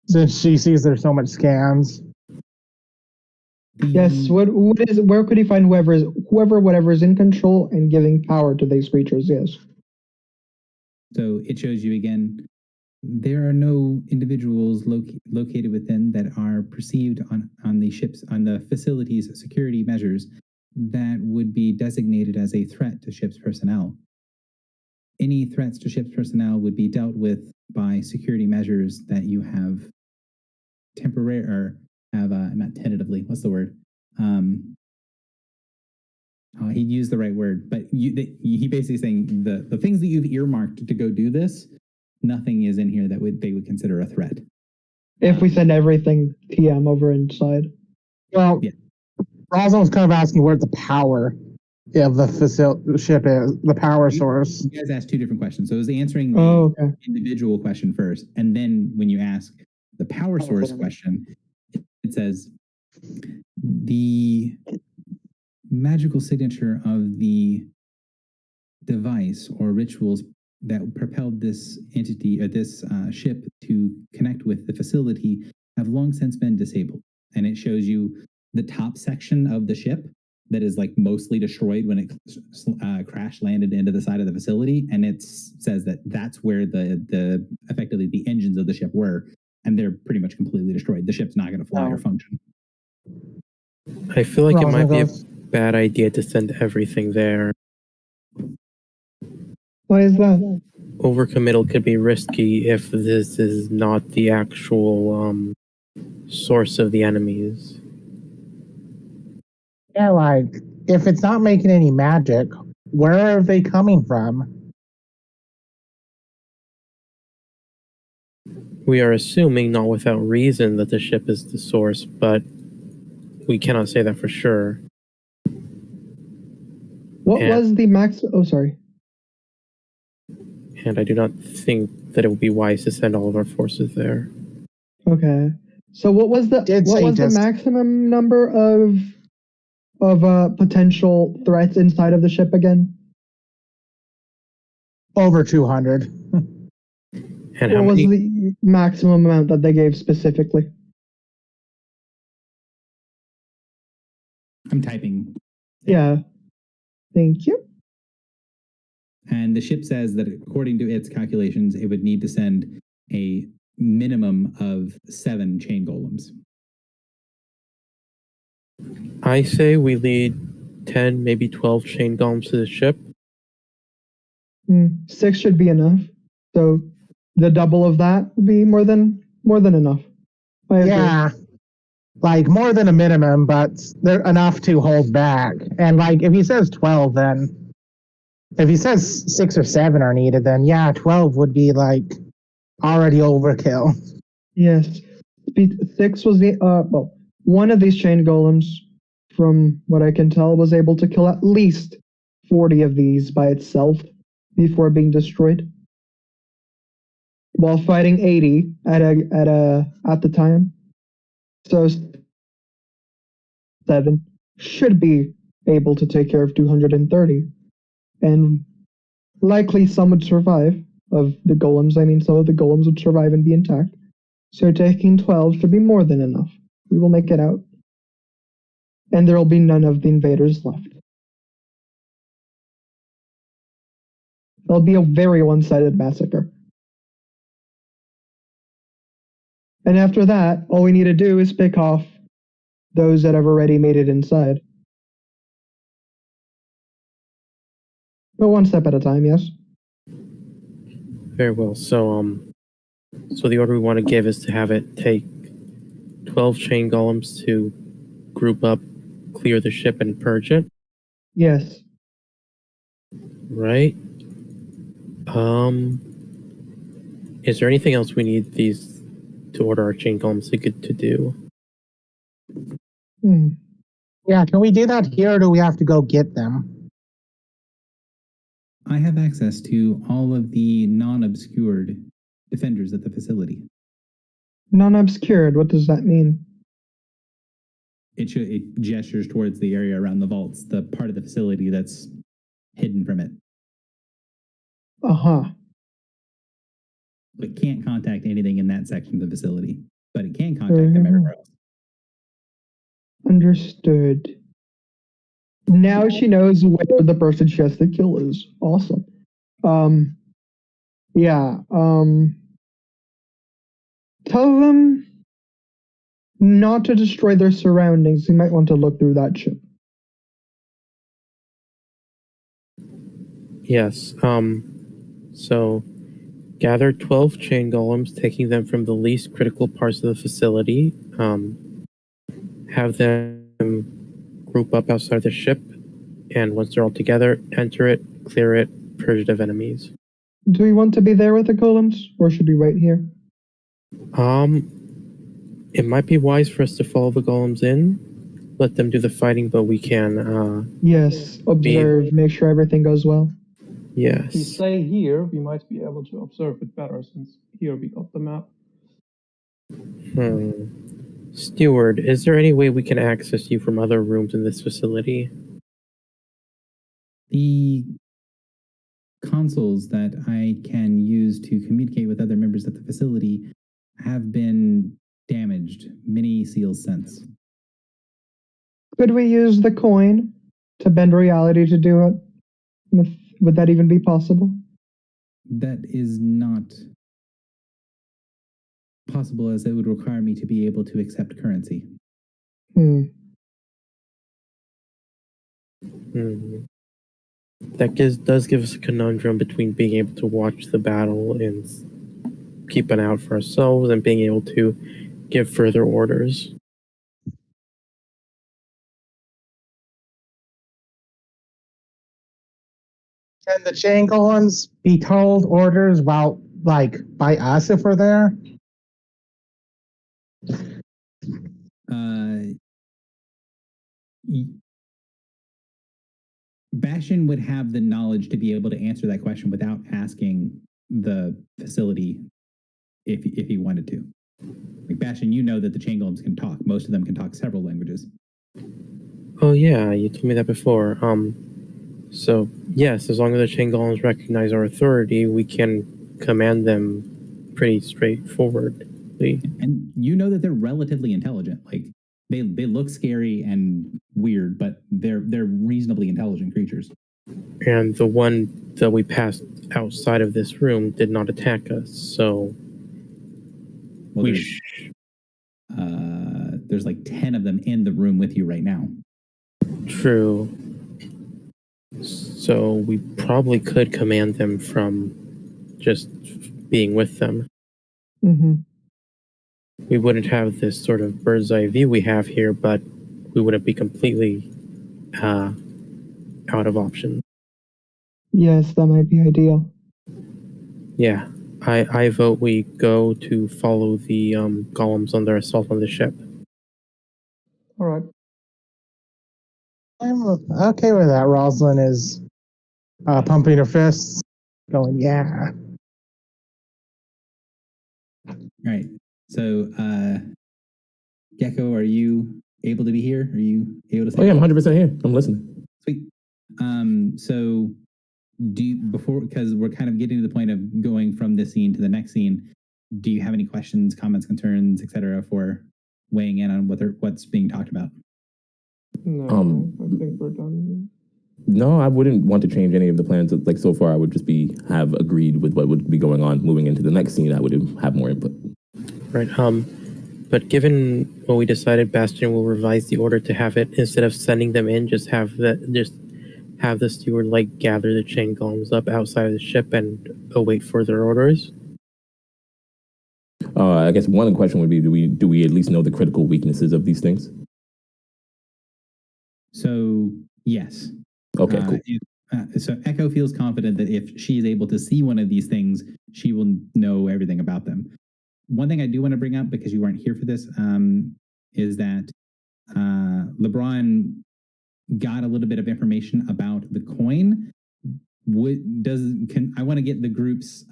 Since she sees there's so much scans. Yes, where could he find whatever is in control and giving power to these creatures? Yes. So it shows you again, there are no individuals located within that are perceived on the ships, on the facility's security measures that would be designated as a threat to ship's personnel. Any threats to ship's personnel would be dealt with by security measures that you have temporary or have not tentatively. What's the word? He used the right word, but he basically saying the things that you've earmarked to go do this, nothing is in here that they would consider a threat. If we send everything TM over inside. Well, Yeah. Rosalind was kind of asking where the power of the ship is, the power source. You guys asked two different questions. So it was answering the Okay. individual question first, and then when you ask the power source question, it says the magical signature of the device or rituals that propelled this entity or this ship to connect with the facility have long since been disabled. And it shows you the top section of the ship that is like mostly destroyed when it crash landed into the side of the facility, and it says that that's where the effectively the engines of the ship were, and they're pretty much completely destroyed. The ship's not going to fly or function. I feel like it might be a goes, bad idea to send everything there. Why is that? Overcommittal could be risky if this is not the actual source of the enemies. yeah, like, if it's not making any magic, where are they coming from? We are assuming, not without reason, that the ship is the source, but we cannot say that for sure. What Yeah. was the max? Oh, sorry. And I do not think that it would be wise to send all of our forces there. Okay. So what was the Did what say was the just- maximum number of potential threats inside of the ship again? Over 200. And how What was many? the maximum amount that they gave specifically? I'm typing. Yeah. Thank you. And the ship says that according to its calculations, it would need to send a minimum of 7 chain golems. I say we lead 10, maybe 12 chain golems to the ship. 6 should be enough. So the double of that would be more than enough. I agree. Yeah. Like, more than a minimum, but they're enough to hold back. And, like, if he says 12, then... If he says 6 or 7 are needed, then, yeah, 12 would be, like, already overkill. Yes. 6 was the well, one of these chain golems, from what I can tell, was able to kill at least 40 of these by itself before being destroyed. While fighting 80 at the time. So 7 should be able to take care of 230. And likely some would survive of the golems. I mean, some of the golems would survive and be intact. So taking 12 should be more than enough. We will make it out. And there will be none of the invaders left. It'll be a very one-sided massacre. And after that, all we need to do is pick off those that have already made it inside. But one step at a time, yes? Very well. So the order we want to give is to have it take 12 chain golems to group up, clear the ship, and purge it. Yes. Right. Is there anything else we need these to order our chain golems to do? Yeah, can we do that here, or do we have to go get them? I have access to all of the non-obscured defenders at the facility. Non-obscured, what does that mean? It gestures towards the area around the vaults, the part of the facility that's hidden from it. Uh-huh. It can't contact anything in that section of the facility, but it can contact them everywhere else. Understood. Now she knows where the person she has to kill is. Awesome. Yeah, tell them not to destroy their surroundings. You might want to look through that ship. Yes. So Gather 12 chain golems, taking them from the least critical parts of the facility. Have them group up outside the ship, and once they're all together, enter it, clear it, purge it of enemies. Do we want to be there with the golems, or should we wait here? It might be wise for us to follow the golems in, let them do the fighting, but we can, Yes, observe, make sure everything goes well. If we yes. stay here, we might be able to observe it better since here we got the map. Steward, is there any way we can access you from other rooms in this facility? The consoles that I can use to communicate with other members of the facility have been damaged many seals since. Could we use the coin to bend reality to do it? Would that even be possible? That is not possible, as it would require me to be able to accept currency. That does give us a conundrum between being able to watch the battle and keep an eye out for ourselves and being able to give further orders. Can the chain golems be told orders while, like, by us if we're there? Bastion would have the knowledge to be able to answer that question without asking the facility if he wanted to. Like, Bastion, you know that the chain golems can talk. Most of them can talk several languages. Oh yeah, you told me that before. So yes, as long as the chain golems recognize our authority, we can command them pretty straightforwardly. And you know that they're relatively intelligent. Like, they look scary and weird, but they're reasonably intelligent creatures. And the one that we passed outside of this room did not attack us, so Well, there's like 10 of them in the room with you right now. True. So we probably could command them from just being with them. We wouldn't have this sort of bird's eye view we have here, but we wouldn't be completely out of options. Yes, that might be ideal. Yeah, I vote we go to follow the golems on their assault on the ship. All right. I'm okay with that. Rosalind is pumping her fists, going, yeah. All right. So, Gecko, are you able to be here? Are you able to stay? Oh yeah, I'm 100% here. I'm listening. Sweet. So because we're kind of getting to the point of going from this scene to the next scene, do you have any questions, comments, concerns, etc., for weighing in on what's being talked about? No, I think we're done. No, I wouldn't want to change any of the plans. Like, so far, I would just have agreed with what would be going on. Moving into the next scene, I would have more input. Right. But given what we decided, Bastion will revise the order to have it, instead of sending them in, just have the steward like gather the chain golems up outside of the ship and await further orders. I guess one question would be: do we at least know the critical weaknesses of these things? So yes. Okay, cool. So Echo feels confident that if she is able to see one of these things, she will know everything about them. One thing I do want to bring up, because you weren't here for this, is that LeBron got a little bit of information about the coin. I want to get the group's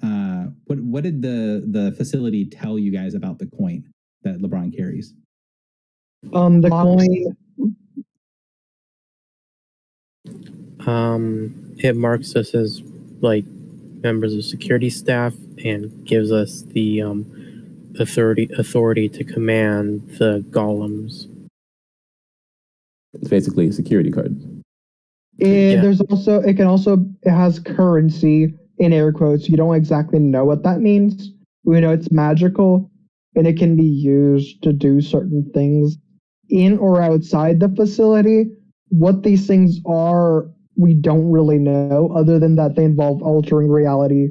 what did the facility tell you guys about the coin that LeBron carries? The coin. It marks us as like members of security staff and gives us the authority to command the golems. It's basically a security card. It has currency in air quotes. You don't exactly know what that means. We know it's magical and it can be used to do certain things in or outside the facility. What these things are, we don't really know, other than that they involve altering reality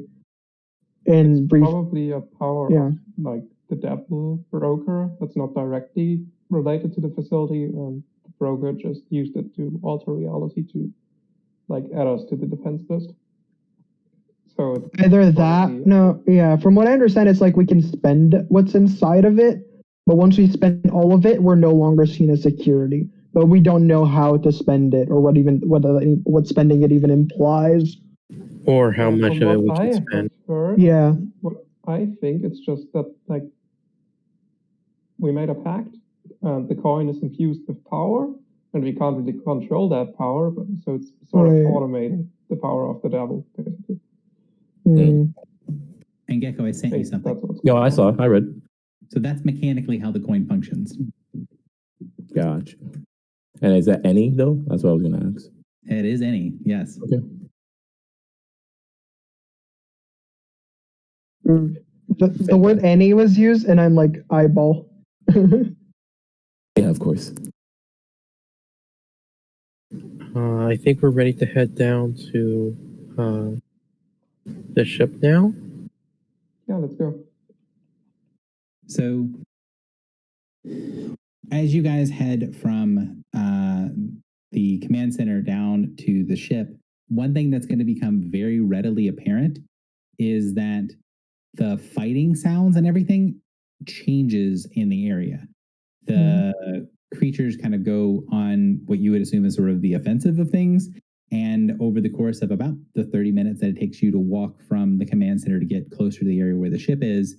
in brief. Probably a power Yeah. of, like, the devil broker that's not directly related to the facility, and the broker just used it to alter reality to, like, add us to the defense list. So it's Either that, probably- no, yeah. From what I understand, it's like we can spend what's inside of it, but once we spend all of it, we're no longer seen as security. But we don't know how to spend it or what spending it even implies. Or how From much of it we what I can have spend. heard, Yeah, what I think it's just that, like, we made a pact, and the coin is infused with power, and we can't really control that power, but so it's sort Right. of automating the power of the devil, basically. mm, And Gecko, I sent I you think something. that's what's Yeah, going I on. saw. I read. So that's mechanically how the coin functions. Gotcha. And is that any though? That's what I was gonna ask. It is any, yes. Okay. the word "any" was used, and I'm like eyeball. Yeah, of course. I think we're ready to head down to the ship now. Yeah, let's go. So, as you guys head from the command center down to the ship, one thing that's going to become very readily apparent is that the fighting sounds and everything changes in the area. The creatures kind of go on what you would assume is sort of the offensive of things. And over the course of about the 30 minutes that it takes you to walk from the command center to get closer to the area where the ship is,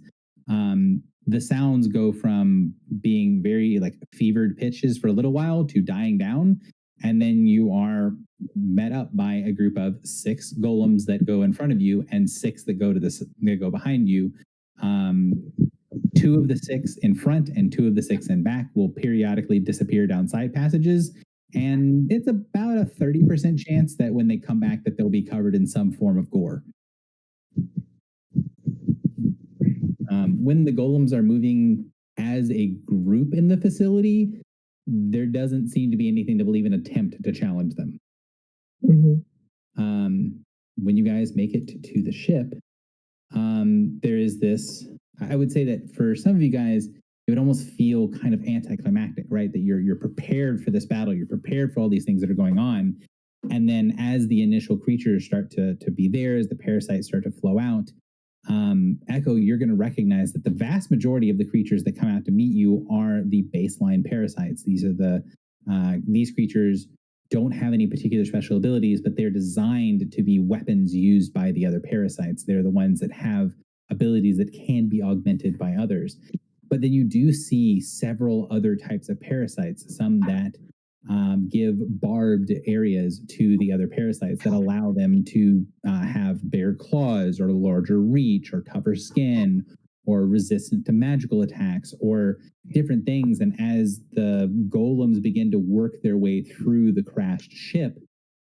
the sounds go from being very like fevered pitches for a little while to dying down. And then you are met up by a group of 6 golems that go in front of you and 6 that go behind you. 2 of the 6 in front and 2 of the 6 in back will periodically disappear down side passages. And it's about a 30% chance that when they come back that they'll be covered in some form of gore. When the golems are moving as a group in the facility, there doesn't seem to be anything that will even attempt to challenge them. When you guys make it to the ship, there is this, I would say that for some of you guys, it would almost feel kind of anticlimactic, right? That you're prepared for this battle, you're prepared for all these things that are going on. And then as the initial creatures start to be there, as the parasites start to flow out, Echo, you're going to recognize that the vast majority of the creatures that come out to meet you are the baseline parasites. These are these creatures don't have any particular special abilities, but they're designed to be weapons used by the other parasites. They're the ones that have abilities that can be augmented by others. But then you do see several other types of parasites, some that give barbed areas to the other parasites that allow them to have bare claws or larger reach or tougher skin or resistant to magical attacks or different things. And as the golems begin to work their way through the crashed ship,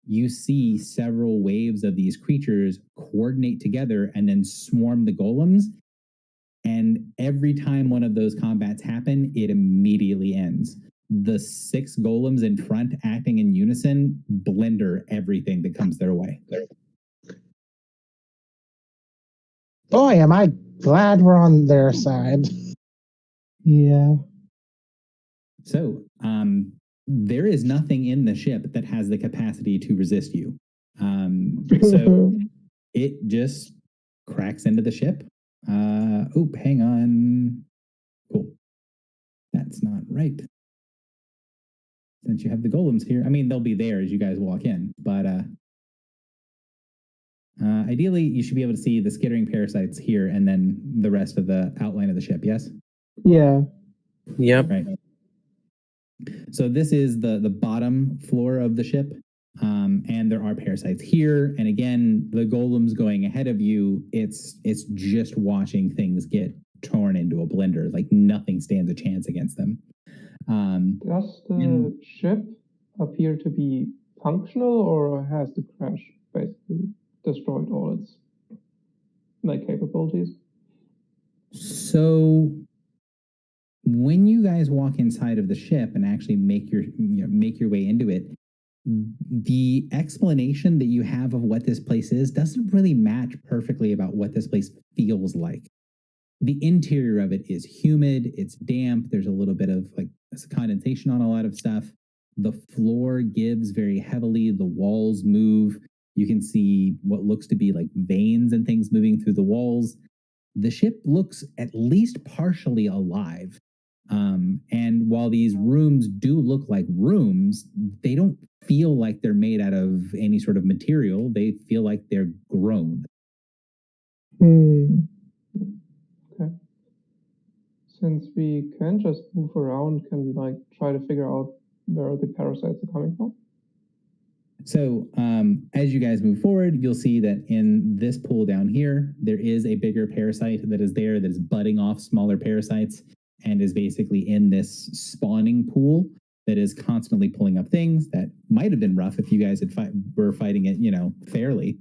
you see several waves of these creatures coordinate together and then swarm the golems. And every time one of those combats happen, it immediately ends. The 6 golems in front acting in unison blender everything that comes their way. Boy, am I glad we're on their side. Yeah. So, there is nothing in the ship that has the capacity to resist you. So it just cracks into the ship. Hang on. Cool. That's not right. Since you have the golems here, I mean, they'll be there as you guys walk in, but ideally you should be able to see the skittering parasites here and then the rest of the outline of the ship. Yes. Yeah. Yep. Right. So this is the bottom floor of the ship, and there are parasites here. And again, the golems going ahead of you, it's just watching things get torn into a blender. Like nothing stands a chance against them. Does the ship appear to be functional, or has the crash basically destroyed all its capabilities? So when you guys walk inside of the ship and actually make your way into it, the explanation that you have of what this place is doesn't really match perfectly about what this place feels like. The interior of it is humid, it's damp, there's a little bit of like condensation on a lot of stuff. The floor gives very heavily, the walls move. You can see what looks to be like veins and things moving through the walls. The ship looks at least partially alive. And while these rooms do look like rooms, they don't feel like they're made out of any sort of material. They feel like they're grown. Okay. Since we can just move around, can we like try to figure out where the parasites are coming from? So as you guys move forward, you'll see that in this pool down here, there is a bigger parasite that is there that is budding off smaller parasites and is basically in this spawning pool that is constantly pulling up things that might have been rough if you guys were fighting it, fairly.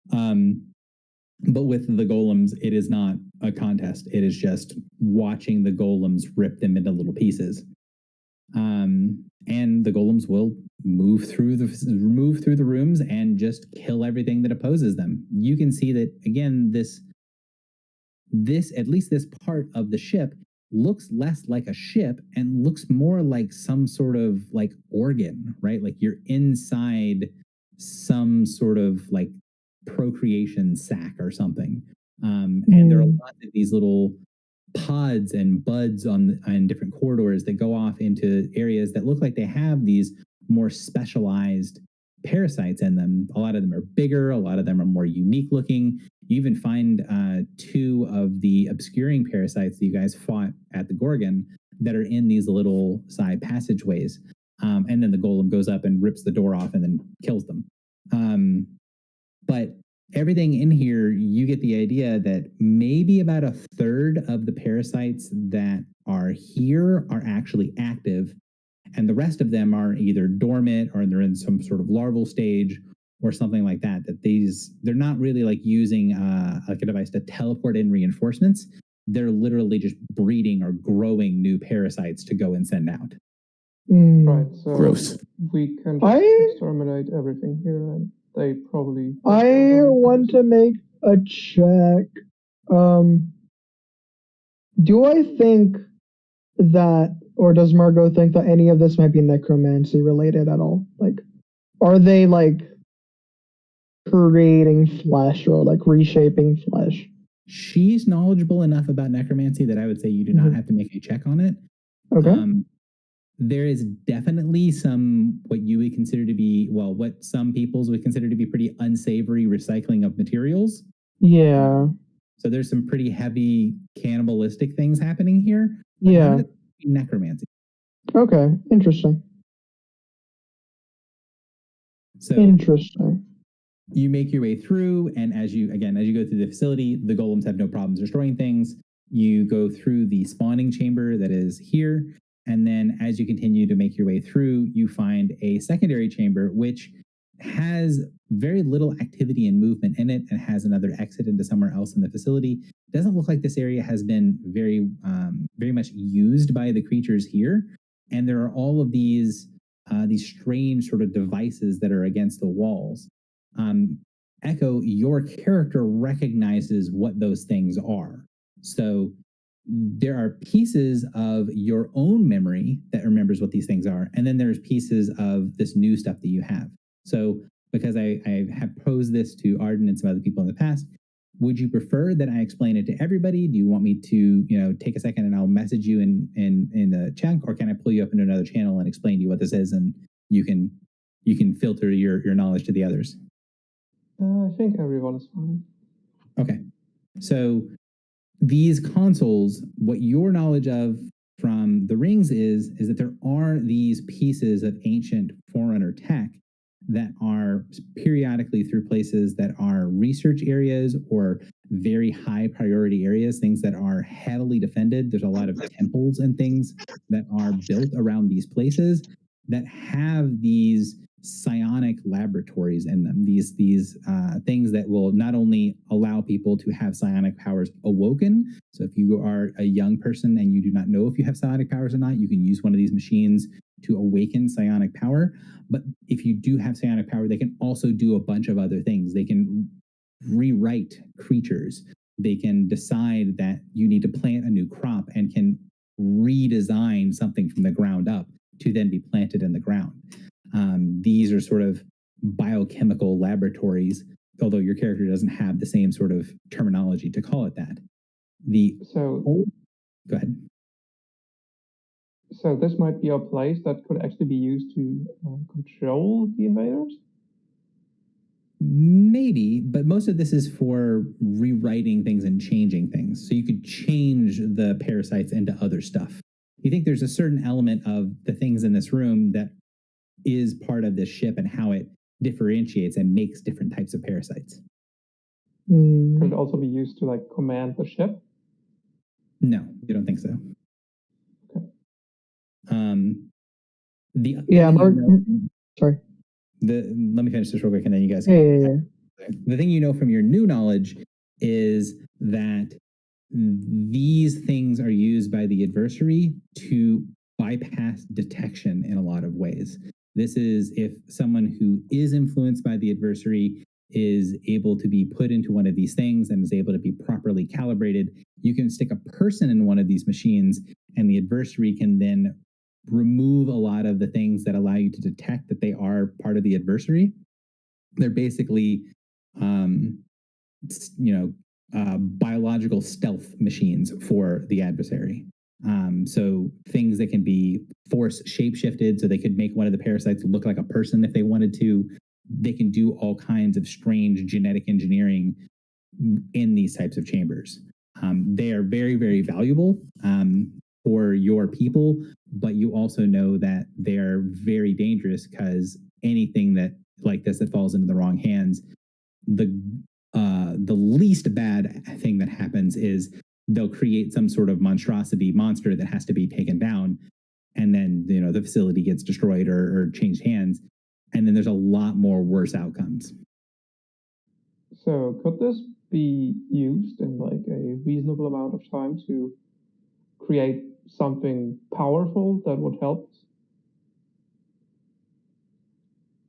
But with the golems, it is not a contest. It is just watching the golems rip them into little pieces. And the golems will move through the rooms and just kill everything that opposes them. You can see that again, this at least this part of the ship looks less like a ship and looks more like some sort of like organ, right? Like you're inside some sort of like procreation sac or something. And there are lots of these little pods and buds on different corridors that go off into areas that look like they have these more specialized parasites in them. A lot of them are bigger, a lot of them are more unique looking. You even find two of the obscuring parasites that you guys fought at the Gorgon that are in these little side passageways. And then the golem goes up and rips the door off and then kills them. But everything in here, you get the idea that maybe about a third of the parasites that are here are actually active, and the rest of them are either dormant or they're in some sort of larval stage or something like that. That they're not really like using like a device to teleport in reinforcements. They're literally just breeding or growing new parasites to go and send out. Right. So Gross. we can just exterminate everything here, and they probably. I want to make a check. Do I think that, or does Margot think that any of this might be necromancy related at all? Like, are they like creating flesh or like reshaping flesh? She's knowledgeable enough about necromancy that I would say you do not have to make a check on it. Okay. There is definitely some what you would consider to be, well, what some peoples would consider to be pretty unsavory recycling of materials. Yeah. So there's some pretty heavy cannibalistic things happening here. Yeah. Necromancy. Okay. Interesting. So interesting. You make your way through, and as you go through the facility, the golems have no problems destroying things. You go through the spawning chamber that is here, and then as you continue to make your way through, you find a secondary chamber which has very little activity and movement in it and has another exit into somewhere else in the facility. It doesn't look like this area has been very much used by the creatures here, and there are all of these strange sort of devices that are against the walls. Echo, your character recognizes what those things are. So there are pieces of your own memory that remembers what these things are, and then there's pieces of this new stuff that you have. So because I have posed this to Arden and some other people in the past, would you prefer that I explain it to everybody? Do you want me to, take a second and I'll message you in the chat, or can I pull you up into another channel and explain to you what this is, and you can filter your knowledge to the others? I think everyone is fine. Okay. So these consoles, what your knowledge of from the rings is that there are these pieces of ancient Forerunner tech that are periodically through places that are research areas or very high priority areas, things that are heavily defended. There's a lot of temples and things that are built around these places that have these psionic laboratories in them, these things that will not only allow people to have psionic powers awoken. So if you are a young person and you do not know if you have psionic powers or not, you can use one of these machines to awaken psionic power. But if you do have psionic power, they can also do a bunch of other things. They can rewrite creatures. They can decide that you need to plant a new crop and can redesign something from the ground up to then be planted in the ground. These are sort of biochemical laboratories, although your character doesn't have the same sort of terminology to call it that. Go ahead. So this might be a place that could actually be used to control the invaders? Maybe, but most of this is for rewriting things and changing things. So you could change the parasites into other stuff. You think there's a certain element of the things in this room that is part of this ship and how it differentiates and makes different types of parasites. Could it also be used to like command the ship? No, you don't think so. Okay. Sorry. Let me finish this real quick, and then you guys. Yeah. The thing you know from your new knowledge is that these things are used by the adversary to bypass detection in a lot of ways. This is if someone who is influenced by the adversary is able to be put into one of these things and is able to be properly calibrated, you can stick a person in one of these machines, and the adversary can then remove a lot of the things that allow you to detect that they are part of the adversary. They're basically, biological stealth machines for the adversary. So things that can be force shapeshifted, so they could make one of the parasites look like a person if they wanted to. They can do all kinds of strange genetic engineering in these types of chambers. They are very, very valuable for your people, but you also know that they are very dangerous because anything that like this that falls into the wrong hands, the least bad thing that happens is they'll create some sort of monster that has to be taken down, and then the facility gets destroyed or changed hands, and then there's a lot more worse outcomes. So could this be used in like a reasonable amount of time to create something powerful that would help?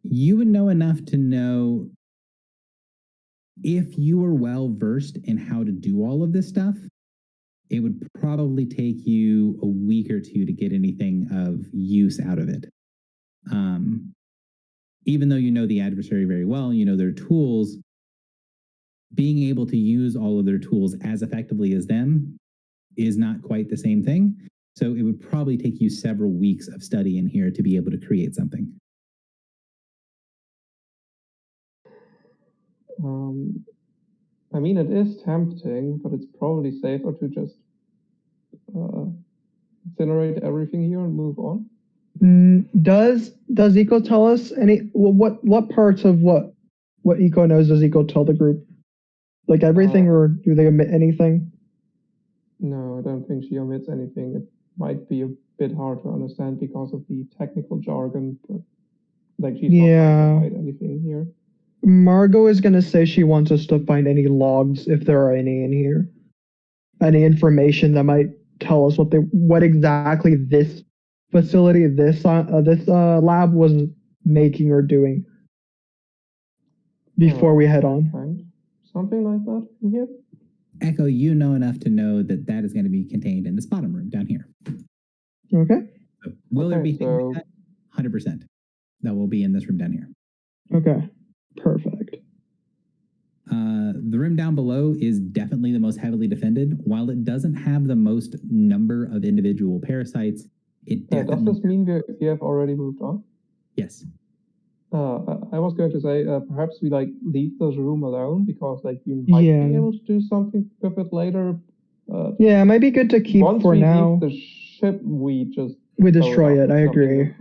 You would know enough to know if you were well versed in how to do all of this stuff. It would probably take you a week or two to get anything of use out of it. Even though you know the adversary very well, you know their tools, being able to use all of their tools as effectively as them is not quite the same thing. So it would probably take you several weeks of study in here to be able to create something. I mean, it is tempting, but it's probably safer to just incinerate everything here and move on. Does Eco tell us what parts of what Eco knows does Eco tell the group? Like everything, or do they omit anything? No, I don't think she omits anything. It might be a bit hard to understand because of the technical jargon, but like she's not going to hide anything here. Margot is going to say she wants us to find any logs, if there are any in here. Any information that might tell us what exactly this facility, this lab was making or doing before we head on. Find something like that in here? Echo, you know enough to know that that is going to be contained in this bottom room down here. Okay. So will there be things like that? 100%. That will be in this room down here. Okay. Perfect. The room down below is definitely the most heavily defended. While it doesn't have the most number of individual parasites, it definitely... Does this mean we have already moved on? Yes. I was going to say perhaps we like leave this room alone because like we might be able to do something with it later. It might be good to keep for now. Once we leave the ship, we destroy it. I agree.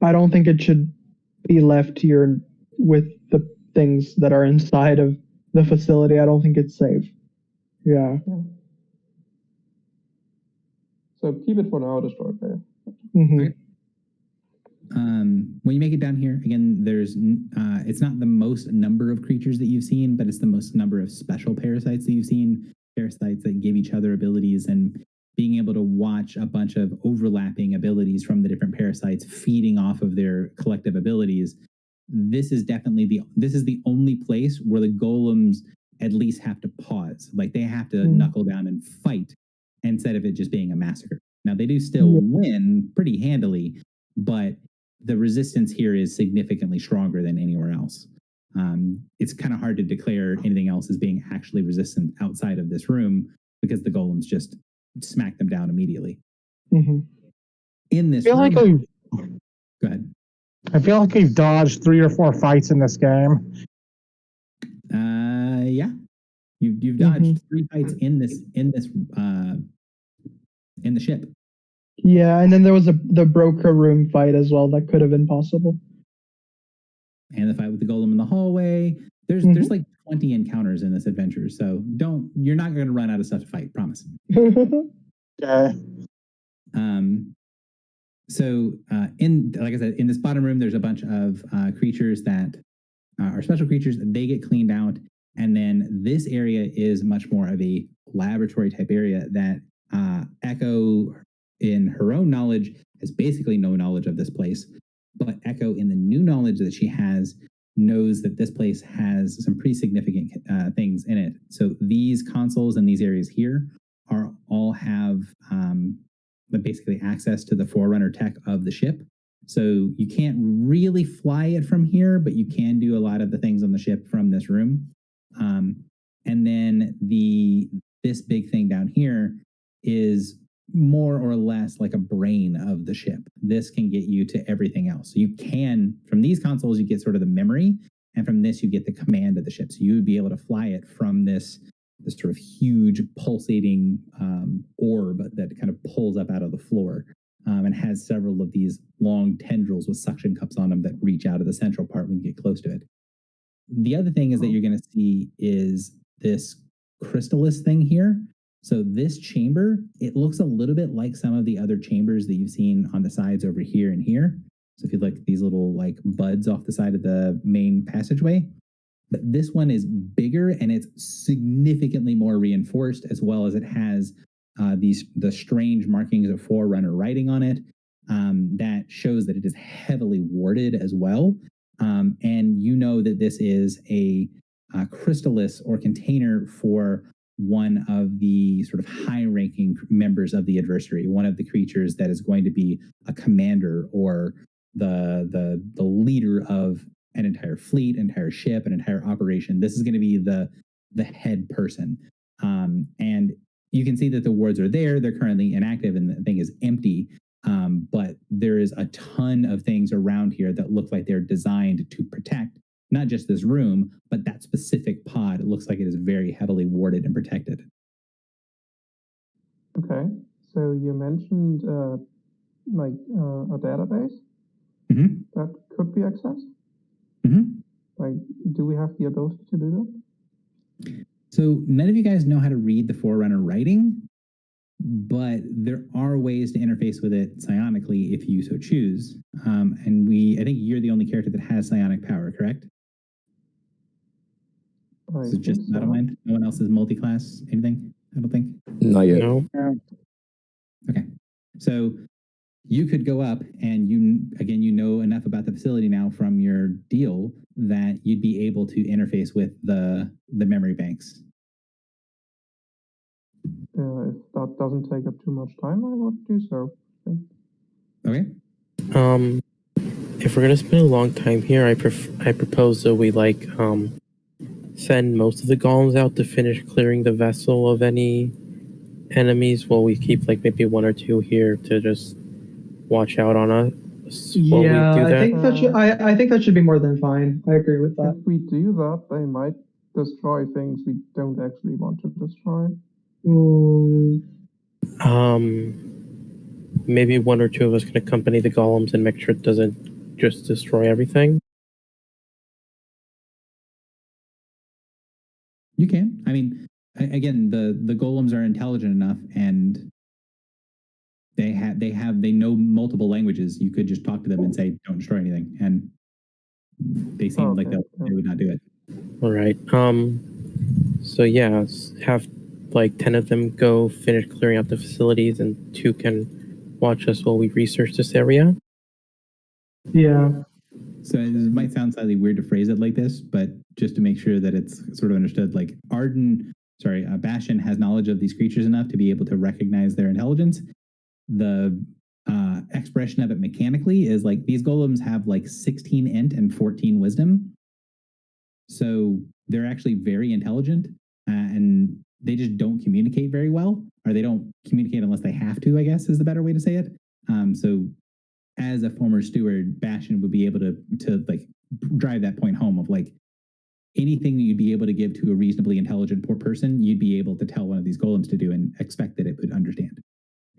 I don't think it should be left here with the things that are inside of the facility. I don't think it's safe. Yeah. So keep it for now, destroy it there. Mm-hmm. Okay. When you make it down here, again, there's it's not the most number of creatures that you've seen, but it's the most number of special parasites that you've seen. Parasites that give each other abilities and being able to watch a bunch of overlapping abilities from the different parasites feeding off of their collective abilities. This is definitely the only place where the golems at least have to pause. Like they have to knuckle down and fight instead of it just being a massacre. Now they do still win pretty handily, but the resistance here is significantly stronger than anywhere else. It's kind of hard to declare anything else as being actually resistant outside of this room because the golems just smack them down immediately. Mm-hmm. In this I feel room, like go ahead. I feel like we've dodged 3 or 4 fights in this game. Yeah, you've dodged 3 fights in the ship. Yeah, and then there was the broker room fight as well that could have been possible. And the fight with the golem in the hallway. There's like 20 encounters in this adventure, so you're not going to run out of stuff to fight, promise. Yeah. So like I said, in this bottom room, there's a bunch of creatures that are special creatures. They get cleaned out, and then this area is much more of a laboratory type area that Echo, in her own knowledge, has basically no knowledge of this place. But Echo, in the new knowledge that she has, knows that this place has some pretty significant things in it. So these consoles and these areas here all have basically access to the Forerunner tech of the ship. So you can't really fly it from here, but you can do a lot of the things on the ship from this room. And then this big thing down here is more or less like a brain of the ship. This can get you to everything else. So you can, from these consoles, you get sort of the memory, and from this you get the command of the ship. So you would be able to fly it from this sort of huge pulsating orb that kind of pulls up out of the floor and has several of these long tendrils with suction cups on them that reach out of the central part when you get close to it. The other thing is that you're going to see is this crystallis thing here. So this chamber, it looks a little bit like some of the other chambers that you've seen on the sides over here and here. So if you look at these little like buds off the side of the main passageway, but this one is bigger and it's significantly more reinforced, as well as it has the strange markings of Forerunner writing on it that shows that it is heavily warded as well. And you know that this is a crystallis or container for one of the sort of high-ranking members of the adversary, one of the creatures that is going to be a commander or the leader of an entire fleet, entire ship, an entire operation. This is going to be the head person. And you can see that the wards are there. They're currently inactive and the thing is empty. But there is a ton of things around here that look like they're designed to protect not just this room, but that specific pod. It looks like it is very heavily warded and protected. Okay, so you mentioned a database that could be accessed. Like, do we have the ability to do that? So none of you guys know how to read the Forerunner writing, but there are ways to interface with it psionically if you so choose. And I think you're the only character that has psionic power, correct? So just not of mine. No one else is multi-class anything, I don't think. Not yet. No. Okay. So you could go up and you know enough about the facility now from your deal that you'd be able to interface with the memory banks. If that doesn't take up too much time, I would do so. Okay. If we're gonna spend a long time here, I propose that we send most of the golems out to finish clearing the vessel of any enemies, while we keep maybe 1 or 2 here to just watch out on us. Yeah, I think that should be more than fine. I agree with that. If we do that, they might destroy things we don't actually want to destroy. Maybe 1 or 2 of us can accompany the golems and make sure it doesn't just destroy everything. You can. I mean, again, the golems are intelligent enough, and they know multiple languages. You could just talk to them and say, "Don't destroy anything," and they seem like they would not do it. All right. So yeah, like 10 of them go finish clearing out the facilities, and 2 can watch us while we research this area? Yeah. So it might sound slightly weird to phrase it like this, but just to make sure that it's sort of understood, like Bastion has knowledge of these creatures enough to be able to recognize their intelligence. The expression of it mechanically is like these golems have like 16 int and 14 wisdom. So they're actually very intelligent and they just don't communicate very well, or they don't communicate unless they have to, I guess is the better way to say it. So as a former steward, Bastion would be able to like drive that point home of like anything that you'd be able to give to a reasonably intelligent poor person, you'd be able to tell one of these golems to do and expect that it would understand.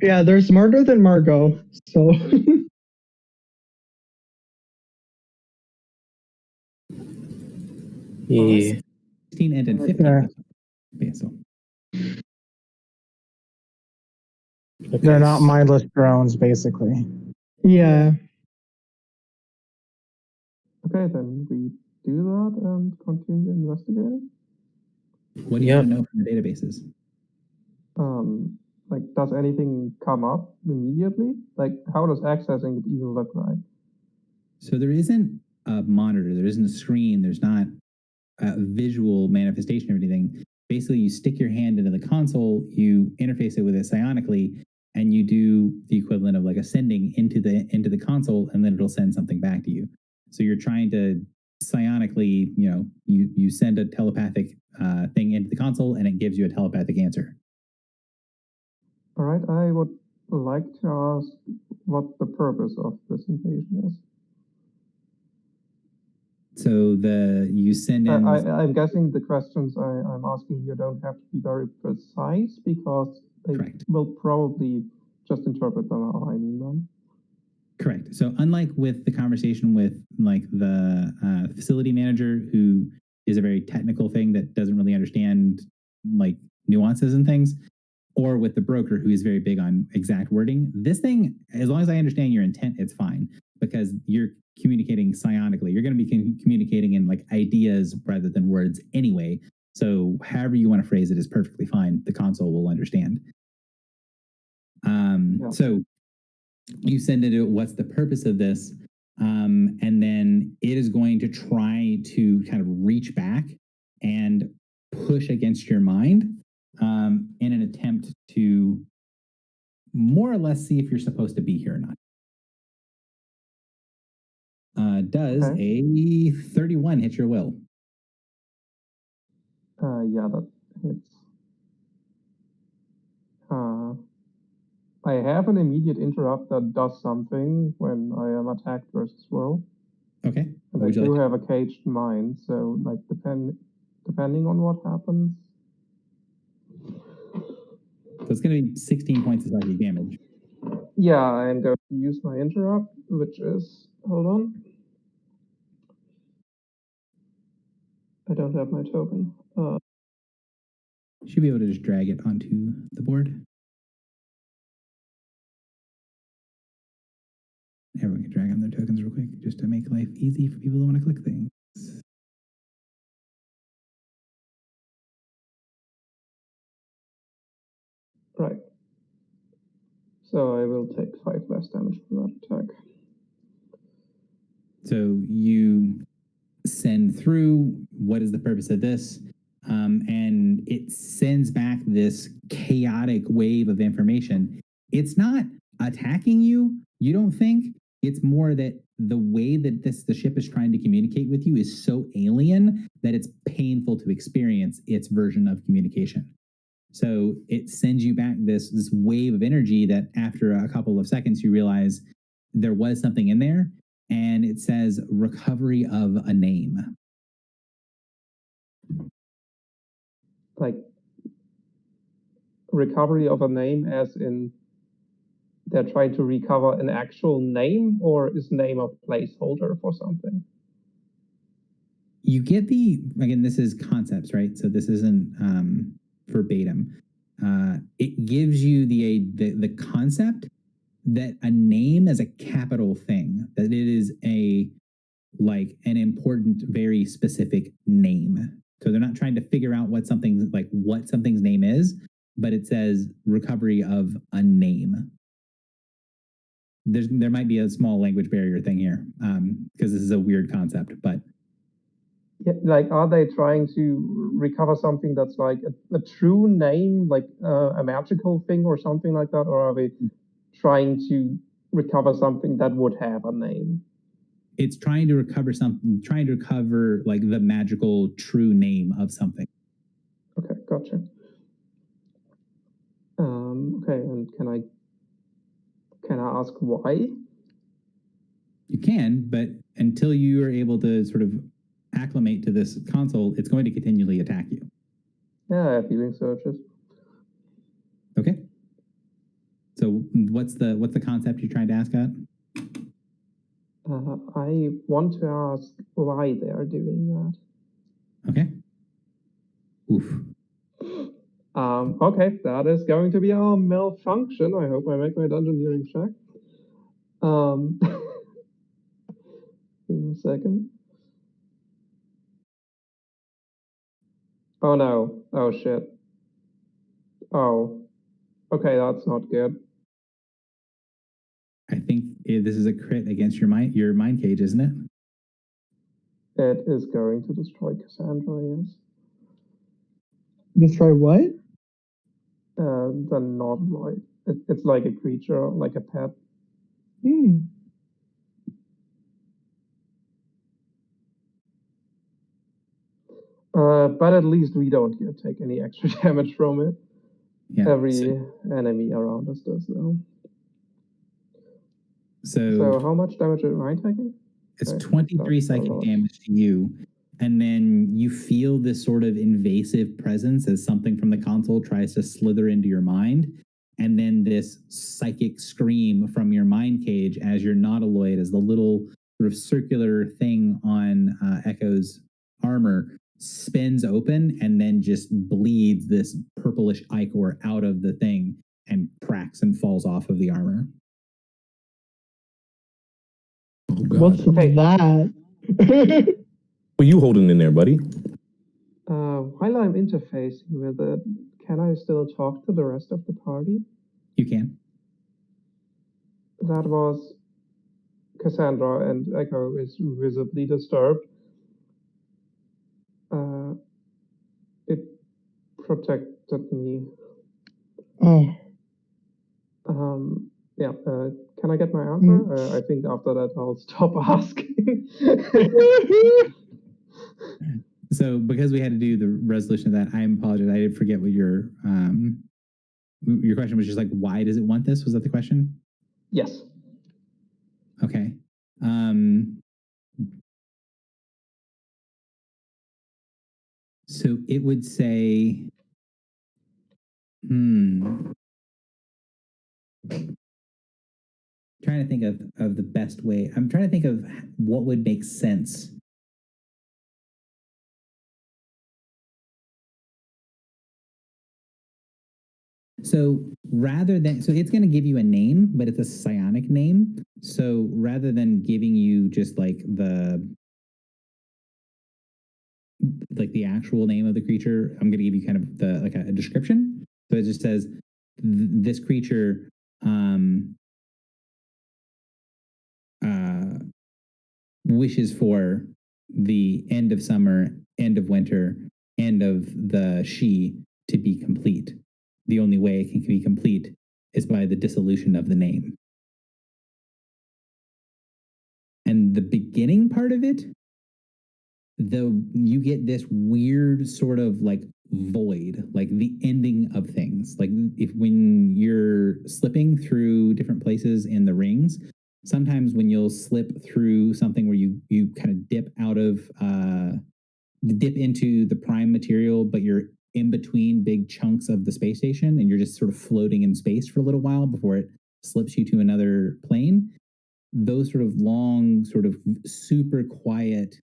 Yeah, they're smarter than Margot, so. Yeah. 16 and 15. Yeah, so. Okay. They're not mindless drones, basically. Yeah. Okay, then we do that and continue investigating. What do you want to know from the databases? Like, does anything come up immediately? Like, how does accessing it even look like? So there isn't a monitor, there isn't a screen, there's not a visual manifestation of anything. Basically, you stick your hand into the console, you interface it with it psionically, and you do the equivalent of like a sending into the console, and then it'll send something back to you. So you're trying to psionically, you send a telepathic thing into the console, and it gives you a telepathic answer. All right, I would like to ask what the purpose of this invasion is. So you send in. I'm guessing the questions I'm asking here don't have to be very precise because they will probably just interpret them how I mean them. Correct. So unlike with the conversation with like the facility manager, who is a very technical thing that doesn't really understand like nuances and things, or with the broker who is very big on exact wording, this thing, as long as I understand your intent, it's fine because you're communicating psionically. You're going to be communicating in like ideas rather than words anyway. So however you want to phrase it is perfectly fine. The console will understand. So you send it, what's the purpose of this? And then it is going to try to kind of reach back and push against your mind in an attempt to more or less see if you're supposed to be here or not. Does a 31 hit your will? Yeah, that hits. I have an immediate interrupt that does something when I am attacked versus will. Okay. And I do have a caged mind, so like depending on what happens. So it's going to be 16 points of psychic damage. Yeah, I'm going to use my interrupt, which is, hold on. I don't have my token. Should be able to just drag it onto the board. Everyone can drag on their tokens real quick, just to make life easy for people who want to click things. Right. So I will take 5 less damage from that attack. So you send through, what is the purpose of this? And it sends back this chaotic wave of information. It's not attacking you, you don't think. It's more that the way that the ship is trying to communicate with you is so alien that it's painful to experience its version of communication. So it sends you back this wave of energy that after a couple of seconds, you realize there was something in there, and it says recovery of a name. Like recovery of a name as in they're trying to recover an actual name, or is name a placeholder for something? You get again, this is concepts, right? So this isn't verbatim. It gives you the concept that a name is a capital thing, that it is an important, very specific name. So they're not trying to figure out what something's name is, but it says recovery of a name. There might be a small language barrier thing here, because this is a weird concept, but Yeah, like, are they trying to recover something that's like a true name, like a magical thing or something like that, or are they trying to recover something that would have a name? it's trying to recover like the magical true name of something. Okay, gotcha. Okay, and can I ask why? You can, but until you are able to sort of acclimate to this console, it's going to continually attack you. Yeah, I have healing searches. Okay. So what's the concept you're trying to ask at? I want to ask why they are doing that. Okay. Oof. Okay, that is going to be a malfunction. I hope I make my dungeoneering check. Give me a second. Oh no. Oh shit. Oh. Okay, that's not good. I think this is a crit against your mind cage, isn't it? It is going to destroy Cassandra, yes. Destroy what? The normal. It's like a creature, like a pet. But at least we don't take any extra damage from it. Yeah. Every enemy around us does though. So how much damage am I taking? It's Okay, 23 that's a psychic lot. damage to you. And then you feel this sort of invasive presence as something from the console tries to slither into your mind. And then this psychic scream from your mind cage as your nautiloid, as the little sort of circular thing on Echo's armor spins open and then just bleeds this purplish ichor out of the thing and cracks and falls off of the armor. Oh, God. What's that? What are you holding in there, buddy? While I'm interfacing with it, can I still talk to the rest of the party? You can. That was Cassandra, and Echo is visibly disturbed. It protected me. Oh, Yeah, can I get my answer? I think after that I'll stop asking. So because we had to do the resolution of that, I apologize. I did forget what your question was. Just like, why does it want this? Was that the question? Yes. Okay. So it would say, trying to think of the best way. I'm trying to think of what would make sense. So it's going to give you a name, but it's a psionic name. So rather than giving you just like the actual name of the creature, I'm going to give you kind of a description. So it just says this creature wishes for the end of summer, end of winter, end of the she to be complete. The only way it can be complete is by the dissolution of the name. And the beginning part of it, though, you get this weird sort of like void, like the ending of things. Like when you're slipping through different places in the rings, sometimes when you'll slip through something where you kind of dip into the prime material, but you're in between big chunks of the space station and you're just sort of floating in space for a little while before it slips you to another plane. Those sort of long, sort of super quiet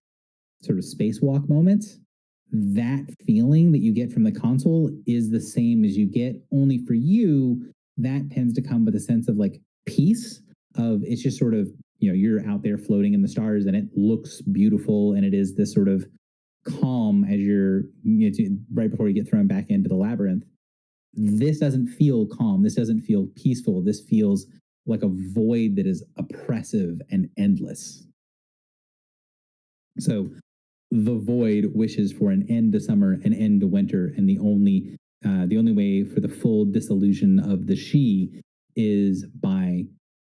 sort of spacewalk moments, that feeling that you get from the console is the same as you get, only for you, that tends to come with a sense of like peace. Of it's just sort of, you're out there floating in the stars and it looks beautiful and it is this sort of calm as right before you get thrown back into the labyrinth. This doesn't feel calm. This doesn't feel peaceful. This feels like a void that is oppressive and endless. So the void wishes for an end to summer, an end to winter, and the only way for the full dissolution of the she is by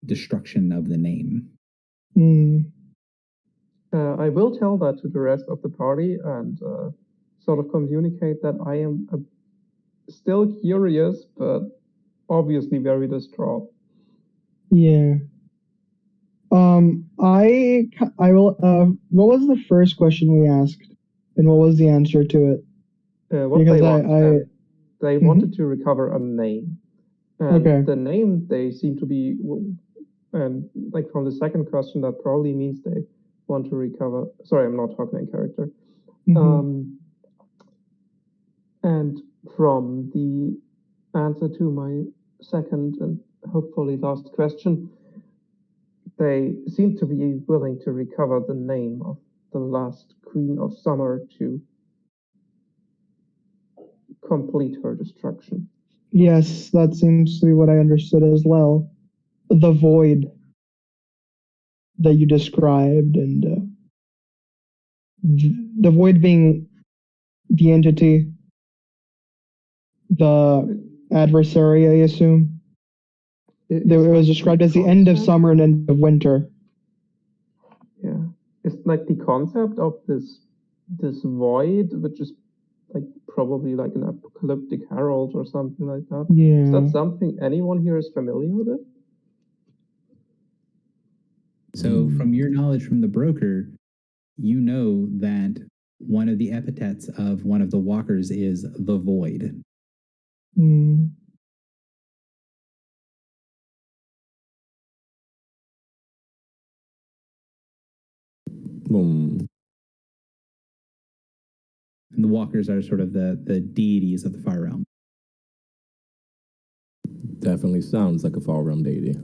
destruction of the name. I will tell that to the rest of the party and sort of communicate that I am still curious, but obviously very distraught. Yeah. I will. What was the first question we asked, and what was the answer to it? What Because they wanted to recover a name. And Okay. the name they seem to be, and like from the second question, that probably means they want to recover. Sorry, I'm not talking in character. And from the answer to my second and hopefully last question, they seem to be willing to recover the name of the last Queen of Summer to complete her destruction. Yes, that seems to be what I understood as well. The void that you described, and the void being the entity, the adversary, I assume. It was described as the end of summer and end of winter. Yeah, it's like the concept of this void, which is like probably like an apocalyptic herald or something like that. Yeah. Is that something anyone here is familiar with? So from your knowledge from the broker, you know that one of the epithets of one of the walkers is the void. Boom. And the walkers are sort of the deities of the far realm. Definitely sounds like a far realm deity.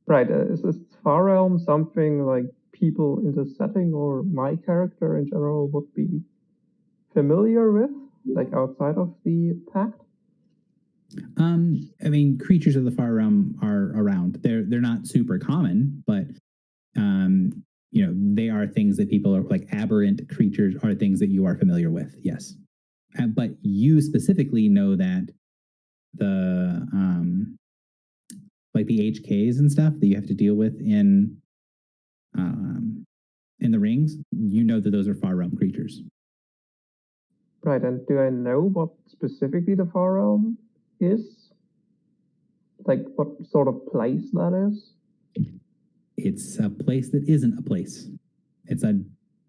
Right. Is this far realm something like people in the setting or my character in general would be familiar with, like outside of the pact? I mean, creatures of the far realm are around. They're not super common, but they are things that people are like aberrant creatures are things that you are familiar with. Yes, but you specifically know that the like the HKs and stuff that you have to deal with in the rings. You know that those are far realm creatures. Right. And do I know what specifically the far realm is? Like what sort of place that is? It's a place that isn't a place. It's a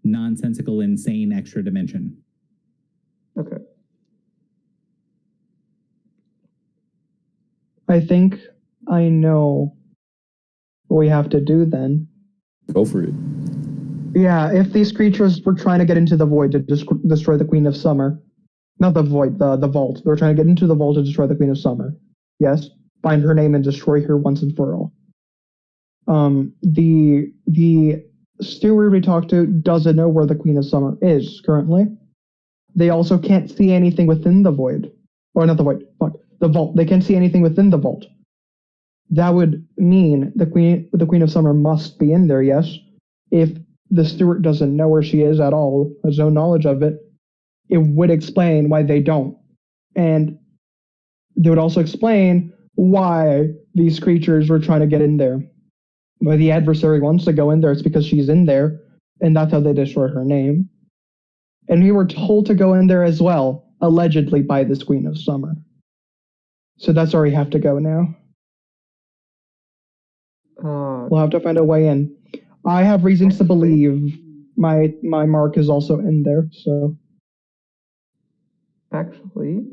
nonsensical, insane extra dimension. Okay. I think I know what we have to do then. Go for it. Yeah, if these creatures were trying to get into the void to destroy the Queen of Summer, not the void, the vault. They're trying to get into the vault to destroy the Queen of Summer. Yes, find her name and destroy her once and for all. The steward we talked to doesn't know where the Queen of Summer is currently. They also can't see anything within the void, or not the void. Fuck, the vault. They can't see anything within the vault. That would mean the Queen of Summer must be in there. Yes, if the steward doesn't know where she is at all, has no knowledge of it, it would explain why they don't. And they would also explain why these creatures were trying to get in there. Why the adversary wants to go in there, it's because she's in there, and that's how they destroy her name. And we were told to go in there as well, allegedly by this Queen of Summer. So that's where we have to go now. We'll have to find a way in. I have reasons to believe my mark is also in there, so. Actually,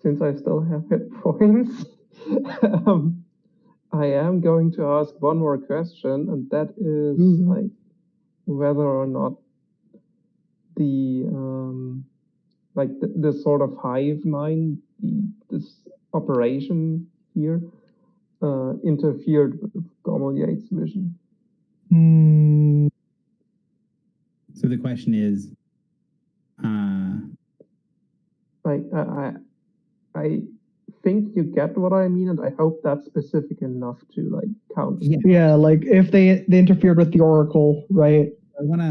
since I still have hit points, I am going to ask one more question, and that is like whether or not the this sort of hive mind, this operation here, interfered with Gommel Yates' vision. Hmm. So the question is, Like I think you get what I mean, and I hope that's specific enough to like count. Yeah. Yeah, like if they interfered with the Oracle, right? I want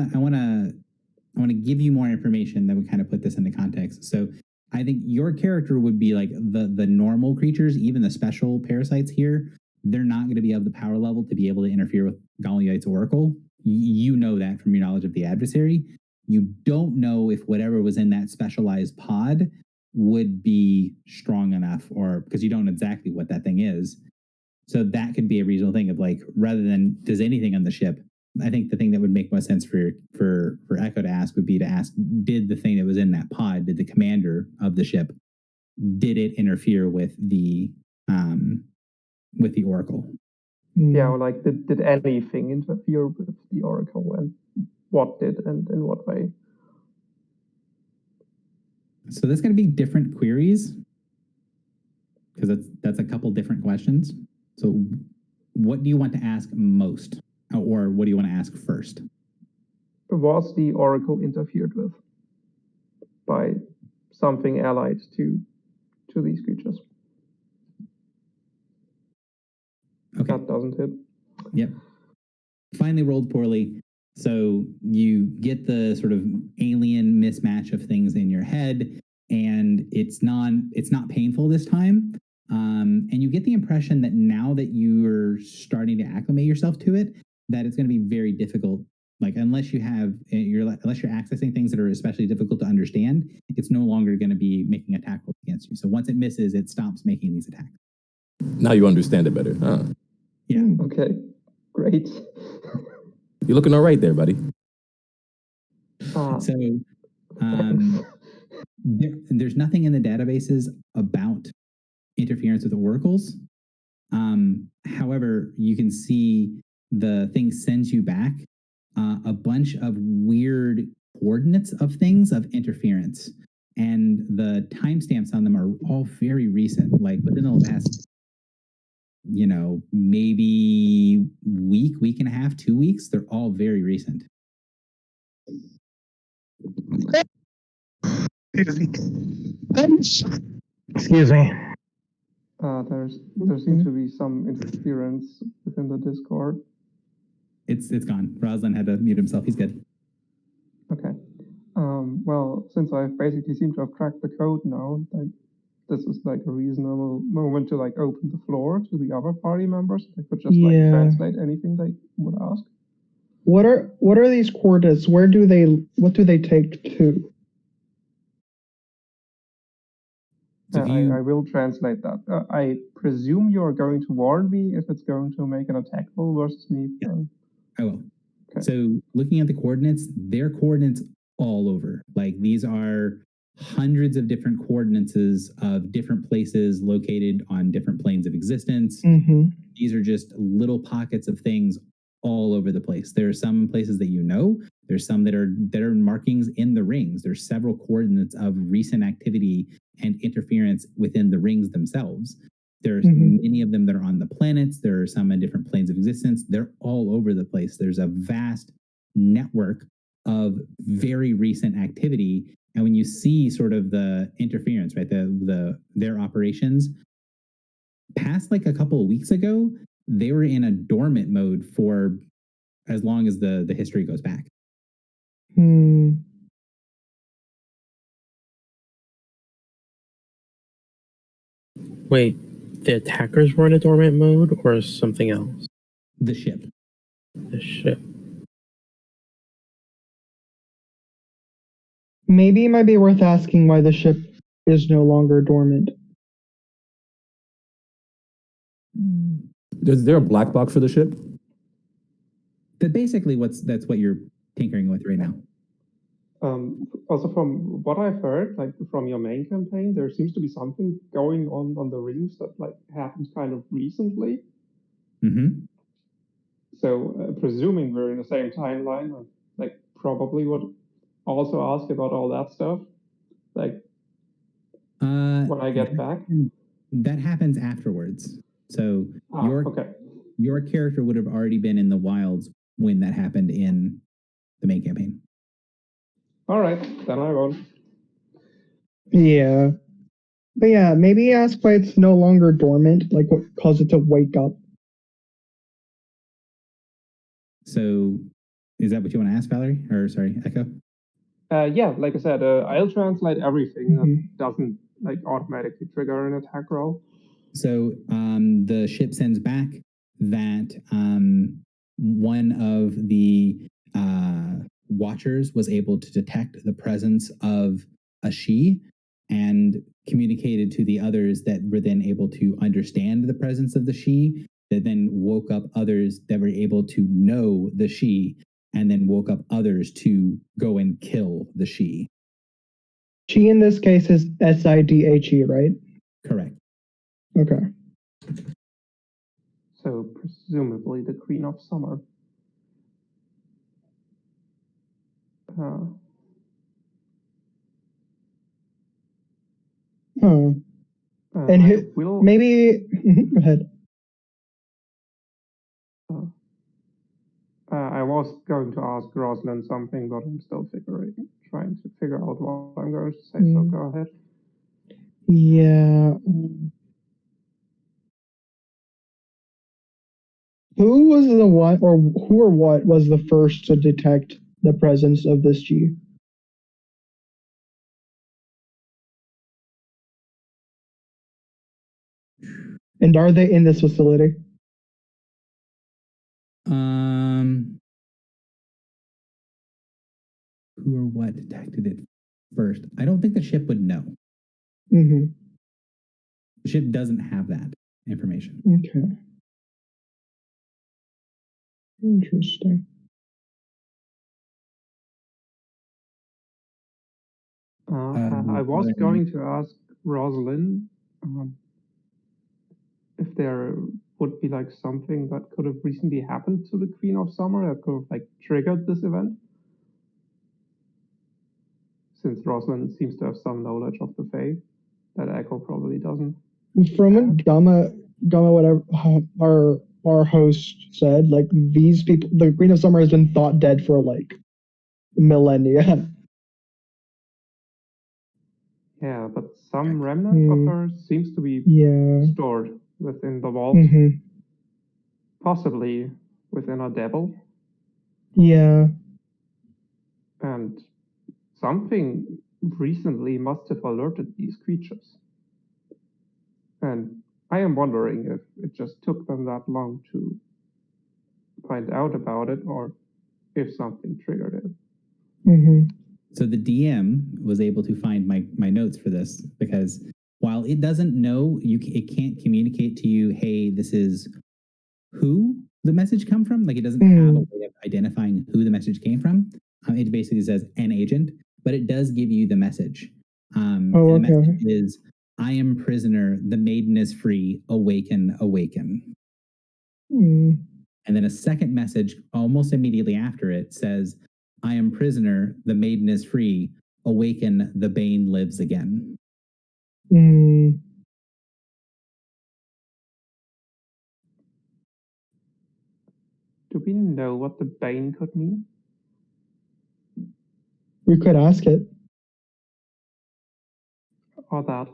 to give you more information that would kind of put this into context. So I think your character would be like the normal creatures, even the special parasites here. They're not going to be of the power level to be able to interfere with Goliath's Oracle. You know that from your knowledge of the adversary. You don't know if whatever was in that specialized pod would be strong enough, or because you don't know exactly what that thing is. So that could be a reasonable thing of like, rather than does anything on the ship, I think the thing that would make most sense for Echo to ask would be to ask, did the thing that was in that pod, did the commander of the ship, did it interfere with the Oracle? Yeah, or like did anything interfere with the Oracle, and what did, and in what way? So that's going to be different queries, because that's a couple different questions. So what do you want to ask most, or what do you want to ask first? Was the Oracle interfered with by something allied to these creatures? Okay. That doesn't hit. Yep. Finally rolled poorly. So you get the sort of alien mismatch of things in your head, and it's not painful this time. And you get the impression that now that you're starting to acclimate yourself to it, that it's going to be very difficult. Like unless you're accessing things that are especially difficult to understand, it's no longer going to be making attack rolls against you. So once it misses, it stops making these attacks. Now you understand it better. Huh? Yeah. Okay, great. You're looking all right there, buddy. So there's nothing in the databases about interference with oracles. However, you can see the thing sends you back a bunch of weird coordinates of things of interference, and the timestamps on them are all very recent, like within the last, maybe week and a half, 2 weeks. They're all very recent. Excuse me. There seems to be some interference within the Discord. It's gone. Roslyn had to mute himself. He's good. Okay. Well, since I basically seem to have cracked the code now, like this is like a reasonable moment to like open the floor to the other party members. They could just like translate anything they would ask. What are these coordinates? What do they take to? So I will translate that. I presume you are going to warn me if it's going to make an attack roll versus me. Yeah. I will. Okay. So looking at the coordinates, they're coordinates all over. Like these are hundreds of different coordinates of different places located on different planes of existence. Mm-hmm. These are just little pockets of things all over the place. There are some places that there's some that are markings in the rings. There's several coordinates of recent activity and interference within the rings themselves. There's many of them that are on the planets. There are some in different planes of existence. They're all over the place. There's a vast network of very recent activity. And when you see sort of the interference, right, their operations, past like a couple of weeks ago, they were in a dormant mode for as long as the history goes back. Wait, the attackers were in a dormant mode or something else? The ship. The ship. Maybe it might be worth asking why the ship is no longer dormant. Is there a black box for the ship? That basically that's what you're tinkering with right now. Also, from what I've heard, like from your main campaign, there seems to be something going on the rings that like happened kind of recently. Mm-hmm. So, presuming we're in the same timeline, I, like probably would also ask about all that stuff, like when I get back. That happens afterwards. So your character would have already been in the wilds when that happened in the main campaign. All right, then I won't. Yeah. But yeah, maybe ask why it's no longer dormant, like what caused it to wake up. So, is that what you want to ask, Valerie? Or sorry, Echo? Yeah, like I said, I'll translate everything Mhm. that doesn't like automatically trigger an attack roll. So the ship sends back that one of the watchers was able to detect the presence of a she and communicated to the others that were then able to understand the presence of the she, that then woke up others that were able to know the she, and then woke up others to go and kill the she. She in this case is SIDHE, right? Correct. Okay. So presumably the Queen of Summer. Huh. And who, maybe, go ahead. I was going to ask Rosalind something, but I'm still trying to figure out what I'm going to say, so go ahead. Yeah. Who was the one, or who or what was the first to detect the presence of this G? And are they in this facility? Who or what detected it first? I don't think the ship would know. Mm-hmm. The ship doesn't have that information. Okay. Interesting. I was going to ask Rosalind if there would be like something that could have recently happened to the Queen of Summer that could have like triggered this event. Since Rosalind seems to have some knowledge of the Fae that Echo probably doesn't. From what Gamma, whatever our host said, like these people, the Queen of Summer has been thought dead for like millennia. Yeah, but some remnant of her seems to be stored within the vault. Possibly within a devil. Yeah. And something recently must have alerted these creatures. And I am wondering if it just took them that long to find out about it, or if something triggered it. Mm-hmm. So the DM was able to find my notes for this, because while it doesn't know, it can't communicate to you, hey, this is who the message come from. Like, it doesn't have a way of identifying who the message came from. It basically says an agent, but it does give you the message. And the message is, I am prisoner, the maiden is free, awaken, awaken. And then a second message almost immediately after it says, I am prisoner, the maiden is free, awaken, the bane lives again. Do we know what the bane could mean? We could ask it. Or that.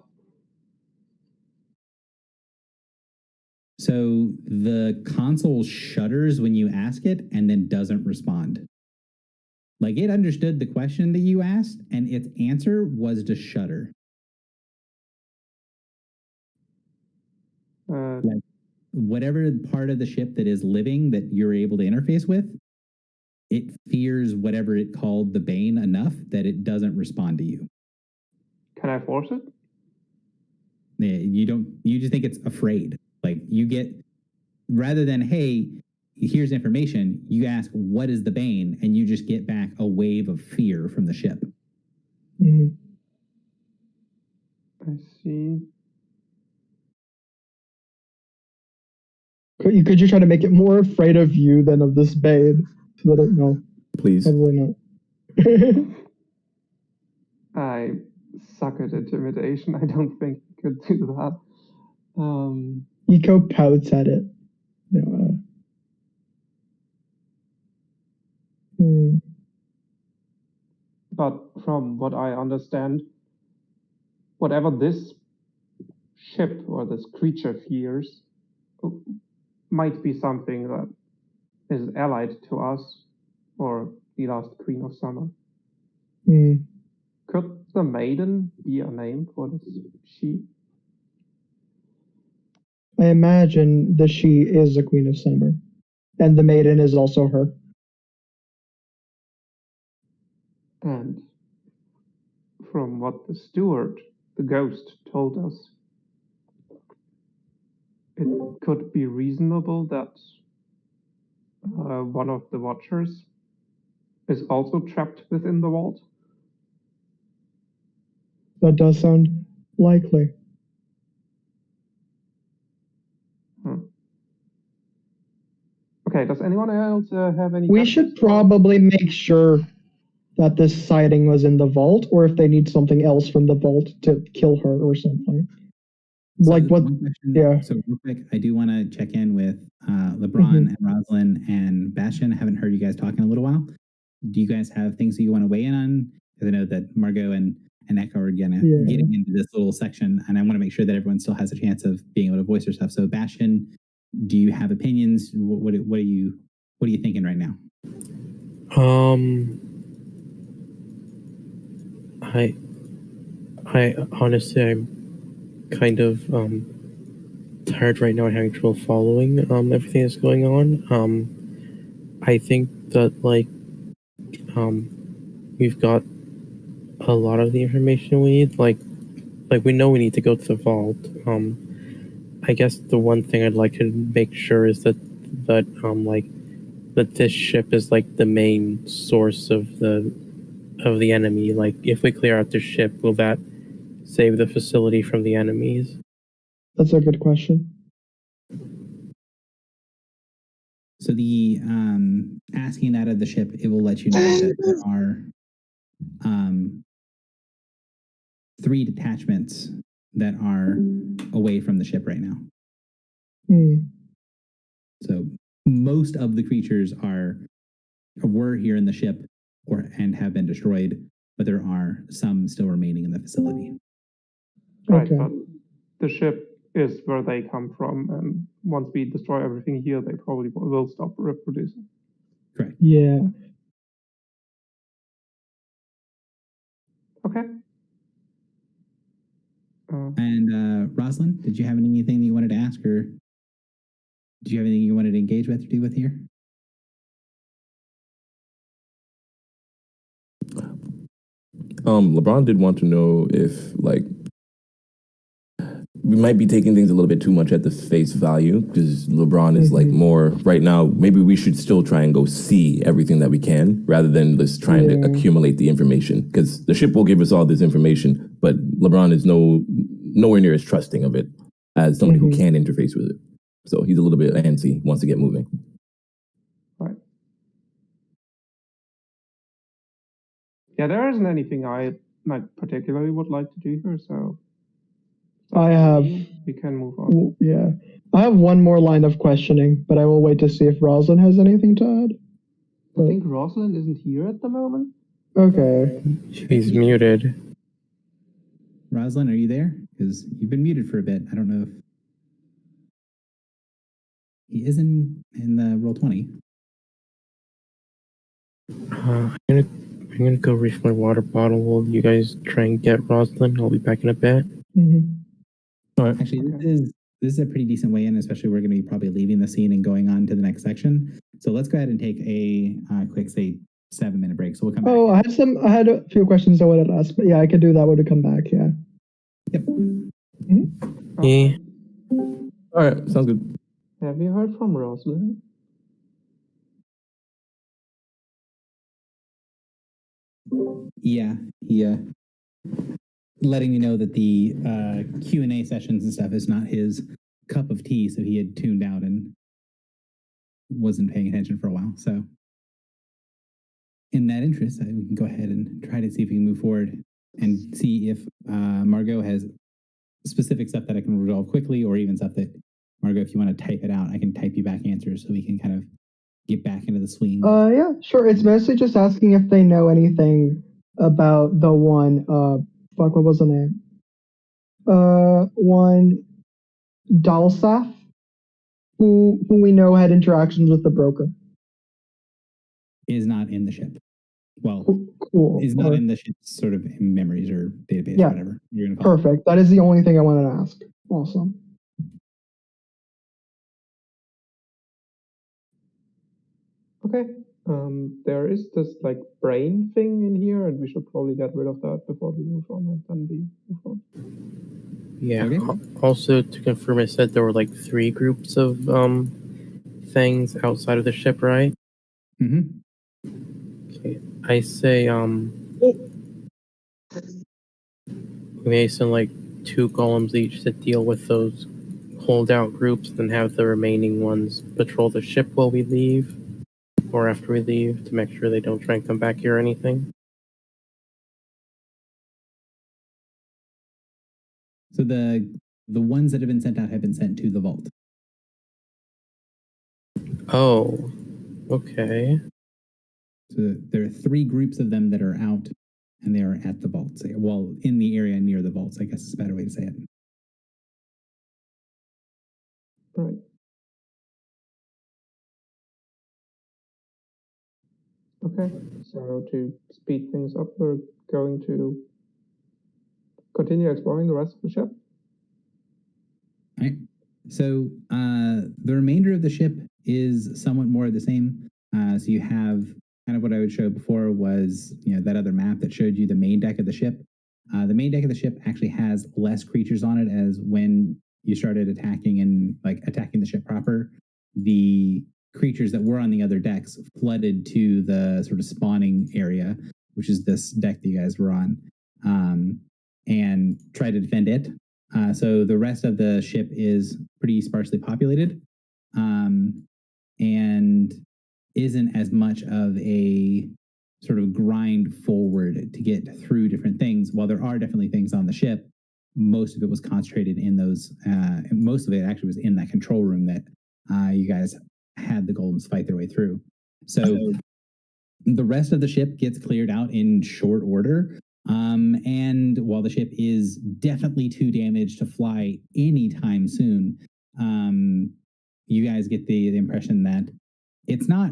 So the console shudders when you ask it and then doesn't respond. Like, it understood the question that you asked, and its answer was to shudder. Like, whatever part of the ship that is living that you're able to interface with, it fears whatever it called the bane enough that it doesn't respond to you. Can I force it? You don't. You just think it's afraid. Like, you get, rather than, hey, here's information, you ask, what is the bane? And you just get back a wave of fear from the ship. I see. Could you try to make it more afraid of you than of this bane? So that it, no. Please. Probably not. I suck at intimidation. I don't think I could do that. Eco pouts at it. Hmm. But from what I understand, whatever this ship or this creature fears might be something that is allied to us or the last Queen of Summer. Hmm. Could the maiden be a name for this she? I imagine the she is the Queen of Summer, and the maiden is also her. And from what the steward, the ghost, told us, it could be reasonable that one of the watchers is also trapped within the vault. That does sound likely. Okay, does anyone else have any We questions? should probably make sure that this sighting was in the vault, or if they need something else from the vault to kill her or something. So Like what? one question, Yeah. So real quick, I do want to check in with LeBron Mhm. and Rosalind and Bastion. I haven't heard you guys talking in a little while. Do you guys have things that you want to weigh in on? Because I know that Margot and Echo are getting into this little section, and I want to make sure that everyone still has a chance of being able to voice their stuff. So Bastion, do you have opinions? What are you thinking right now? I honestly, I'm kind of tired right now and having trouble following everything that's going on. I think that we've got a lot of the information we need. Like we know we need to go to the vault. I guess the one thing I'd like to make sure is that this ship is like the main source of the enemy. Like if we clear out the ship, will that save the facility from the enemies? That's a good question. So the asking that of the ship, it will let you know that there are 3 detachments that are away from the ship right now. Hmm. So most of the creatures were here in the ship and have been destroyed, but there are some still remaining in the facility. Right, Okay. but the ship is where they come from, and once we destroy everything here, they probably will stop reproducing. Correct. Yeah. Okay. And Rosalind, did you have anything that you wanted to ask, or did you have anything you wanted to engage with or do with here? LeBron did want to know if we might be taking things a little bit too much at the face value, because LeBron is more right now. Maybe we should still try and go see everything that we can rather than just trying to accumulate the information, because the ship will give us all this information, but LeBron is nowhere near as trusting of it as somebody who can interface with it. So he's a little bit antsy, wants to get moving. Right. Yeah, there isn't anything I particularly would like to do here, so we can move on. Yeah. I have one more line of questioning, but I will wait to see if Rosalind has anything to add. I think Rosalind isn't here at the moment. Okay. She's muted. Rosalind, are you there? Because you've been muted for a bit. I don't know if he is in the Roll20. I'm gonna go reach my water bottle while you guys try and get Rosalind. I'll be back in a bit. All right. Actually, this is a pretty decent way in, especially we're going to be probably leaving the scene and going on to the next section. So let's go ahead and take a quick, say, 7-minute break. So we'll come back. Oh, I had a few questions I wanted to ask, but yeah, I could do that when we come back. Yeah. Yep. Yeah. All right. Sounds good. Have you heard from Rosalind? Yeah, he letting me know that the Q&A sessions and stuff is not his cup of tea, so he had tuned out and wasn't paying attention for a while. So in that interest, we can go ahead and try to see if we can move forward and see if Margot has specific stuff that I can resolve quickly, or even stuff that, Margot, if you want to type it out, I can type you back answers so we can kind of get back into the swing. Yeah, sure. It's mostly just asking if they know anything about the one, what was the name? One Dalsaf, who we know had interactions with the broker. Is not in the ship. Well, Cool. is not in the ship's sort of memories or database, Yeah. or whatever you're gonna call it. Perfect. That is the only thing I wanted to ask. Awesome. Okay. There is this like brain thing in here, and we should probably get rid of that before we move on, and then we move on. Yeah. Okay. Also, to confirm, it said there were like 3 groups of things outside of the ship, right? Mm-hmm. Okay. I say we may send like 2 golems each to deal with those holdout groups, and have the remaining ones patrol the ship while we leave, or after we leave, to make sure they don't try and come back here or anything. So the ones that have been sent out have been sent to the vault. Oh, okay. So there are 3 groups of them that are out, and they are at the vaults. Well, in the area near the vaults, I guess is a better way to say it. Right. Okay. So to speed things up, we're going to continue exploring the rest of the ship. All right. So the remainder of the ship is somewhat more of the same. So you have kind of what I would show before was, that other map that showed you the main deck of the ship. The main deck of the ship actually has less creatures on it, as when you started attacking the ship proper, the creatures that were on the other decks flooded to the sort of spawning area, which is this deck that you guys were on, and tried to defend it. So the rest of the ship is pretty sparsely populated, and isn't as much of a sort of grind forward to get through different things. While there are definitely things on the ship, most of it was concentrated in those. Most of it actually was in that control room that you guys had the golems fight their way through. So the rest of the ship gets cleared out in short order. And while the ship is definitely too damaged to fly anytime soon, you guys get the impression that it's not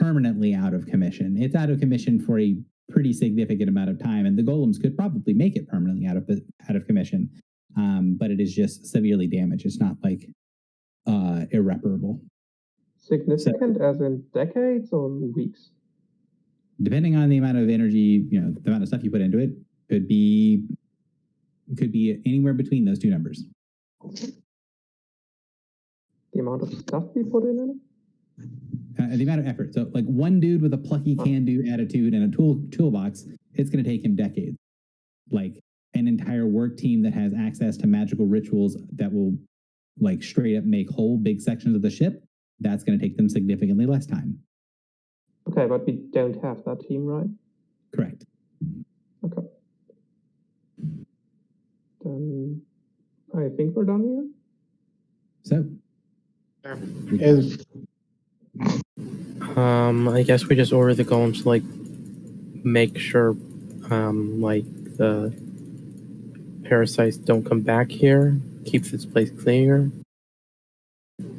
permanently out of commission. It's out of commission for a pretty significant amount of time, and the golems could probably make it permanently out of commission. But it is just severely damaged. It's not like irreparable. Significant as in decades or weeks? Depending on the amount of energy, the amount of stuff you put into it, could be anywhere between those 2 numbers. The amount of stuff we put in it? The amount of effort. So, like one dude with a plucky can-do attitude and a toolbox, it's going to take him decades. Like an entire work team that has access to magical rituals that will, like, straight up make whole big sections of the ship, that's going to take them significantly less time. Okay, but we don't have that team, right? Correct. Okay. Then I think we're done here. So, I guess we just order the golems to, like, make sure, like, the parasites don't come back here, keep this place clear,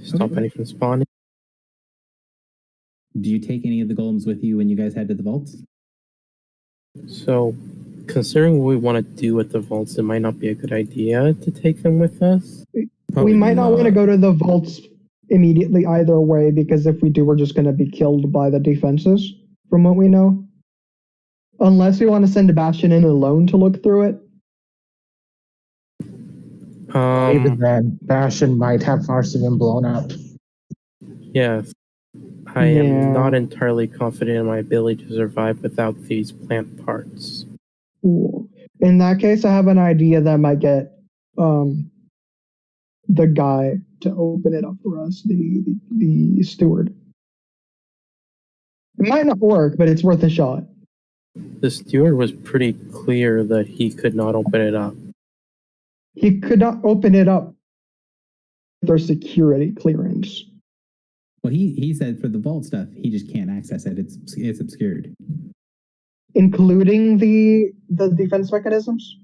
stop any from spawning. do you take any of the golems with you when you guys head to the vaults? So, considering what we want to do at the vaults, it might not be a good idea to take them with us. We might not want to go to the vaults immediately either way, because if we do, we're just going to be killed by the defenses, from what we know. Unless we want to send Bastion in alone to look through it. Even then, Bastion might have Farsi been blown up. Yes. I am not entirely confident in my ability to survive without these plant parts. Cool. In that case, I have an idea that might get the guy to open it up for us, the steward. It might not work, but it's worth a shot. The steward was pretty clear that he could not open it up. He could not open it up with their security clearance. Well, he said for the vault stuff, he just can't access it. It's obscured. Including the defense mechanisms?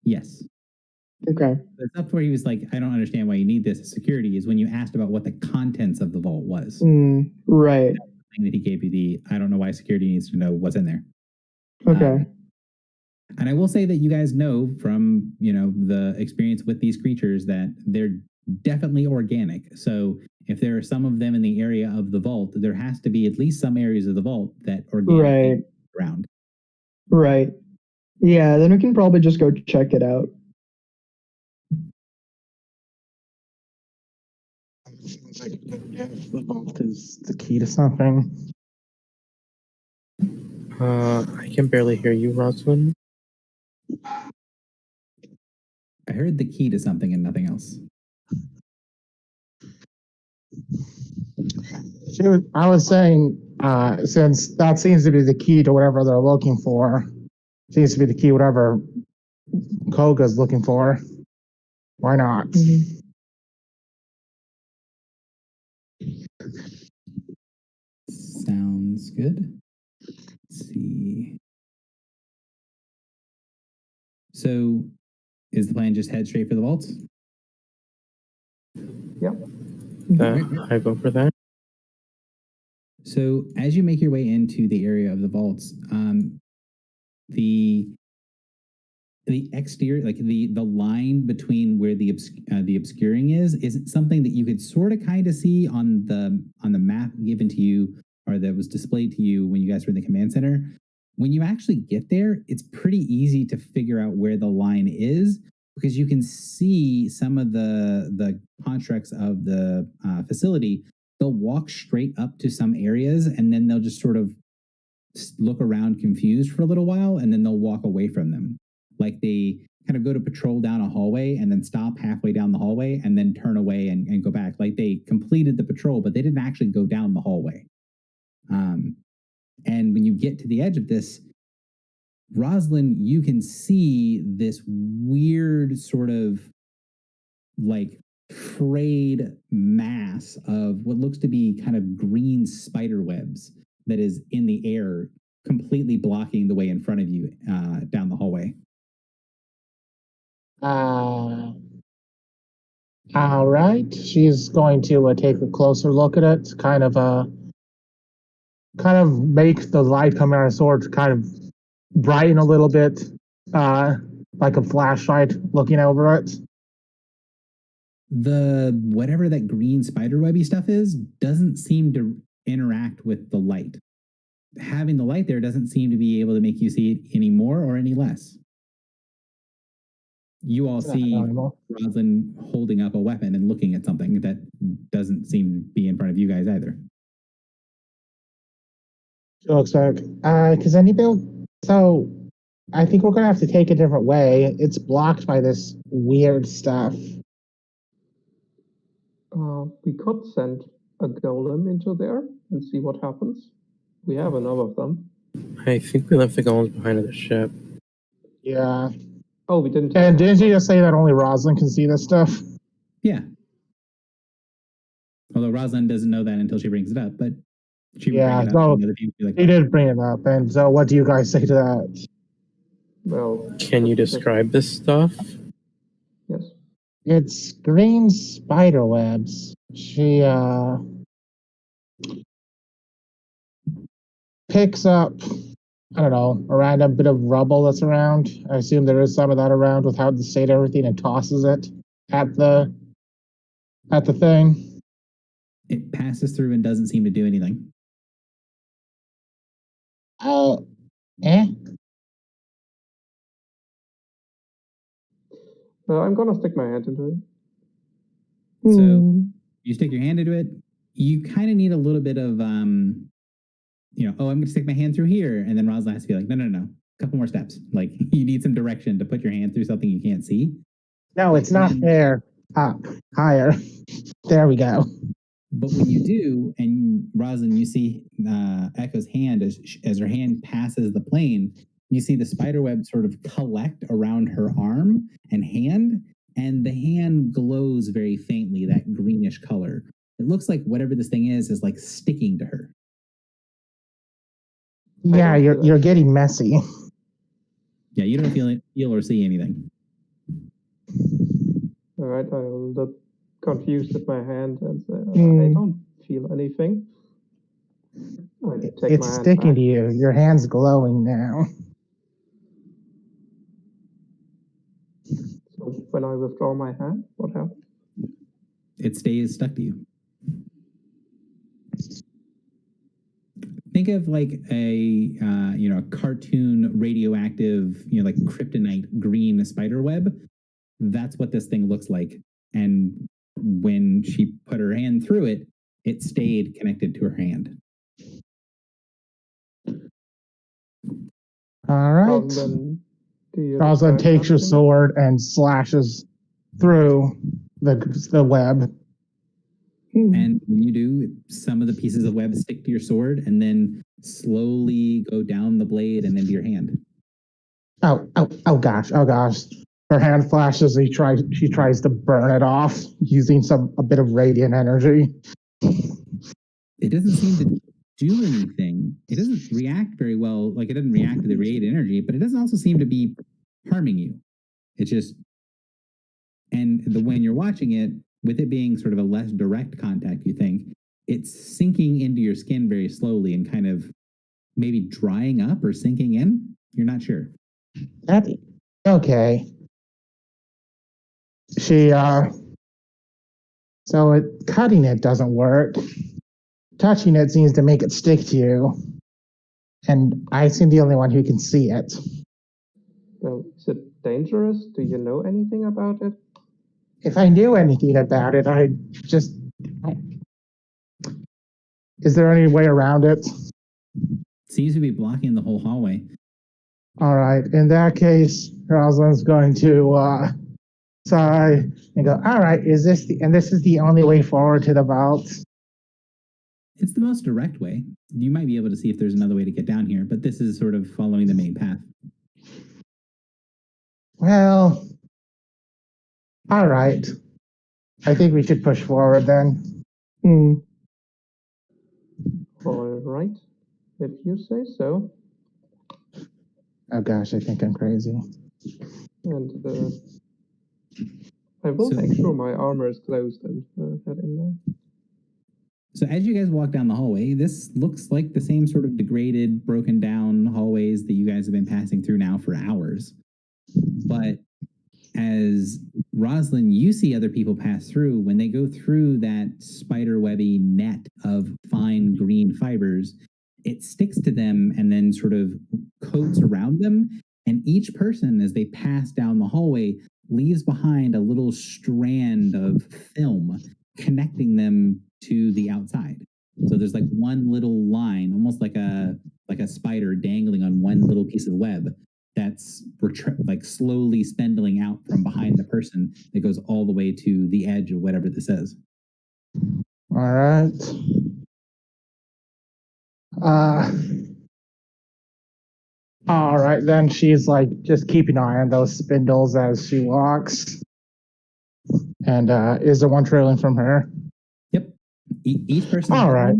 Yes. Okay. The stuff where he was like, I don't understand why you need this as security is when you asked about what the contents of the vault was. Right. The thing that he gave you I don't know why security needs to know what's in there. Okay. And I will say that you guys know from, the experience with these creatures that they're definitely organic. So if there are some of them in the area of the vault, there has to be at least some areas of the vault that organically around. Right. Yeah, then we can probably just go check it out. Seems like the vault is the key to something. I can barely hear you, Rosalind. I heard the key to something and nothing else. I was saying, since that seems to be the key to whatever they're looking for, seems to be the key whatever Koga's looking for. Why not? Sounds good. Let's see. So, is the plan just head straight for the vaults? Yep. I go for that. So, as you make your way into the area of the vaults, the exterior, like the line between where the obscuring isn't something that you could sort of kind of see on the map given to you or that was displayed to you when you guys were in the command center. When you actually get there, it's pretty easy to figure out where the line is because you can see some of the constructs of the facility. They'll walk straight up to some areas and then they'll just sort of look around confused for a little while and then they'll walk away from them. Like they kind of go to patrol down a hallway and then stop halfway down the hallway and then turn away and go back. Like they completed the patrol, but they didn't actually go down the hallway. And when you get to the edge of this, Rosalind, you can see this weird sort of like frayed mass of what looks to be kind of green spider webs that is in the air, completely blocking the way in front of you down the hallway. All right. She's going to take a closer look at it, kind of make the light coming out of sword kind of brighten a little bit, like a flashlight looking over it. The whatever that green spiderwebby stuff is doesn't seem to interact with the light. Having the light there doesn't seem to be able to make you see it any more or any less. You all see Rosalind holding up a weapon and looking at something that doesn't seem to be in front of you guys either. It looks like, because so I think we're going to have to take a different way. It's blocked by this weird stuff. We could send a golem into there and see what happens. We have enough of them. I think we left the golems behind the ship. Yeah. Oh, we didn't. And didn't you just say that only Rosalind can see this stuff? Yeah. Although Rosalind doesn't know that until she brings it up, but she would bring it up. So And other people would be like, he did bring it up. And so what do you guys say to that? Well, can you describe this stuff? Yes. It's green spider webs. She picks up, I don't know, a random bit of rubble that's around. I assume there is some of that around with how to state everything and tosses it at the thing. It passes through and doesn't seem to do anything. Oh, I'm gonna stick my hand into it. So you stick your hand into it. You kind of need a little bit of, I'm going to stick my hand through here. And then Rosalind has to be like, no. A couple more steps. Like you need some direction to put your hand through something you can't see. No, it's not there. Up, higher. There we go. But when you do, and Rosalind, you see Echo's hand as her hand passes the plane, you see the spiderweb sort of collect around her arm and hand, and the hand glows very faintly, that greenish color. it looks like whatever this thing is like sticking to her. Yeah, you're getting messy. Yeah, you don't feel or see anything. All right, I'll look confused at my hand and say, I don't feel anything. I take my It's hand sticking back. to you. Your hand's glowing now. So when I withdraw my hand, what happens? It stays stuck to you. Think of like a cartoon radioactive, like kryptonite green spider web. That's what this thing looks like. And when she put her hand through it, it stayed connected to her hand. All right. Rosalind, do you Rosalind describe takes that your to me? sword and slashes through the web. And when you do, some of the pieces of web stick to your sword and then slowly go down the blade and into your hand. Oh gosh. Her hand flashes. She tries to burn it off using a bit of radiant energy. It doesn't seem to do anything. It doesn't react very well. Like it doesn't react to the radiant energy, but it doesn't also seem to be harming you. It's just, and when you're watching it, with it being sort of a less direct contact, you think it's sinking into your skin very slowly and kind of maybe drying up or sinking in. You're not sure. Okay. So cutting it doesn't work. Touching it seems to make it stick to you. And I seem the only one who can see it. Well, is it dangerous? Do you know anything about it? If I knew anything about it, is there any way around it? Seems to be blocking the whole hallway. All right. In that case, Rosalind's going to sigh and go, all right, this is the only way forward to the vault? It's the most direct way. You might be able to see if there's another way to get down here, but this is sort of following the main path. Well, all right. I think we should push forward then. All right, if you say so. Oh gosh, I think I'm crazy. And I will make sure my armor is closed and head in there. So as you guys walk down the hallway, this looks like the same sort of degraded, broken down hallways that you guys have been passing through now for hours. But as Rosalind, you see other people pass through, when they go through that spider webby net of fine green fibers, it sticks to them and then sort of coats around them. And each person, as they pass down the hallway, leaves behind a little strand of film connecting them to the outside. So there's like one little line, almost like a spider dangling on one little piece of web that's like slowly spindling out from behind the person that goes all the way to the edge of whatever this is. All right. All right, then she's like just keeping an eye on those spindles as she walks. And is there one trailing from her? Yep. Each person. All right.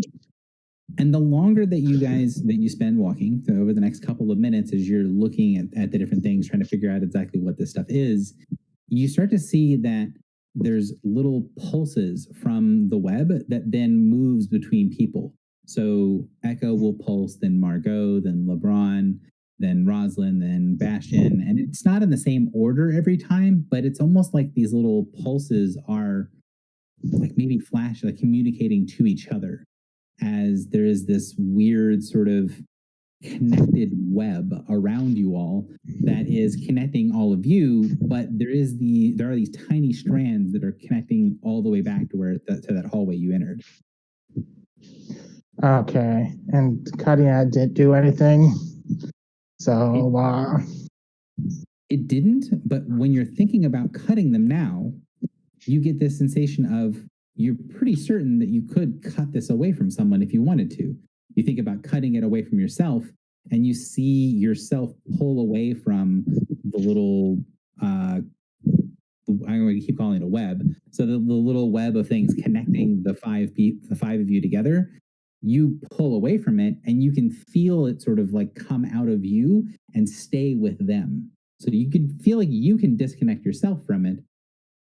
And the longer that you spend walking, so over the next couple of minutes, as you're looking at the different things, trying to figure out exactly what this stuff is, you start to see that there's little pulses from the web that then moves between people. So Echo will pulse, then Margot, then LeBron, then Rosalind, then Bastion. And it's not in the same order every time, but it's almost like these little pulses are like maybe flash, like communicating to each other, as there is this weird sort of connected web around you all that is connecting all of you, but there are these tiny strands that are connecting all the way back to to that hallway you entered. Okay, and cutting it didn't do anything. So it didn't, but when you're thinking about cutting them now, you get this sensation of you're pretty certain that you could cut this away from someone if you wanted to. You think about cutting it away from yourself, and you see yourself pull away from the little I'm going to keep calling it a web. So the little web of things connecting the five of you together, you pull away from it and you can feel it sort of like come out of you and stay with them. So you can feel like you can disconnect yourself from it,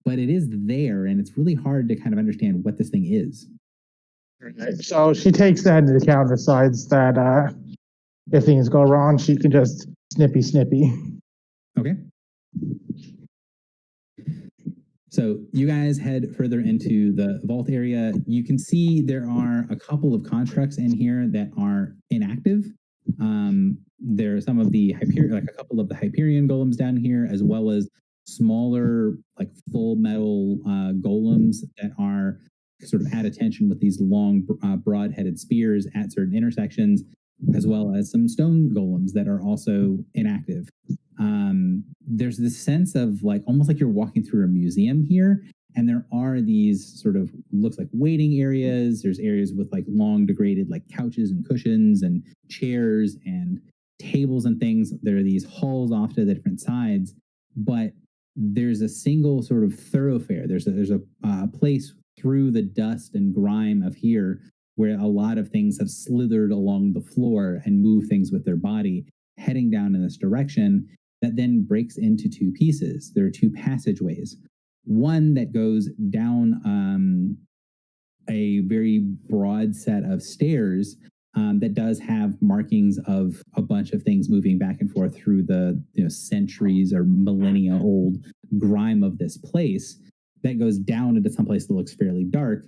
but it is there, and it's really hard to kind of understand what this thing is. So she takes that into account, decides that if things go wrong, she can just snippy. Okay. So you guys head further into the vault area. You can see there are a couple of constructs in here that are inactive. There are some of the like a couple of the Hyperion golems down here, as well as smaller, like full metal golems that are sort of at attention with these long, broad-headed spears at certain intersections, as well as some stone golems that are also inactive. There's this sense of like almost like you're walking through a museum here, and there are these sort of looks like waiting areas. There's areas with like long degraded like couches and cushions and chairs and tables and things. There are these halls off to the different sides, but there's a single sort of thoroughfare. There's a place through the dust and grime of here where a lot of things have slithered along the floor and move things with their body, heading down in this direction that then breaks into two pieces. There are two passageways. One that goes down a very broad set of stairs that does have markings of a bunch of things moving back and forth through the centuries or millennia old grime of this place that goes down into some place that looks fairly dark.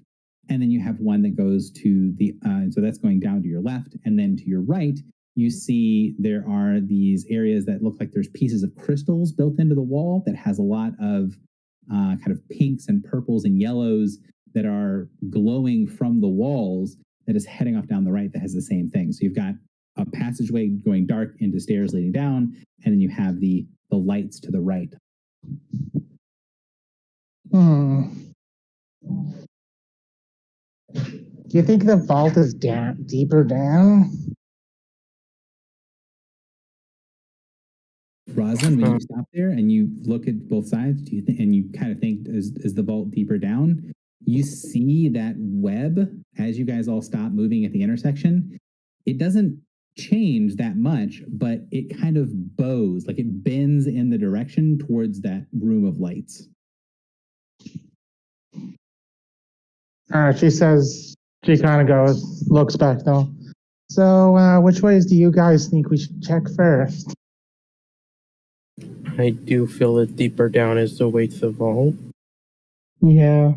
And then you have one that goes to the, so that's going down to your left. And then to your right, you see there are these areas that look like there's pieces of crystals built into the wall that has a lot of kind of pinks and purples and yellows that are glowing from the walls that is heading off down the right that has the same thing. So you've got a passageway going dark into stairs leading down, and then you have the lights to the right. Do you think the vault is deeper down? Rosalind, when you stop there and you look at both sides, do you think, and you kind of think, is the vault deeper down? You see that web as you guys all stop moving at the intersection. It doesn't change that much, but it kind of bows, like it bends in the direction towards that room of lights. She says, she kind of goes, looks back though. So, which ways do you guys think we should check first? I do feel that deeper down is the way to the vault. Yeah.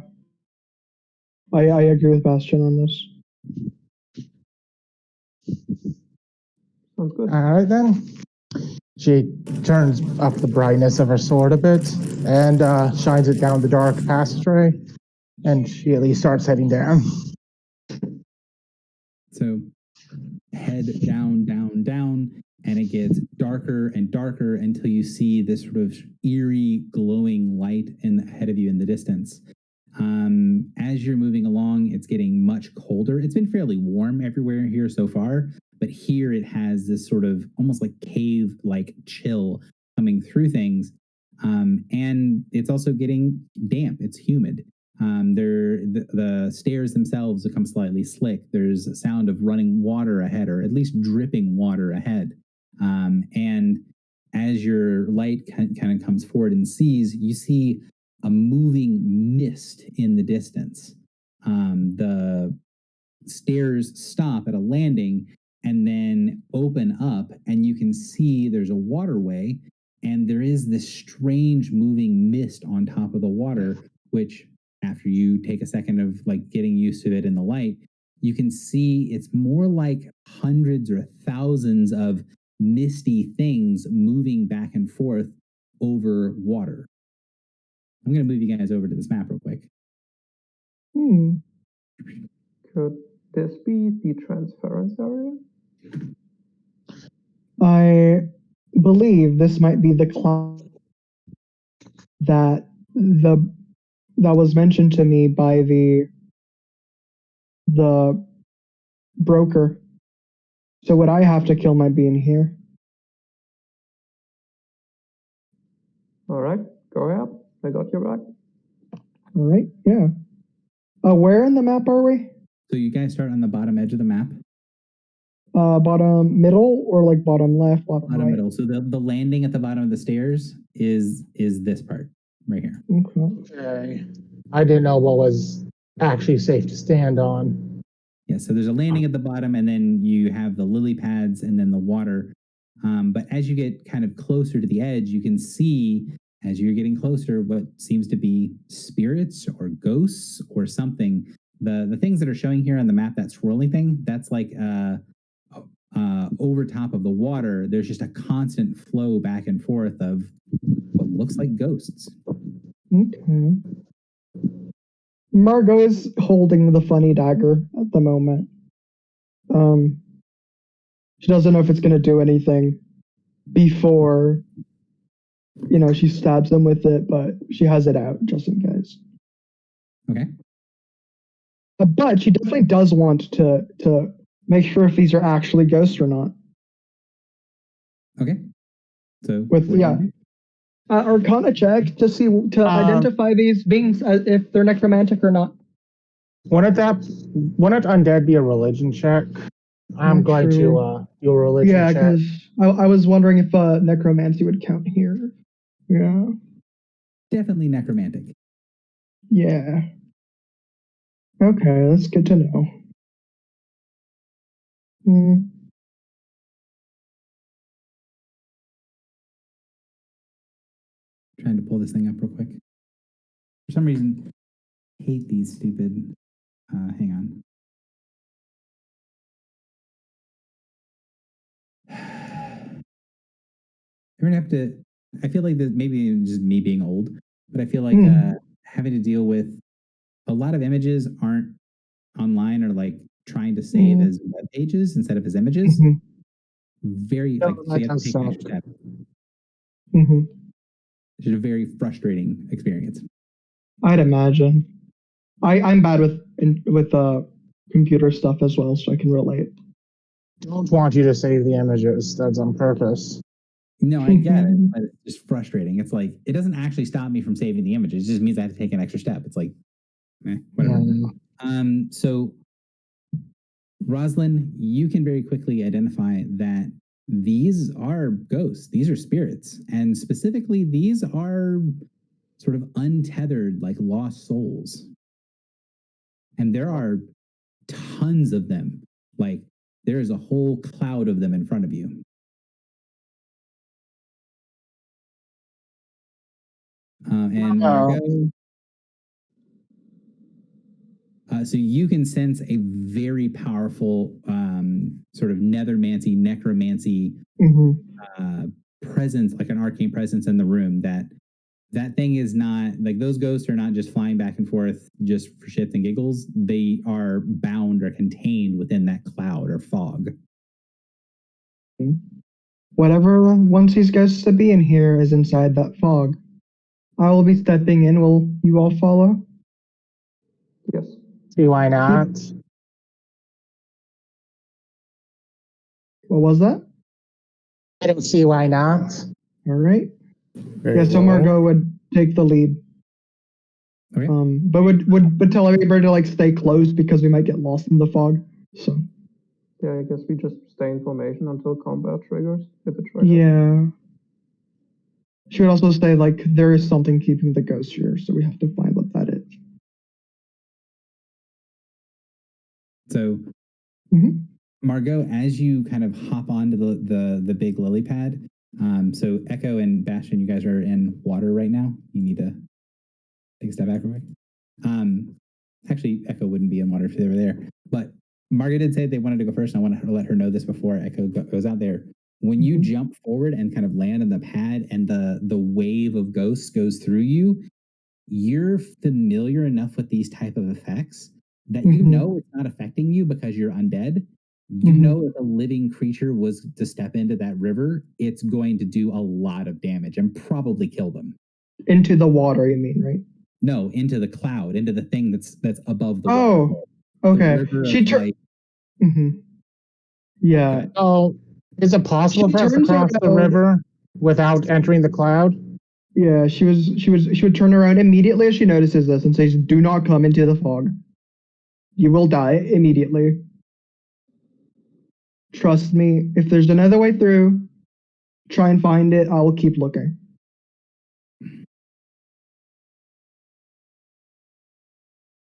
I agree with Bastion on this. Sounds good. All right then. She turns up the brightness of her sword a bit and shines it down the dark passageway, and she at least starts heading down. So head down, down, down, and it gets darker and darker until you see this sort of eerie glowing light ahead of you in the distance. As you're moving along, it's getting much colder. It's been fairly warm everywhere here so far, but here it has this sort of almost like cave-like chill coming through things. And it's also getting damp. It's humid. The stairs themselves become slightly slick. There's a sound of running water ahead, or at least dripping water ahead. And as your light kind of comes forward and sees, you see a moving mist in the distance. The stairs stop at a landing and then open up, and you can see there's a waterway, and there is this strange moving mist on top of the water, which after you take a second of like getting used to it in the light, you can see it's more like hundreds or thousands of misty things moving back and forth over water. I'm going to move you guys over to this map real quick. Could this be the transference area? I believe this might be the class that was mentioned to me by the broker. So what I have to kill might be in here. All right, go ahead. I got your back. All right. Yeah. Where in the map are we? So you guys start on the bottom edge of the map, Bottom middle or like bottom left, bottom bottom right? middle. So the landing at the bottom of the stairs is this part right here. Okay. Okay. I didn't know what was actually safe to stand on. Yeah, so there's a landing at the bottom, and then you have the lily pads and then the water. But as you get kind of closer to the edge, you can see as you're getting closer what seems to be spirits or ghosts or something. The things that are showing here on the map, that swirling thing, that's like over top of the water. There's just a constant flow back and forth of what looks like ghosts. Okay. Margot is holding the funny dagger at the moment. She doesn't know if it's going to do anything before, she stabs him with it, but she has it out just in case. Okay. But she definitely does want to make sure if these are actually ghosts or not. Okay. So Arcana check to see identify these beings if they're necromantic or not. Wouldn't undead be a religion check? I'm going to do a religion check. Yeah, because I was wondering if necromancy would count here. Yeah. definitely necromantic. Yeah. Okay, that's good to know. Trying to pull this thing up real quick. For some reason, I hate these stupid. Hang on. You're gonna have to. I feel like that maybe just me being old, but I feel like having to deal with a lot of images aren't online or like trying to save as web pages instead of as images. Very No, like so you have to take an extra step. It's just a very frustrating experience. I'd imagine. I'm bad with computer stuff as well, so I can relate. Don't want you to save the images. That's on purpose. No, I get it, but it's just frustrating. It's like it doesn't actually stop me from saving the images. It just means I have to take an extra step. It's like, whatever. So, Roslyn, you can very quickly identify that these are ghosts. These are spirits, and specifically, these are sort of untethered, like lost souls. And there are tons of them. Like there is a whole cloud of them in front of you. And Margot, so you can sense a very powerful sort of necromancy presence, like an arcane presence in the room. That thing is not like those ghosts are not just flying back and forth just for shits and giggles. They are bound or contained within that cloud or fog. Whatever wants these ghosts to be in here is inside that fog. I will be stepping in. Will you all follow? Yes. See why not? What was that? I don't see why not. All right. Very So well. Margot would take the lead. Okay. But would tell everybody to like stay close because we might get lost in the fog. So Yeah, I guess we just stay in formation until combat triggers. If it triggers. yeah. She would also say like there is something keeping the ghost here, so we have to find what that is. So, Margot, as you kind of hop onto the big lily pad, so Echo and Bastion, you guys are in water right now. You need to take a step back real quick. Actually, Echo wouldn't be in water if they were there. But Margot did say they wanted to go first, and I wanted to let her know this before Echo goes out there. When you jump forward and kind of land on the pad and the wave of ghosts goes through you, you're familiar enough with these type of effects that you know it's not affecting you because you're undead. You know if a living creature was to step into that river, it's going to do a lot of damage and probably kill them. Into the water, you mean, right? No, into the cloud, into the thing that's above the water. Oh, okay. Yeah. Oh, is it possible for us to cross the river without entering the cloud? Yeah, she would turn around immediately as she notices this and says, "Do not come into the fog. You will die immediately. Trust me. If there's another way through, try and find it. I will keep looking."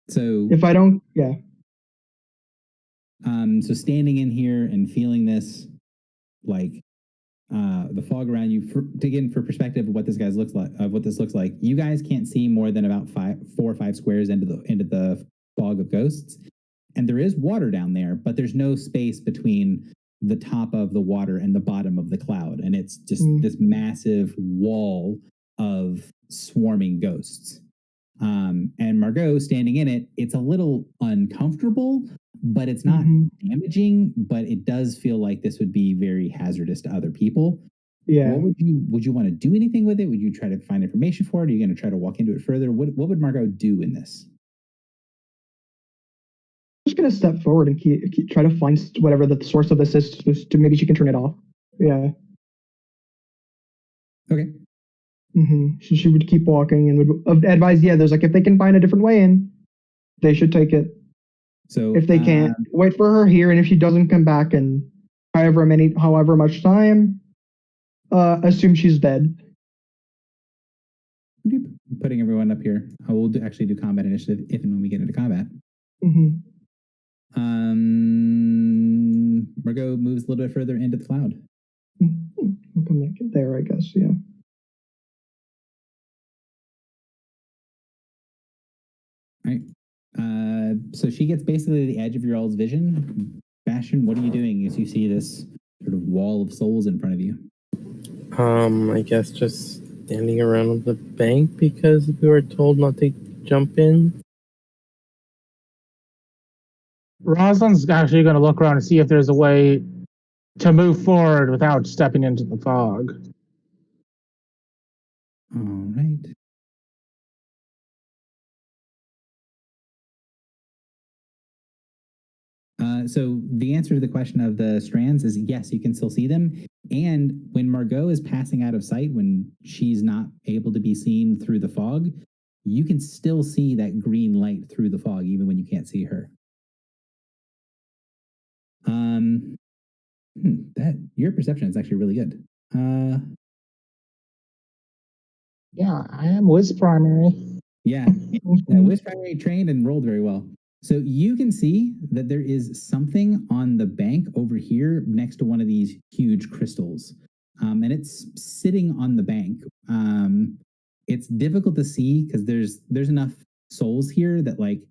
So If I don't, yeah. So standing in here and feeling this, like the fog around you, to get in for perspective of what this guys looks like, of what this looks like, you guys can't see more than about 4 or 5 squares into the fog of ghosts, and there is water down there, but there's no space between the top of the water and the bottom of the cloud, and it's just this massive wall of swarming ghosts. And Margot standing in it, it's a little uncomfortable, but it's not damaging, but it does feel like this would be very hazardous to other people. Yeah. What would you want to do anything with it? Would you try to find information for it? Are you going to try to walk into it further? What would Margot do in this? I'm just gonna step forward and try to find whatever the source of this is, to maybe she can turn it off. Yeah. Okay. So she would keep walking and would advise, yeah, there's like, if they can find a different way in, they should take it. So if they can't, wait for her here, and if she doesn't come back in however much time, assume she's dead. Putting everyone up here. I will actually do combat initiative if and when we get into combat. Margot moves a little bit further into the cloud. I'll come back there, I guess. Yeah. All right. So she gets basically the edge of your all's vision. Bastion, what are you doing as you see this sort of wall of souls in front of you? I guess just standing around on the bank because we were told not to jump in. Rosalind's actually going to look around and see if there's a way to move forward without stepping into the fog. All right. So the answer to the question of the strands is yes, you can still see them. And when Margot is passing out of sight, when she's not able to be seen through the fog, you can still see that green light through the fog, even when you can't see her. That your perception is actually really good. Yeah, I am Wiz Primary. Yeah, Wiz Primary trained and rolled very well. So you can see that there is something on the bank over here next to one of these huge crystals. And it's sitting on the bank. It's difficult to see because there's enough souls here that like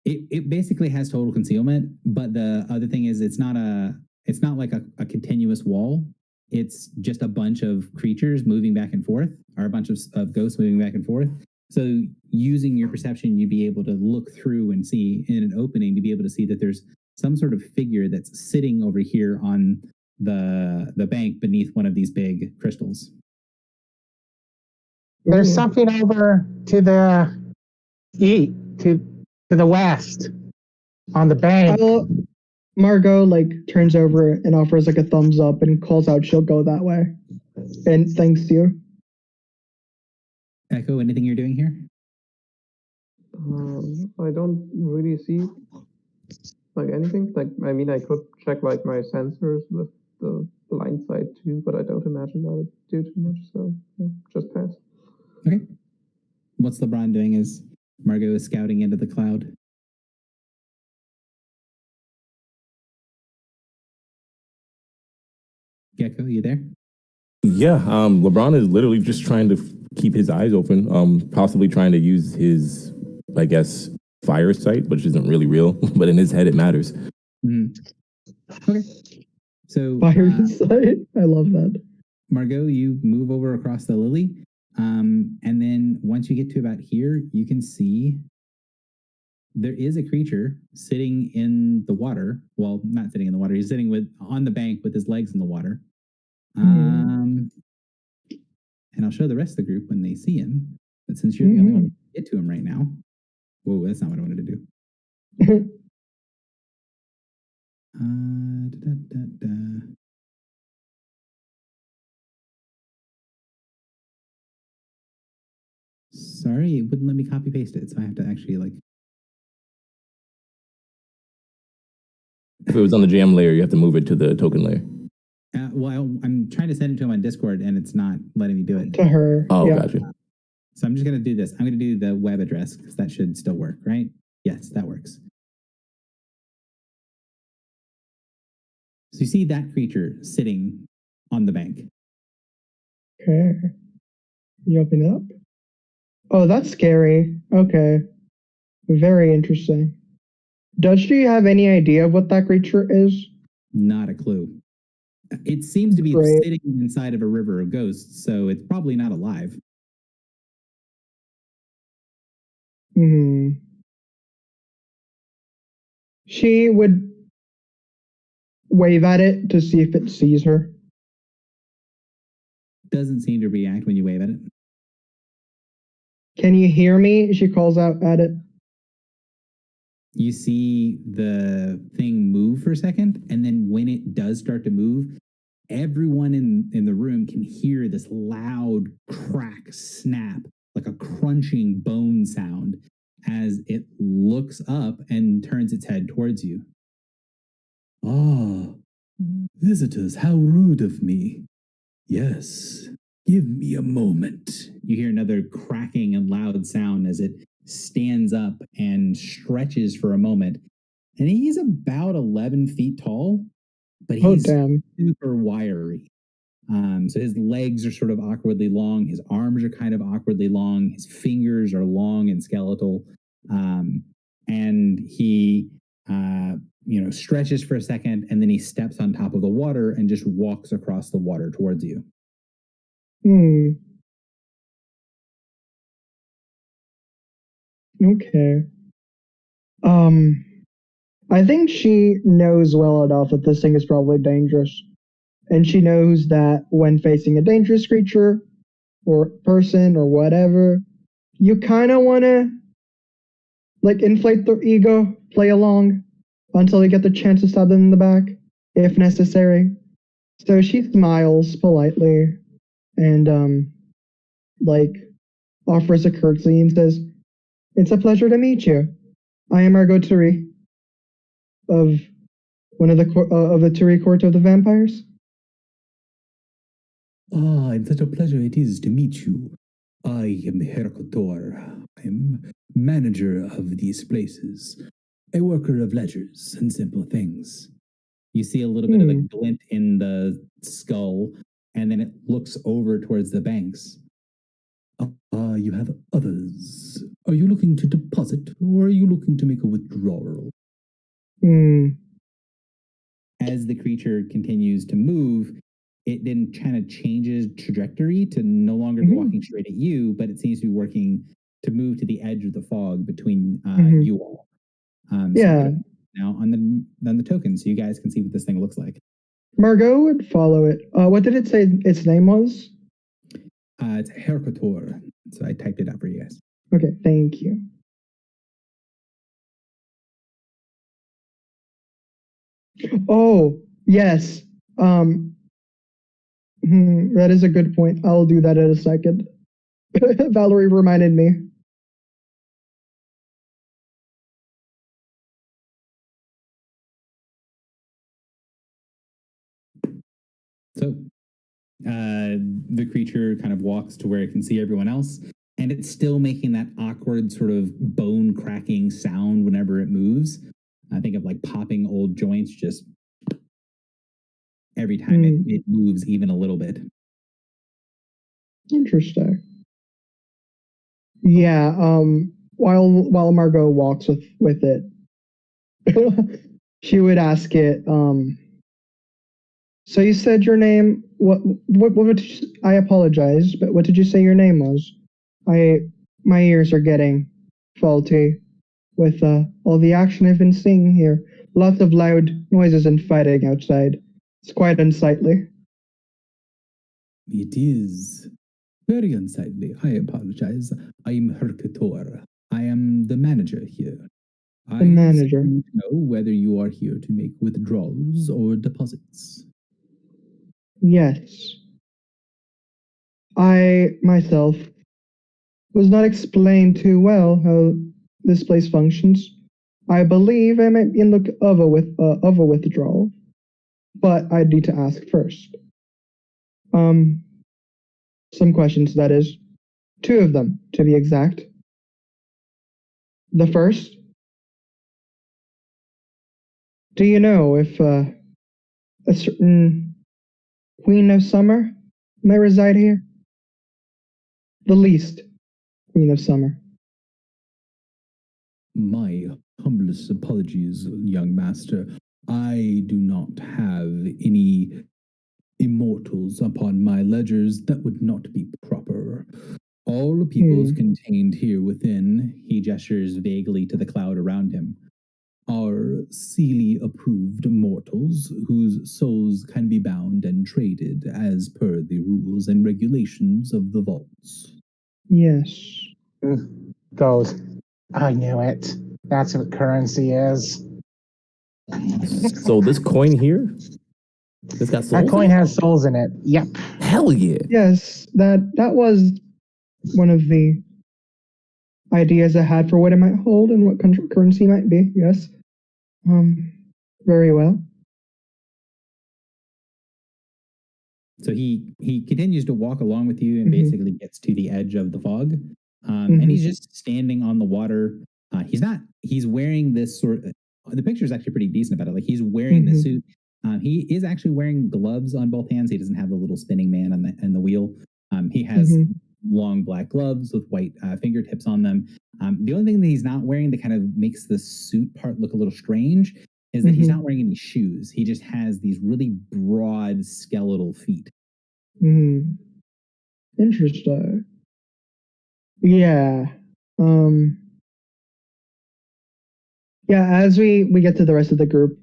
it basically has total concealment. But the other thing is it's not like a continuous wall. It's just a bunch of creatures moving back and forth, or a bunch of ghosts moving back and forth. So using your perception, you'd be able to look through and see in an opening to be able to see that there's some sort of figure that's sitting over here on the bank beneath one of these big crystals. There's something over to the to the west on the bank. Margot like turns over and offers like a thumbs up and calls out she'll go that way. And thanks you. Echo, anything you're doing here? I don't really see like anything. Like, I mean, I could check like my sensors with the blind side too, but I don't imagine that would do too much. So yeah, just pass. Okay. What's LeBron doing as Margot is scouting into the cloud? Gecko, you there? Yeah, LeBron is literally just trying to keep his eyes open, possibly trying to use his, I guess, fire sight, which isn't really real, but in his head it matters. Okay. So fire sight, I love that. Margot, you move over across the lily, and then once you get to about here, you can see there is a creature sitting in the water. Well, not sitting in the water. He's sitting on the bank with his legs in the water. And I'll show the rest of the group when they see him. But since you're the only one to get to him right now, whoa, that's not what I wanted to do. sorry, it wouldn't let me copy paste it, so I have to actually like. If it was on the jam layer, you have to move it to the token layer. Well, I'm trying to send it to him on Discord, and it's not letting me do it. To her. Oh, yeah. gotcha. So I'm just going to do this. I'm going to do the web address because that should still work, right? Yes, that works. So you see that creature sitting on the bank. Okay. You open it up? Oh, that's scary. Okay. Very interesting. Does she have any idea what that creature is? Not a clue. It seems to be Great. sitting inside of a river of ghosts, so it's probably not alive. Hmm. She would wave at it to see if it sees her. Doesn't seem to react when you wave at it. Can you hear me? She calls out at it. You see the thing move for a second, and then when it does start to move, everyone in the room can hear this loud crack, snap, like a crunching bone sound as it looks up and turns its head towards you. Ah, visitors, how rude of me. Yes, give me a moment. You hear another cracking and loud sound as it stands up and stretches for a moment. And he's about 11 feet tall, but Oh, he's damn. super wiry. So his legs are sort of awkwardly long. His arms are kind of awkwardly long. His fingers are long and skeletal. And he, stretches for a second, and then he steps on top of the water and just walks across the water towards you. Okay. I think she knows well enough that this thing is probably dangerous. And she knows that when facing a dangerous creature or person or whatever, you kind of want to like inflate their ego, play along until you get the chance to stab them in the back if necessary. So she smiles politely and offers a curtsy and says, "It's a pleasure to meet you. I am Margot Turi of one of the Turi Court of the Vampires." Ah, and such a pleasure it is to meet you. I am Herkotor. I am manager of these places, a worker of ledgers and simple things. You see a little bit of a glint in the skull, and then it looks over towards the banks. Ah, you have others. Are you looking to deposit, or are you looking to make a withdrawal? As the creature continues to move, it then kind of changes trajectory to no longer be walking straight at you, but it seems to be working to move to the edge of the fog between you all. So now on the token, so you guys can see what this thing looks like. Margot would follow it. What did it say its name was? It's Herkotor. So I typed it out for you guys. Okay, thank you. Oh, yes. That is a good point. I'll do that in a second. Valerie reminded me. So the creature kind of walks to where it can see everyone else, and it's still making that awkward sort of bone cracking sound whenever it moves. I think of like popping old joints just every time it moves even a little bit. Interesting. Yeah, while Margot walks with it, she would ask it, so you said your name, what did you, I apologize, but what did you say your name was? My ears are getting faulty with all the action I've been seeing here. Lots of loud noises and fighting outside. It's quite unsightly. It is very unsightly. I apologize. I'm Herkotor. I am the manager here. The manager. I need to know whether you are here to make withdrawals or deposits. Yes. I myself was not explained too well how this place functions. I believe I might be in the of a withdrawal, but I need to ask first. Some questions, that is. 2 of them, to be exact. The first, do you know if a certain Queen of Summer may reside here? The least Queen of Summer. My humblest apologies, young master. I do not have any immortals upon my ledgers. That would not be proper. All peoples contained here within, he gestures vaguely to the cloud around him, are Sealy approved mortals whose souls can be bound and traded as per the rules and regulations of the vaults. Yes. Goes, I knew it. That's what currency is. So this coin here, it's got souls. That coin in it? has souls in it. Yep. Hell yeah. Yes, that was one of the ideas I had for what it might hold and what currency might be. Yes. Very well. So he continues to walk along with you and Mhm. basically gets to the edge of the fog. And he's just standing on the water. He's wearing this the picture is actually pretty decent about it. Like he's wearing the suit. He is actually wearing gloves on both hands. He doesn't have the little spinning man on the wheel. He has long black gloves with white fingertips on them. The only thing that he's not wearing that kind of makes the suit part look a little strange is that he's not wearing any shoes. He just has these really broad skeletal feet. Interesting. Yeah. Yeah, as we get to the rest of the group,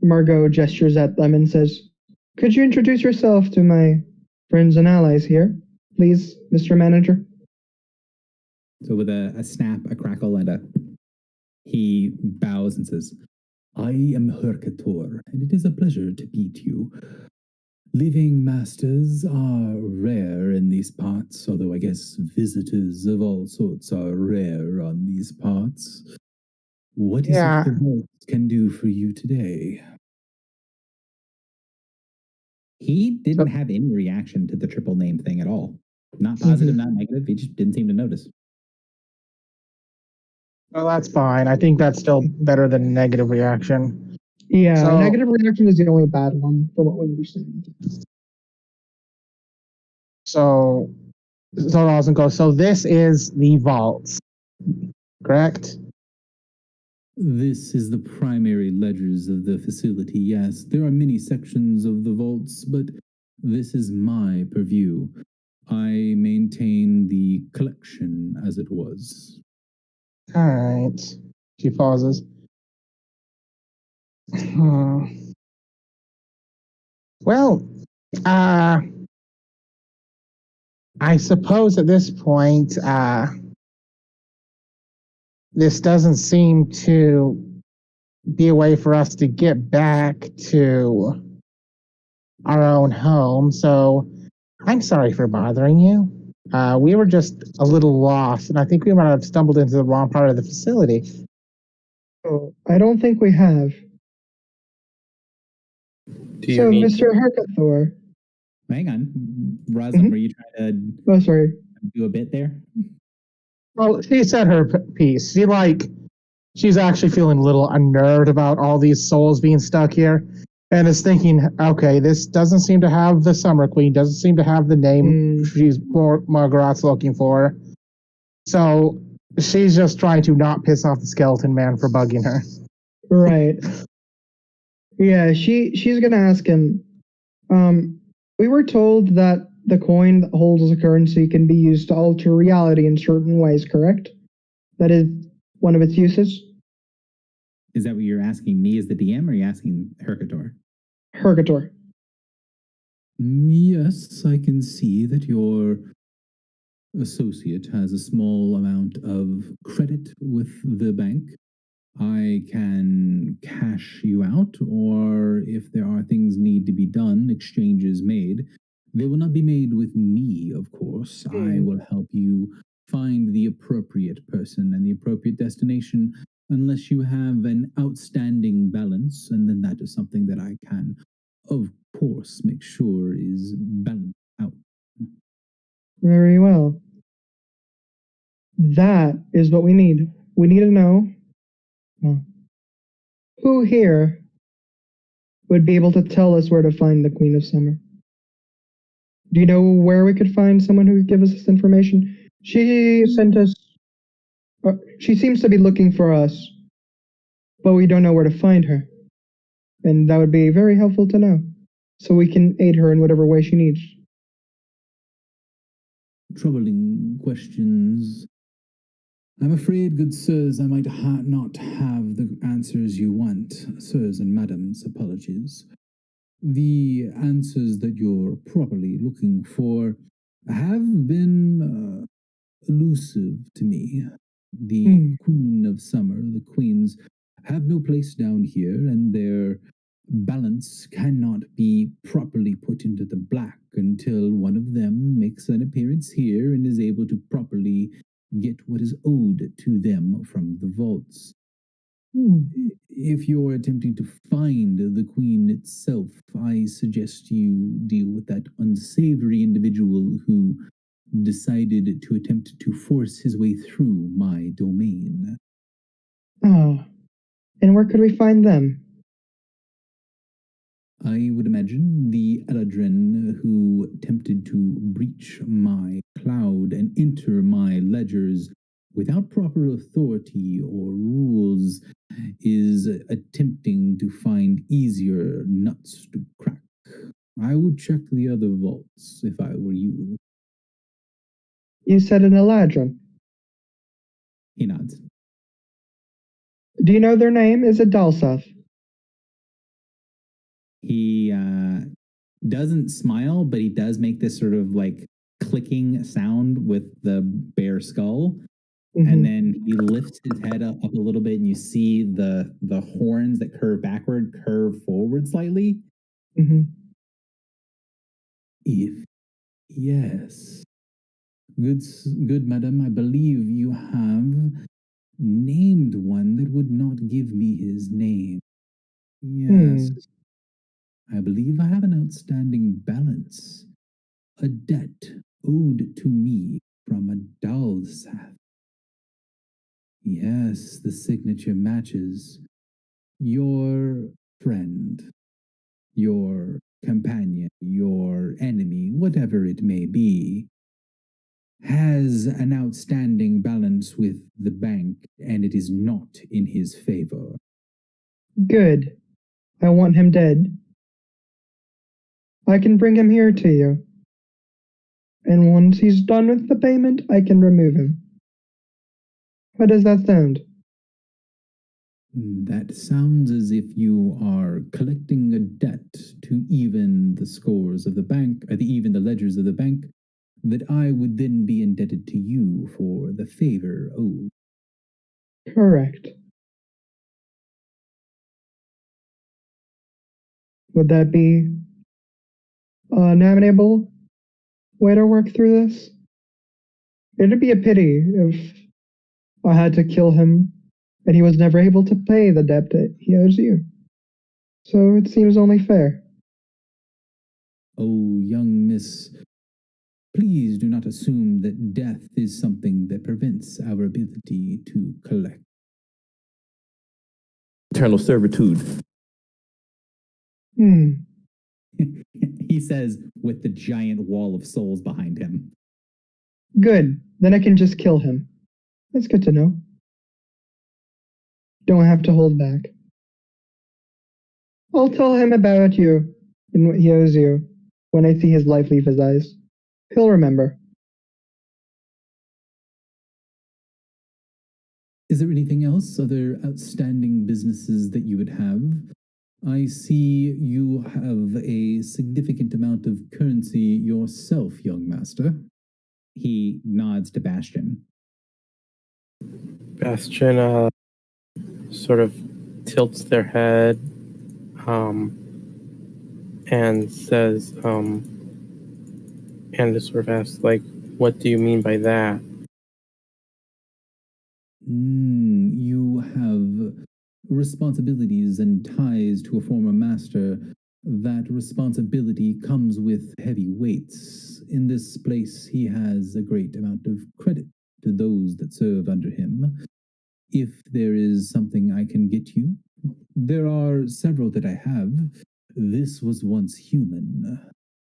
Margot gestures at them and says, "Could you introduce yourself to my friends and allies here, please, Mr. Manager?" So with a snap, a crackle, and he bows and says, "I am Hercator, and it is a pleasure to meet you. Living masters are rare in these parts, although I guess visitors of all sorts are rare on these parts. What is it the vault can do for you today?" He didn't have any reaction to the triple name thing at all. Not positive, not negative. He just didn't seem to notice. Well, that's fine. I think that's still better than negative reaction. Yeah, So- negative reaction is the only bad one, from what we understand. So Rosen goes, so this is the vault, correct? This is the primary ledgers of the facility, yes. There are many sections of the vaults, but this is my purview. I maintain the collection as it was. All right. She pauses. Well, I suppose at this point, this doesn't seem to be a way for us to get back to our own home. So I'm sorry for bothering you. We were just a little lost, and I think we might have stumbled into the wrong part of the facility. Oh, I don't think we have. Do you So, need Mr. Hercathor. Hang on. Roslyn, were you trying to Oh, sorry. do a bit there? Well, she said her piece. She's actually feeling a little unnerved about all these souls being stuck here, and is thinking, okay, this doesn't seem to have the Summer Queen, doesn't seem to have the name she's Margaret's looking for. So she's just trying to not piss off the skeleton man for bugging her. Right. Yeah, she's gonna ask him. We were told that the coin that holds the currency can be used to alter reality in certain ways, correct? That is one of its uses? Is that what you're asking me as the DM, or are you asking Hercator? Hercator. Yes, I can see that your associate has a small amount of credit with the bank. I can cash you out, or if there are things need to be done, exchanges made. They will not be made with me, of course. I will help you find the appropriate person and the appropriate destination unless you have an outstanding balance, and then that is something that I can, of course, make sure is balanced out. Very well. That is what we need. We need to know who here would be able to tell us where to find the Queen of Summer. Do you know where we could find someone who could give us this information? She sent us. She seems to be looking for us, but we don't know where to find her. And that would be very helpful to know, so we can aid her in whatever way she needs. Troubling questions. I'm afraid, good sirs, I might not have the answers you want. Sirs and madams, apologies. The answers that you're properly looking for have been elusive to me. The Queen of Summer, the queens, have no place down here, and their balance cannot be properly put into the black until one of them makes an appearance here and is able to properly get what is owed to them from the vaults. If you're attempting to find the Queen itself, I suggest you deal with that unsavory individual who decided to attempt to force his way through my domain. Oh, and where could we find them? I would imagine the Eladrin who attempted to breach my cloud and enter my ledgers without proper authority or rules is attempting to find easier nuts to crack. I would check the other vaults if I were you. You said an Eladrin. He nods. Do you know their name? Is it Dalsath? He doesn't smile, but he does make this sort of like clicking sound with the bare skull. And then he lifts his head up a little bit, and you see the horns that curve backward curve forward slightly. If yes, good madam, I believe you have named one that would not give me his name. Yes, I believe I have an outstanding balance, a debt owed to me from a Dalsath. Yes, the signature matches. Your friend, your companion, your enemy, whatever it may be, has an outstanding balance with the bank, and it is not in his favor. Good. I want him dead. I can bring him here to you. And once he's done with the payment, I can remove him. How does that sound? That sounds as if you are collecting a debt to even the scores of the bank, even the ledgers of the bank, that I would then be indebted to you for the favor owed. Correct. Would that be an amenable way to work through this? It'd be a pity if I had to kill him and he was never able to pay the debt that he owes you. So it seems only fair. Oh, young miss, please do not assume that death is something that prevents our ability to collect. Eternal servitude. He says with the giant wall of souls behind him. Good. Then I can just kill him. That's good to know. Don't have to hold back. I'll tell him about you and what he owes you when I see his life leave his eyes. He'll remember. Is there anything else, other outstanding businesses that you would have? I see you have a significant amount of currency yourself, young master. He nods to Bastion. Bastion sort of tilts their head and says, and just sort of asks, like, what do you mean by that? You have responsibilities and ties to a former master. That responsibility comes with heavy weights. In this place, he has a great amount of credit to those that serve under him. If there is something I can get you, there are several that I have. This was once human.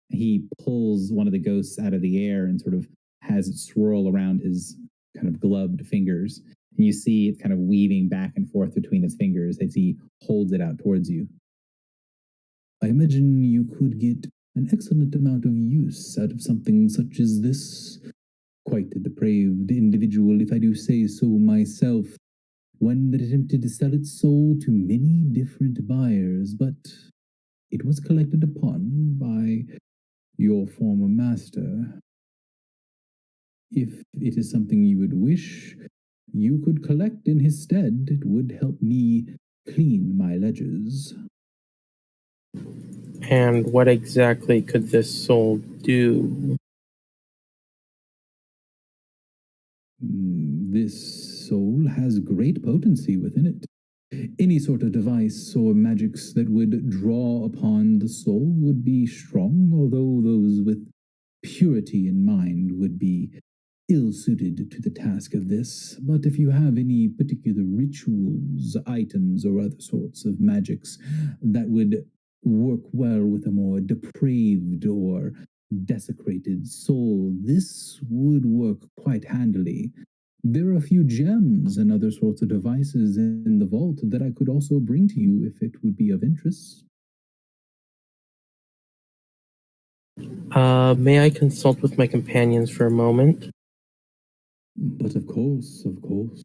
He pulls one of the ghosts out of the air and sort of has it swirl around his kind of gloved fingers. And you see it kind of weaving back and forth between his fingers as he holds it out towards you. I imagine you could get an excellent amount of use out of something such as this. Quite a depraved individual, if I do say so myself. One that attempted to sell its soul to many different buyers, but it was collected upon by your former master. If it is something you would wish, you could collect in his stead. It would help me clean my ledgers. And what exactly could this soul do? This soul has great potency within it. Any sort of device or magics that would draw upon the soul would be strong, although those with purity in mind would be ill-suited to the task of this. But if you have any particular rituals, items, or other sorts of magics that would work well with a more depraved or desecrated soul, this would work quite handily. There are a few gems and other sorts of devices in the vault that I could also bring to you if it would be of interest. May I consult with my companions for a moment? But of course, of course.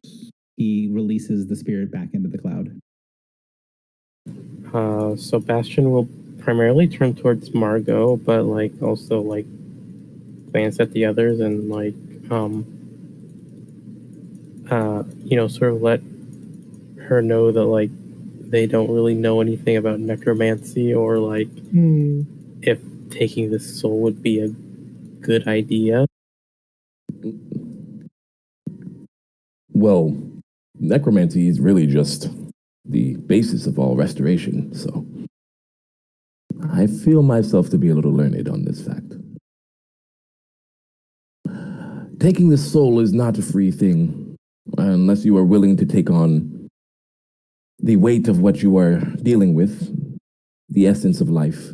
He releases the spirit back into the cloud. So Bastion will primarily turn towards Margot, but like also like glance at the others and like sort of let her know that like they don't really know anything about necromancy or like if taking this soul would be a good idea. Well, necromancy is really just the basis of all restoration, so I feel myself to be a little learned on this fact. Taking the soul is not a free thing, unless you are willing to take on the weight of what you are dealing with, the essence of life.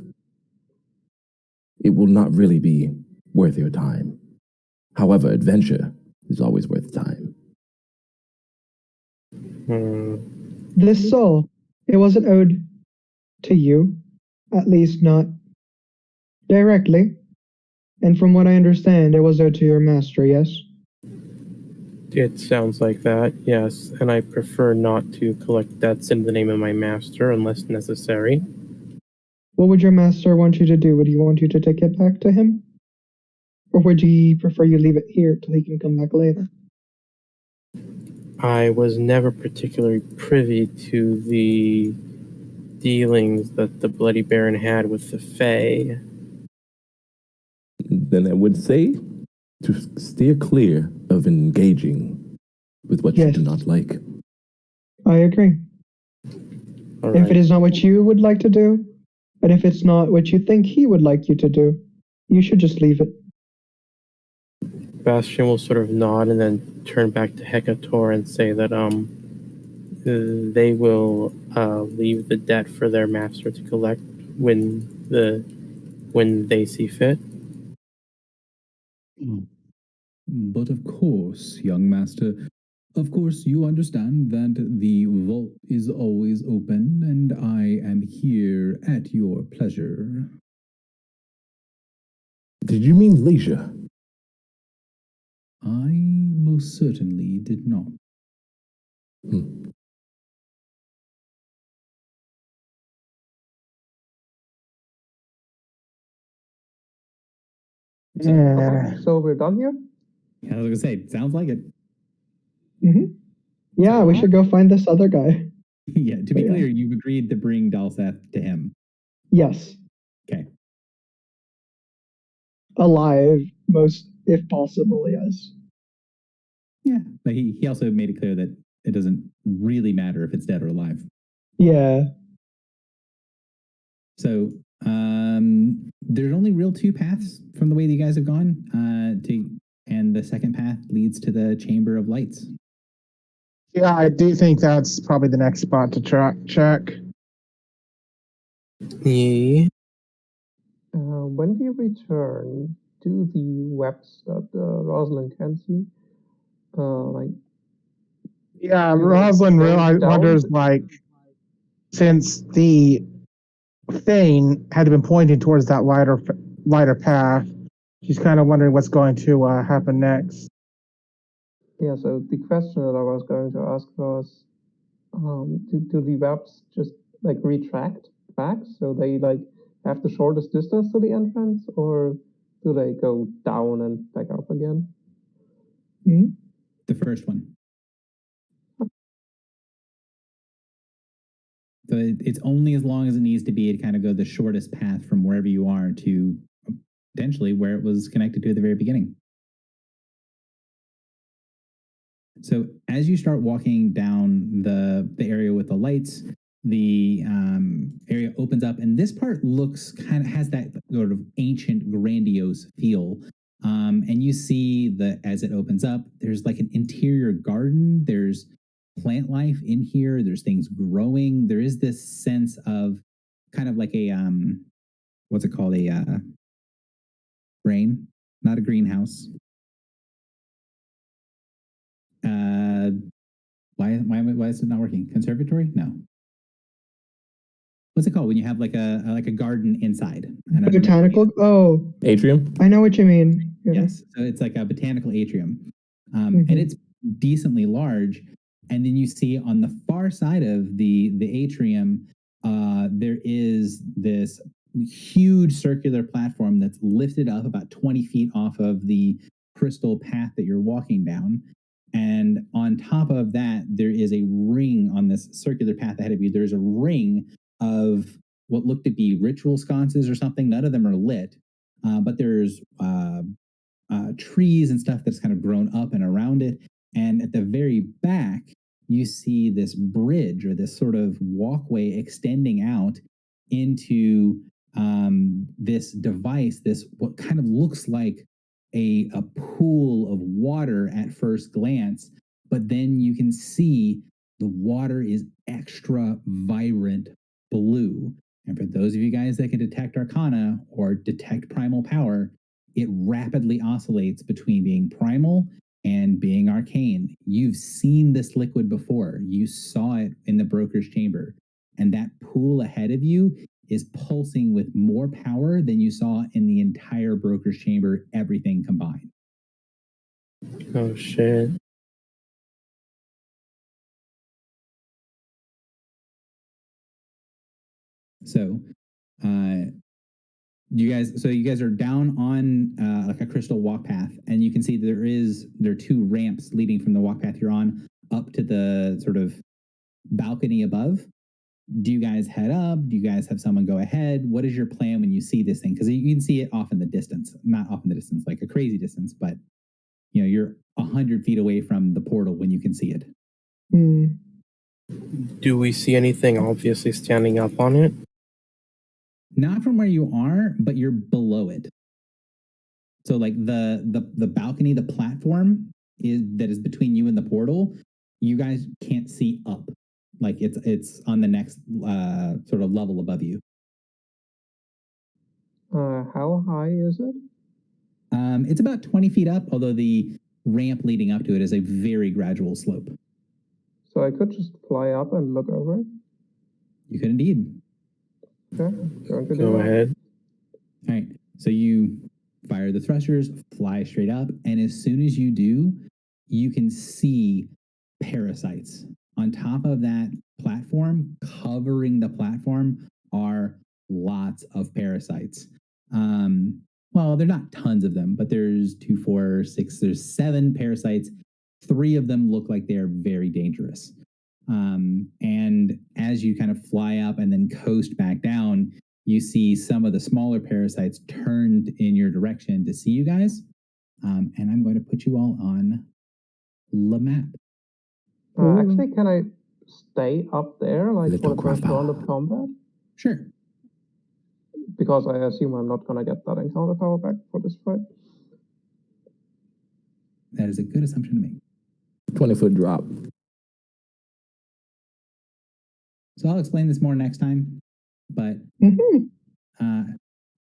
It will not really be worth your time. However, adventure is always worth time. This soul, it wasn't owed to you, at least not directly. And from what I understand, it was owed to your master, yes? It sounds like that, yes, and I prefer not to collect debts in the name of my master unless necessary. What would your master want you to do? Would he want you to take it back to him? Or would he prefer you leave it here till he can come back later? I was never particularly privy to the dealings that the Bloody Baron had with the Fae. Then I would say to steer clear of engaging with what you do not like. I agree. All right. If it is not what you would like to do, and if it's not what you think he would like you to do, you should just leave it. Bastion will sort of nod and then turn back to Hecator and say that they will leave the debt for their master to collect when they see fit. But of course, young master, of course you understand that the vault is always open and I am here at your pleasure. Did you mean leisure? I most certainly did not. So we're done here? I was going to say, sounds like it. Yeah, we should go find this other guy. Yeah, to be clear, you've agreed to bring Dalseth to him. Yes. Okay. Alive, most, if possible, yes. Yeah, but he also made it clear that it doesn't really matter if it's dead or alive. Yeah. So there's only real two paths from the way that you guys have gone. And the second path leads to the Chamber of Lights. Yeah, I do think that's probably the next spot to check. Yeah. When we return, do the webs that Rosalind can see, like Yeah, Yeah, Rosalind going down. wonders, like, since the Thane had been pointing towards that lighter path, she's kind of wondering what's going to happen next. yeah. So the question that I was going to ask was, do the webs just like retract back, so they like have the shortest distance to the entrance, or do they go down and back up again? The first one. So it's only as long as it needs to be to kind of go the shortest path from wherever you are to potentially where it was connected to at the very beginning. So as you start walking down the area with the lights, the area opens up, and this part looks kind of has that sort of ancient, grandiose feel. And you see that as it opens up, there's like an interior garden. There's plant life in here. There's things growing. There is this sense of kind of like a what's it called? A brain, not a greenhouse. Why is it not working? Conservatory? No. What's it called when you have like a garden inside? Botanical? Oh, Atrium? I know what you mean. Yeah. Yes. So it's like a botanical atrium. Mhm. And it's decently large. And then you see on the far side of the atrium, there is this huge circular platform that's lifted up about 20 feet off of the crystal path that you're walking down. And on top of that, there is a ring on this circular path ahead of you. There's a ring of what look to be ritual sconces or something. None of them are lit, but there's trees and stuff that's kind of grown up and around it. And at the very back, you see this bridge or this sort of walkway extending out into this device, this what kind of looks like a pool of water at first glance, but then you can see the water is extra vibrant blue. And for those of you guys that can detect Arcana or detect primal power, it rapidly oscillates between being primal and being arcane. You've seen this liquid before. You saw it in the broker's chamber. And that pool ahead of you is pulsing with more power than you saw in the entire broker's chamber, everything combined. Oh shit. So, you guys are down on like a crystal walk path, and you can see there are two ramps leading from the walk path you're on up to the sort of balcony above. Do you guys head up? Do you guys have someone go ahead? What is your plan when you see this thing? Because you can see it off in the distance, not off in the distance, like a crazy distance, but you know, you're 100 feet away from the portal when you can see it. Do we see anything obviously standing up on it? Not from where you are, but you're below it. So like the balcony, the platform that is between you and the portal, you guys can't see up. Like it's on the next sort of level above you. How high is it? It's about 20 feet up, although the ramp leading up to it is a very gradual slope. So I could just fly up and look over it? You could indeed. Okay, going to do Go that. ahead. All right. So you fire the thrusters, fly straight up, and as soon as you do, you can see parasites. On top of that platform, covering the platform, are lots of parasites. Well, they're not tons of them, but there's 2, 4, 6, there's 7 parasites. 3 of them look like they're very dangerous. And as you kind of fly up and then coast back down, you see some of the smaller parasites turned in your direction to see you guys. And I'm going to put you all on Lamap. Actually, can I stay up there like Little for the first grappa. round of combat? Sure. Because I assume I'm not gonna get that encounter power back for this fight. That is a good assumption to make. 20-foot drop. So I'll explain this more next time, but Mhm.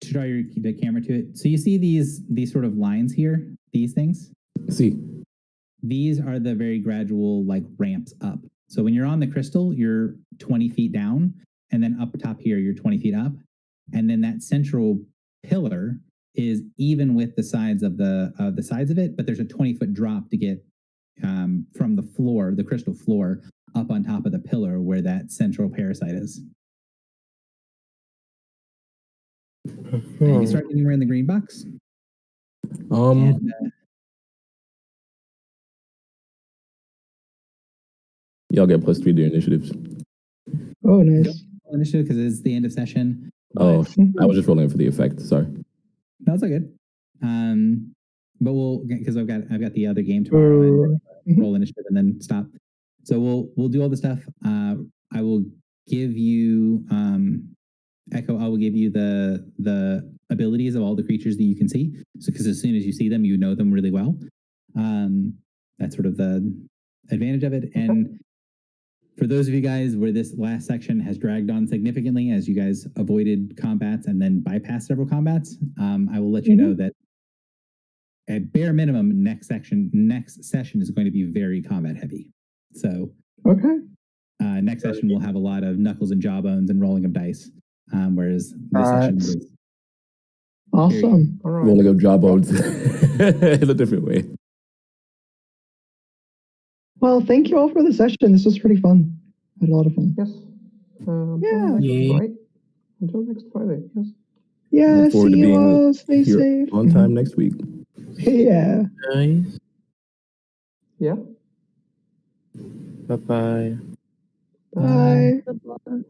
to draw the camera to it. So you see these sort of lines here, these things. See, These are the very gradual like ramps up. So when you're on the crystal, you're 20 feet down, and then up top here, you're 20 feet up, and then that central pillar is even with the sides of the sides of it, but there's a 20-foot drop to get from the floor, the crystal floor, up on top of the pillar where that central parasite is. And you can start anywhere in the green box. And, y'all get +3 to your initiatives. Oh, nice. initiative because it's the end of session. Oh, Mhm. I was just rolling for the effect. Sorry. No, it's all good. But we'll because I've got the other game tomorrow and roll initiative and then stop. So we'll do all the stuff. I will give you Echo. I will give you the abilities of all the creatures that you can see. So because as soon as you see them, you know them really well. That's sort of the advantage of it. And for those of you guys where this last section has dragged on significantly as you guys avoided combats and then bypassed several combats, I will let you know that at bare minimum, next session is going to be very combat heavy. So Okay. next session we'll have a lot of knuckles and jawbones and rolling of dice, whereas this session is Awesome. All right. Rolling of jawbones in a different way. Well, thank you all for the session. This was pretty fun. I had a lot of fun. Yes. Yeah. Right. Until next Friday. Yes. Yeah, Look forward see to you being all. Stay here safe. on time next week. Yeah. Nice. Yeah. Bye-bye. Bye. Bye.